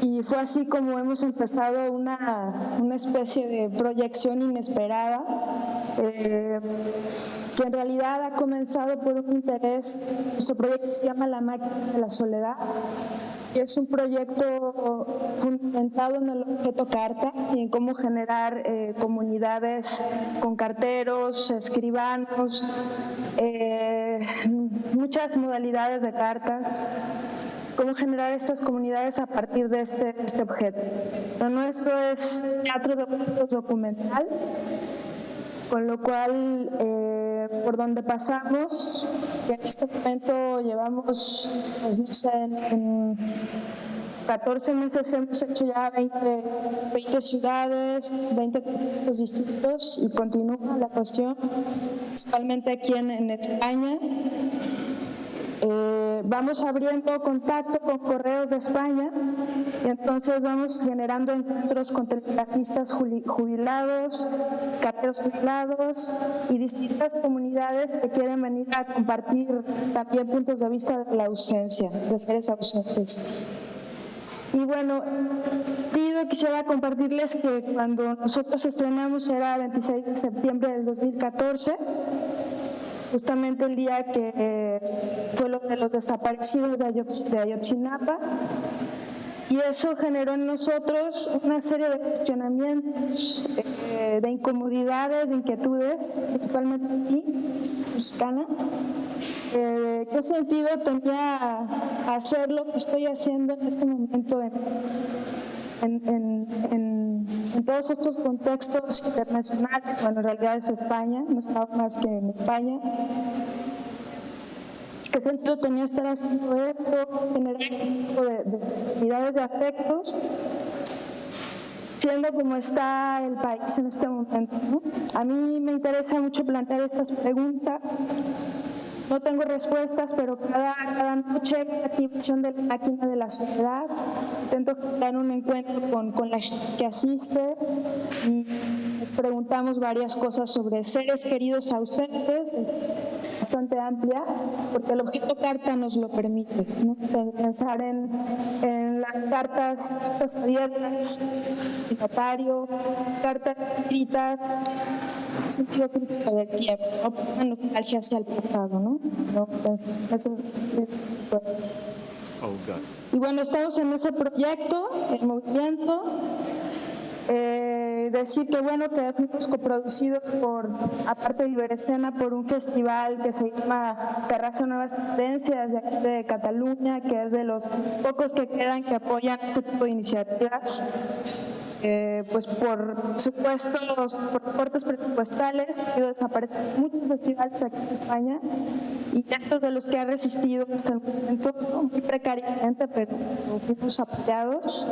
y fue así como hemos empezado una especie de proyección inesperada que en realidad ha comenzado por un interés. Nuestro proyecto se llama La Máquina de la Soledad y es un proyecto fundamentado en el objeto carta y en cómo generar comunidades con carteros, escribanos, muchas modalidades de cartas, cómo generar estas comunidades a partir de este objeto. Lo nuestro es teatro de objetos documental, con lo cual por donde pasamos, que en este momento llevamos, pues no sé, en 14 meses hemos hecho ya 20 ciudades, 20 contextos distintos y continúa la cuestión, principalmente aquí en España. Vamos abriendo contacto con Correos de España y entonces vamos generando encuentros con telegrafistas jubilados, carteros jubilados y distintas comunidades que quieren venir a compartir también puntos de vista de la ausencia, de seres ausentes. Y bueno, quisiera compartirles que cuando nosotros estrenamos era 26 de septiembre del 2014, justamente el día que fue lo de los desaparecidos de Ayotzinapa, y eso generó en nosotros una serie de cuestionamientos, de incomodidades, de inquietudes, principalmente aquí, mexicana. ¿Qué sentido tenía hacer lo que estoy haciendo en este momento en todos estos contextos internacionales? Bueno, en realidad es España, no estaba más que en España. ¿Qué sentido tenía estar haciendo esto, generar este tipo de unidades de afectos, siendo como está el país en este momento, ¿no? A mí me interesa mucho plantear estas preguntas. No tengo respuestas, pero cada noche hay activación de la máquina de la soledad. Intento generar un encuentro con la gente que asiste y les preguntamos varias cosas sobre seres queridos ausentes, bastante amplia, porque el objeto carta nos lo permite, ¿no? Pensar en las cartas abiertas, sin notario, cartas escritas, un sentido crítico del tiempo, ¿no? Una nostalgia hacia el pasado, ¿no? Eso es... Y bueno, estamos en ese proyecto, el movimiento. Decir que bueno, que fuimos coproducidos por, aparte de Iberescena, por un festival que se llama Terraza Nuevas Tendencias de aquí de Cataluña, que es de los pocos que quedan que apoyan este tipo de iniciativas. Pues por supuesto los recortes presupuestales desaparecen muchos festivales aquí en España, y estos de los que ha resistido hasta el momento, ¿no? Muy precariamente, pero fuimos apoyados.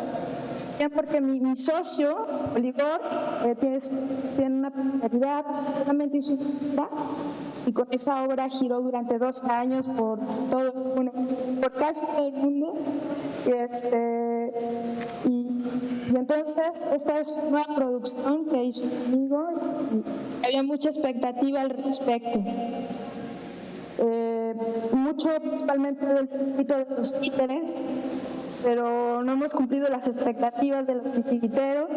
Porque mi socio, Oligor, tiene una peculiaridad, solamente hizo una obra, y con esa obra giró durante 2 años por casi todo el mundo. Y entonces esta es una producción que hizo conmigo y había mucha expectativa al respecto. Mucho principalmente del circuito de los títeres, pero no hemos cumplido las expectativas de los titiriteros,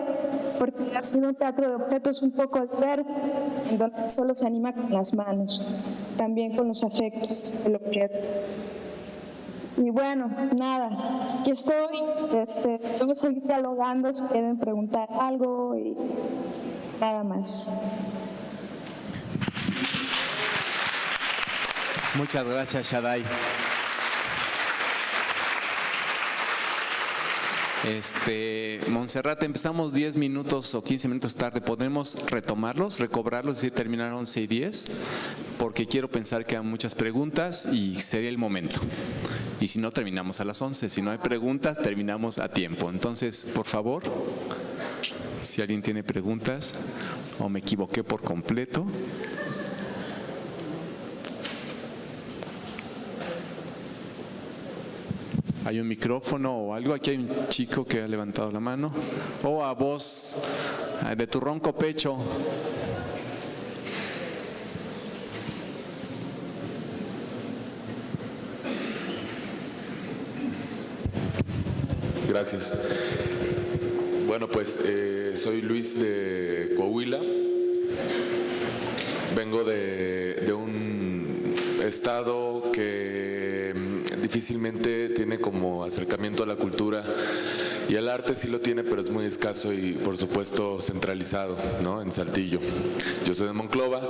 porque ha sido un teatro de objetos un poco diverso, en donde solo se anima con las manos, también con los afectos del objeto. Y bueno, nada, aquí estoy, podemos seguir dialogando si quieren preguntar algo y nada más. Muchas gracias, Shaddai. Montserrat, empezamos 10 minutos o 15 minutos tarde. ¿Podemos retomarlos, recobrarlos, es decir, terminar 11:10? Porque quiero pensar que hay muchas preguntas y sería el momento. Y si no, terminamos a las 11. Si no hay preguntas, terminamos a tiempo. Entonces, por favor, si alguien tiene preguntas o me equivoqué por completo. ¿Hay un micrófono o algo? Aquí hay un chico que ha levantado la mano. O a voz de tu ronco pecho. Gracias. Bueno, pues soy Luis de Coahuila. Vengo de un estado que difícilmente tiene como acercamiento a la cultura, y el arte sí lo tiene, pero es muy escaso y por supuesto centralizado, ¿no? En Saltillo. Yo soy de Monclova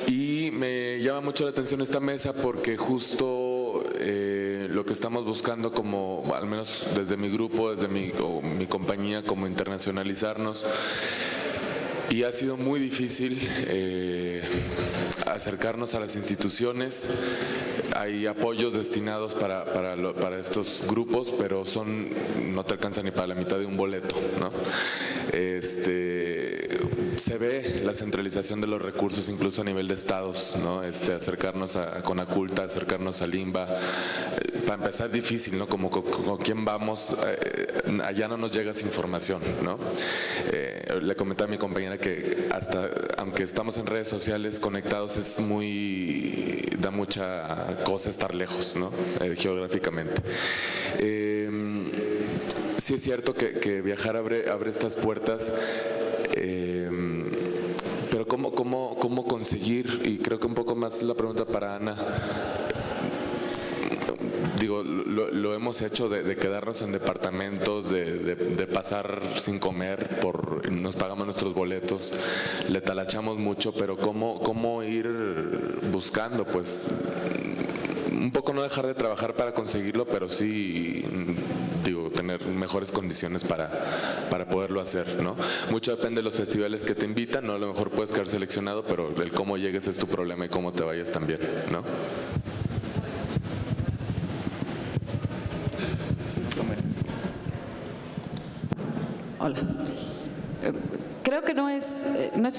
y me llama mucho la atención esta mesa porque justo lo que estamos buscando, como al menos desde mi grupo, desde mi compañía, como internacionalizarnos. Y ha sido muy difícil acercarnos a las instituciones. Hay apoyos destinados para estos grupos, pero no te alcanza ni para la mitad de un boleto, ¿no? Se ve la centralización de los recursos incluso a nivel de estados, ¿no? Acercarnos a Conaculta, acercarnos a Limba. Para empezar, difícil, ¿no? Como con quién vamos, allá no nos llega esa información, ¿no? Le comenté a mi compañera que aunque estamos en redes sociales conectados, da mucha cosa estar lejos, ¿no? Geográficamente. Sí es cierto que viajar abre estas puertas, pero ¿cómo conseguir? Y creo que un poco más la pregunta para Ana. Digo, lo hemos hecho de quedarnos en departamentos, de pasar sin comer, nos pagamos nuestros boletos, le talachamos mucho, pero ¿cómo ir buscando? Pues un poco no dejar de trabajar para conseguirlo, pero sí, tener mejores condiciones para poderlo hacer, ¿no? Mucho depende de los festivales que te invitan, ¿no? A lo mejor puedes quedar seleccionado, pero el cómo llegues es tu problema y cómo te vayas también, ¿no? Hola. Creo que no es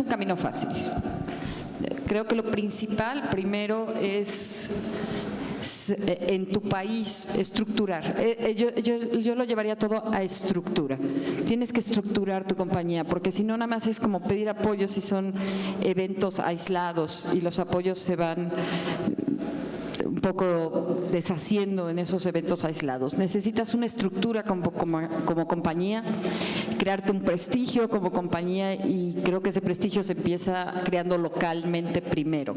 un camino fácil. Creo que lo principal primero es en tu país estructurar. Yo lo llevaría todo a estructura. Tienes que estructurar tu compañía, porque si no, nada más es como pedir apoyo si son eventos aislados y los apoyos se van un poco deshaciendo en esos eventos aislados. Necesitas una estructura como compañía crearte un prestigio como compañía, y creo que ese prestigio se empieza creando localmente primero,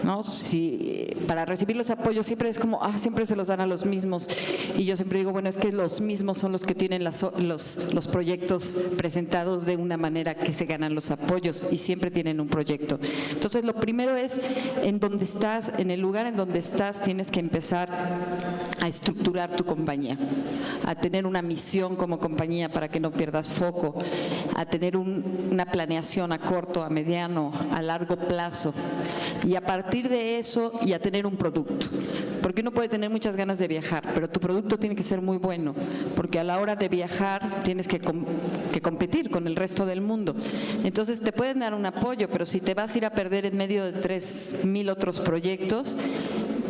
¿no? Si, para recibir los apoyos siempre es como, siempre se los dan a los mismos, y yo siempre digo, bueno, es que los mismos son los que tienen los proyectos presentados de una manera que se ganan los apoyos, y siempre tienen un proyecto. Entonces, lo primero es, en donde estás, en el lugar en donde estás, tienes que empezar a estructurar tu compañía, a tener una misión como compañía para que no pierdas foco, a tener una planeación a corto, a mediano, a largo plazo, y a partir de eso, y a tener un producto. Porque uno puede tener muchas ganas de viajar, pero tu producto tiene que ser muy bueno, porque a la hora de viajar tienes que competir con el resto del mundo. Entonces te pueden dar un apoyo, pero si te vas a ir a perder en medio de 3,000 otros proyectos,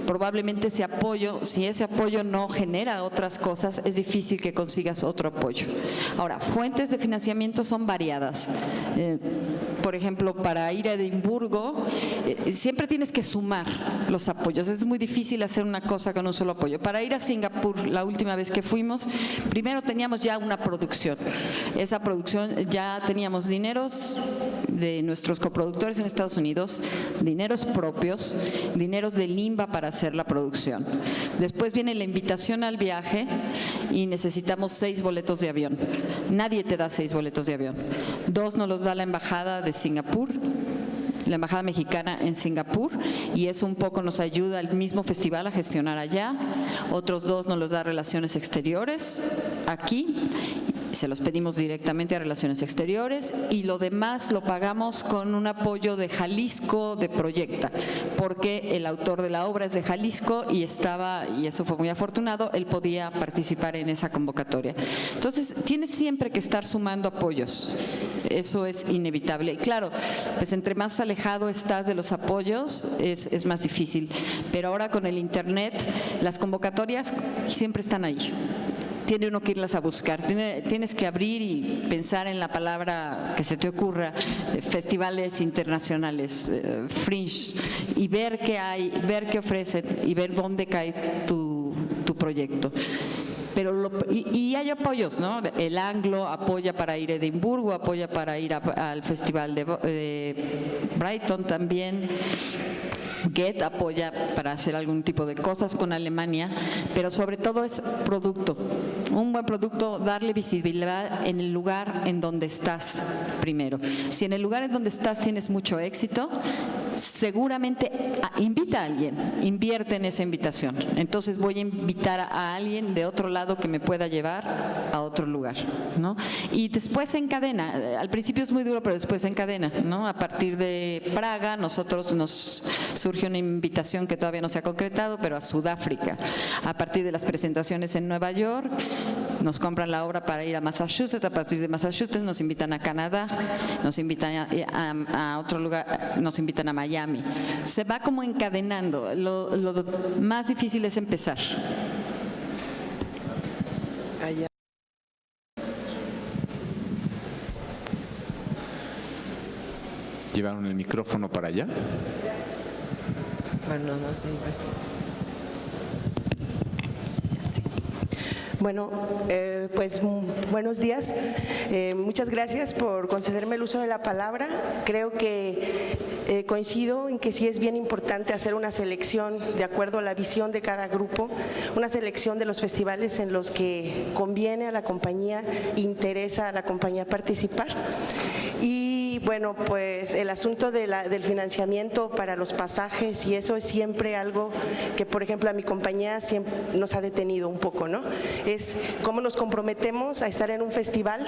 probablemente ese apoyo, si ese apoyo no genera otras cosas, es difícil que consigas otro apoyo. Ahora, fuentes de financiamiento son variadas. Por ejemplo, para ir a Edimburgo, siempre tienes que sumar los apoyos. Es muy difícil hacer una cosa con un solo apoyo. Para ir a Singapur, la última vez que fuimos, primero teníamos ya una producción. Esa producción ya teníamos dineros de nuestros coproductores en Estados Unidos, dineros propios, dineros de Limba para hacer la producción. Después viene la invitación al viaje y necesitamos 6 boletos de avión. Nadie te da 6 boletos de avión. 2 nos los da la embajada de Singapur, la embajada mexicana en Singapur, y eso un poco nos ayuda al mismo festival a gestionar allá. Otros 2 nos los da Relaciones Exteriores aquí, se los pedimos directamente a Relaciones Exteriores, y lo demás lo pagamos con un apoyo de Jalisco, de Proyecta, porque el autor de la obra es de Jalisco y eso fue muy afortunado, él podía participar en esa convocatoria. Entonces, tienes siempre que estar sumando apoyos, eso es inevitable. Y claro, pues entre más alejado estás de los apoyos, es más difícil, pero ahora con el Internet, las convocatorias siempre están ahí. Tiene uno que irlas a buscar, tienes que abrir y pensar en la palabra que se te ocurra, festivales internacionales, fringe, y ver qué hay, ver qué ofrecen y ver dónde cae tu proyecto. Pero y hay apoyos, ¿no? El Anglo apoya para ir a Edimburgo, apoya para ir al festival de Brighton también. Get apoya para hacer algún tipo de cosas con Alemania, pero sobre todo es producto. Un buen producto, darle visibilidad en el lugar en donde estás primero. Si en el lugar en donde estás tienes mucho éxito, seguramente invita a alguien, invierte en esa invitación. Entonces voy a invitar a alguien de otro lado que me pueda llevar a otro lugar, ¿no? Y después se encadena. Al principio es muy duro, pero después se encadena, ¿no? A partir de Praga, nosotros nos surge una invitación que todavía no se ha concretado, pero a Sudáfrica. A partir de las presentaciones en Nueva York, nos compran la obra para ir a Massachusetts. A partir de Massachusetts nos invitan a Canadá, nos invitan a otro lugar, nos invitan a Miami. Se va como encadenando. Lo más difícil es empezar. Allá. ¿Llevaron el micrófono para allá? Bueno, no sé. Bueno, pues buenos días. Muchas gracias por concederme el uso de la palabra. Creo que coincido en que sí es bien importante hacer una selección de acuerdo a la visión de cada grupo, una selección de los festivales en los que conviene a la compañía, interesa a la compañía participar. Y bueno, pues el asunto del financiamiento para los pasajes y eso es siempre algo que, por ejemplo, a mi compañía siempre nos ha detenido un poco, ¿no? Es cómo nos comprometemos a estar en un festival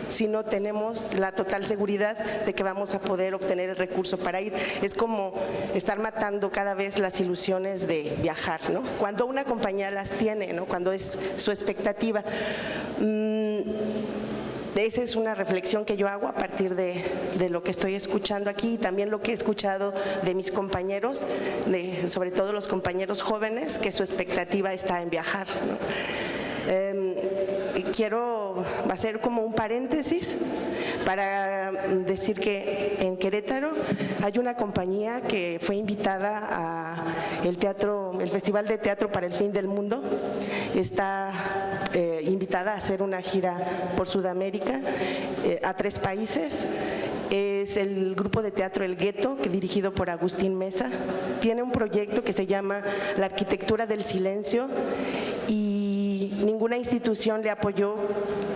si no tenemos la total seguridad de que vamos a poder obtener el recurso para ir. Es como estar matando cada vez las ilusiones de viajar, ¿no? Cuando una compañía las tiene, ¿no? Cuando es su expectativa. Esa es una reflexión que yo hago a partir de lo que estoy escuchando aquí y también lo que he escuchado de mis compañeros, sobre todo los compañeros jóvenes, que su expectativa está en viajar, ¿no? quiero hacer como un paréntesis para decir que en Querétaro hay una compañía que fue invitada a el Festival de Teatro para el Fin del Mundo. Está invitada a hacer una gira por Sudamérica a 3 países. Es el grupo de teatro El Gueto, que dirigido por Agustín Mesa. Tiene un proyecto que se llama La Arquitectura del Silencio y ninguna institución le apoyó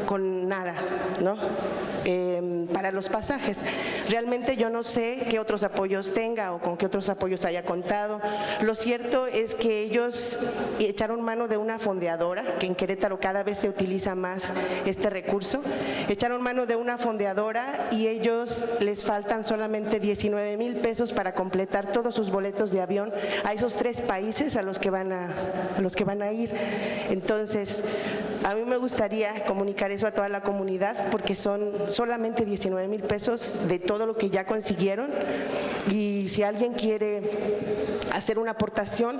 con nada, ¿no? Para los pasajes. Realmente yo no sé qué otros apoyos tenga o con qué otros apoyos haya contado. Lo cierto es que ellos echaron mano de una fondeadora, que en Querétaro cada vez se utiliza más este recurso. Echaron mano de una fondeadora y ellos les faltan solamente 19,000 pesos para completar todos sus boletos de avión a esos 3 países a los que van a ir. Entonces, a mí me gustaría comunicar eso a toda la comunidad, porque son solamente 19,000 pesos de todo lo que ya consiguieron, y si alguien quiere hacer una aportación,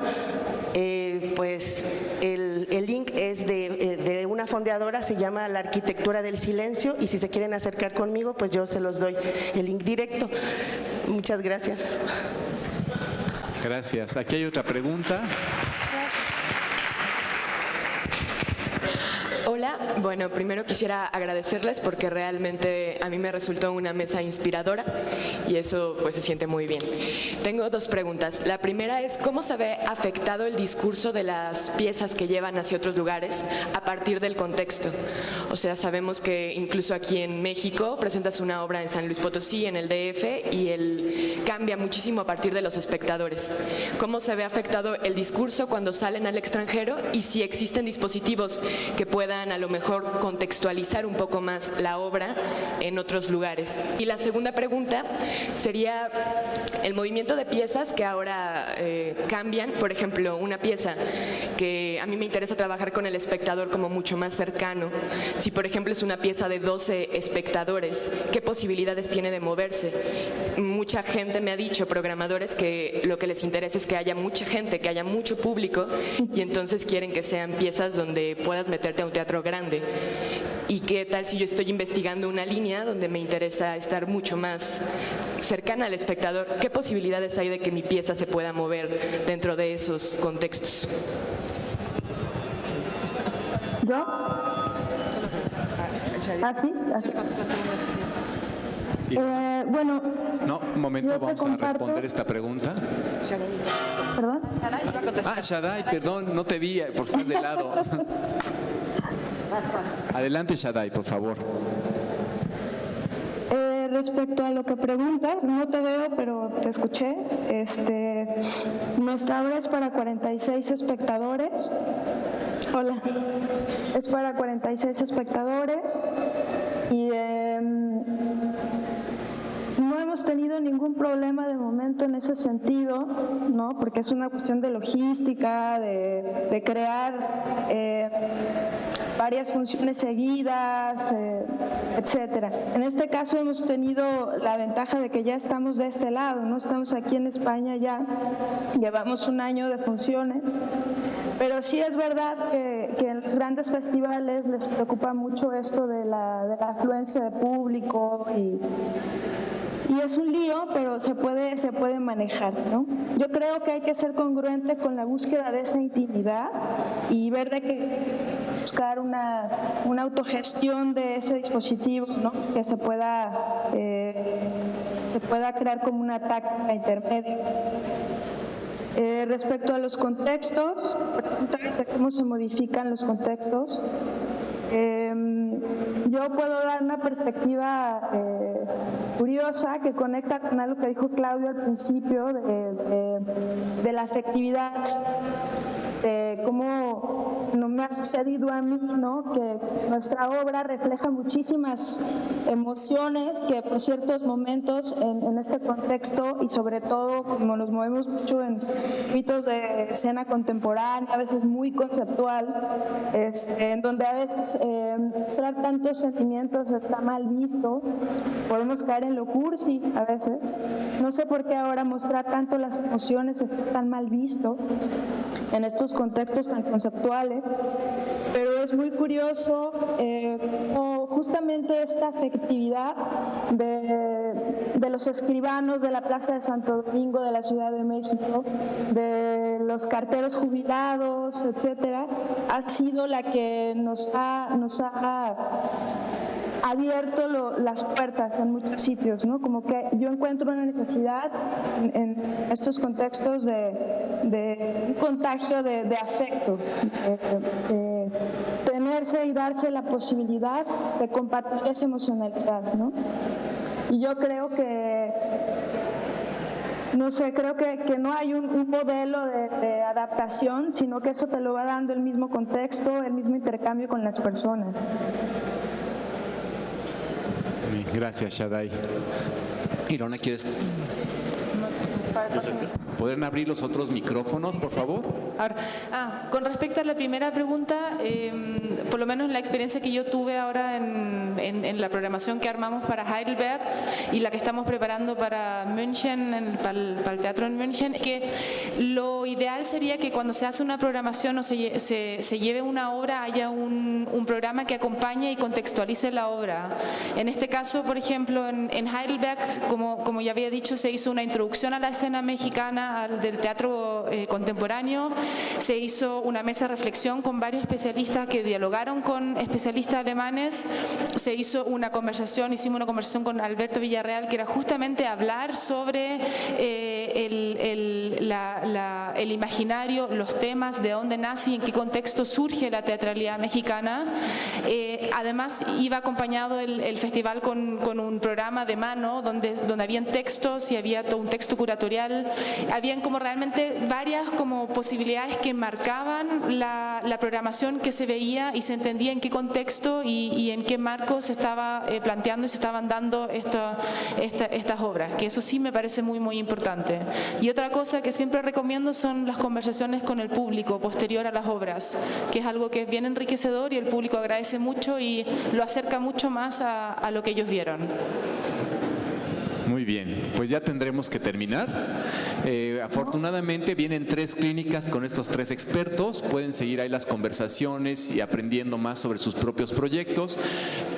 pues el link es de una fondeadora, se llama La Arquitectura del Silencio, y si se quieren acercar conmigo, pues yo se los doy el link directo. Muchas gracias. Gracias. Aquí hay otra pregunta. Hola, bueno, primero quisiera agradecerles porque realmente a mí me resultó una mesa inspiradora y eso pues se siente muy bien. Tengo 2 preguntas. La primera es, ¿cómo se ve afectado el discurso de las piezas que llevan hacia otros lugares a partir del contexto? O sea, sabemos que incluso aquí en México presentas una obra en San Luis Potosí, en el DF, y él cambia muchísimo a partir de los espectadores. ¿Cómo se ve afectado el discurso cuando salen al extranjero y si existen dispositivos que puedan a lo mejor contextualizar un poco más la obra en otros lugares? Y la segunda pregunta sería el movimiento de piezas que ahora cambian. Por ejemplo, una pieza que a mí me interesa trabajar con el espectador como mucho más cercano. Si por ejemplo es una pieza de 12 espectadores, ¿qué posibilidades tiene de moverse? Mucha gente me ha dicho, programadores, que lo que les interesa es que haya mucha gente, que haya mucho público, y entonces quieren que sean piezas donde puedas meterte a un teatro grande. ¿Y qué tal si yo estoy investigando una línea donde me interesa estar mucho más cercana al espectador? ¿Qué posibilidades hay de que mi pieza se pueda mover dentro de esos contextos? ¿Yo? ¿Así? Bueno. No, un momento, vamos a responder esta pregunta. ¿Perdón? Ah, Shaddai, perdón, no te vi porque estás de lado. Adelante, Shaddai, por favor. Respecto a lo que preguntas, no te veo, pero te escuché. Nuestra obra es para 46 espectadores. Hola. Es para 46 espectadores y no hemos tenido ningún problema de momento en ese sentido, ¿no? Porque es una cuestión de logística, de crear varias funciones seguidas, etcétera. En este caso hemos tenido la ventaja de que ya estamos de este lado, ¿no? Estamos aquí en España ya, llevamos 1 año de funciones, pero sí es verdad que en los grandes festivales les preocupa mucho esto de la afluencia de público y es un lío, pero se puede manejar, ¿no? Yo creo que hay que ser congruente con la búsqueda de esa intimidad y ver de que buscar una autogestión de ese dispositivo, ¿no? Que se pueda crear como una táctica intermedia. Respecto a los contextos, preguntarse cómo se modifican los contextos. Yo puedo dar una perspectiva curiosa que conecta con algo que dijo Claudio al principio de la afectividad, de cómo no me ha sucedido a mí, ¿no? Que nuestra obra refleja muchísimas emociones que por ciertos momentos en este contexto y sobre todo como nos movemos mucho en ámbitos de escena contemporánea, a veces muy conceptual, en donde a veces mostrar tantos sentimientos está mal visto, podemos caer en lo cursi a veces. No sé por qué ahora mostrar tanto las emociones está tan mal visto en estos contextos tan conceptuales. pero es muy curioso como justamente esta afectividad de los escribanos de la Plaza de Santo Domingo de la Ciudad de México, de los carteros jubilados, etcétera, ha sido la que nos ha abierto las puertas en muchos sitios, ¿no? Como que yo encuentro una necesidad en estos contextos de un contagio de afecto, de tenerse y darse la posibilidad de compartir esa emocionalidad, ¿no? Y yo creo que no sé, creo que no hay un modelo de adaptación, sino que eso te lo va dando el mismo contexto, el mismo intercambio con las personas. Gracias, Shaddai. Ilona, ¿quieres? ¿Podrían abrir los otros micrófonos, por favor? Ahora, con respecto a la primera pregunta, por lo menos la experiencia que yo tuve ahora en la programación que armamos para Heidelberg y la que estamos preparando para München, para el teatro en München, es que lo ideal sería que cuando se hace una programación o se lleve una obra, haya un programa que acompañe y contextualice la obra. En este caso, por ejemplo, en Heidelberg, como ya había dicho, se hizo una introducción a la escena mexicana del teatro contemporáneo, se hizo una mesa de reflexión con varios especialistas que dialogaron con especialistas alemanes, se hizo una conversación, hicimos una conversación con Alberto Villarreal que era justamente hablar sobre el imaginario, los temas, de dónde nace y en qué contexto surge la teatralidad mexicana. Además iba acompañado el festival con un programa de mano donde habían textos y había todo un texto curatorial. Habían como realmente varias como posibilidades que marcaban la programación que se veía y se entendía en qué contexto y en qué marco se estaba planteando y se estaban dando estas obras, que eso sí me parece muy, muy importante. Y otra cosa que siempre recomiendo son las conversaciones con el público posterior a las obras, que es algo que es bien enriquecedor y el público agradece mucho y lo acerca mucho más a lo que ellos vieron. Muy bien, pues ya tendremos que terminar. Afortunadamente vienen 3 clínicas con estos 3 expertos. Pueden seguir ahí las conversaciones y aprendiendo más sobre sus propios proyectos.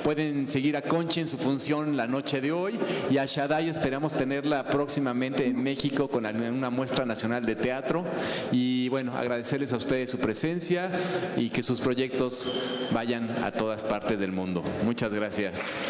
Pueden seguir a Conchi en su función la noche de hoy y a Shaddai esperamos tenerla próximamente en México con una muestra nacional de teatro. Y bueno, agradecerles a ustedes su presencia y que sus proyectos vayan a todas partes del mundo. Muchas gracias.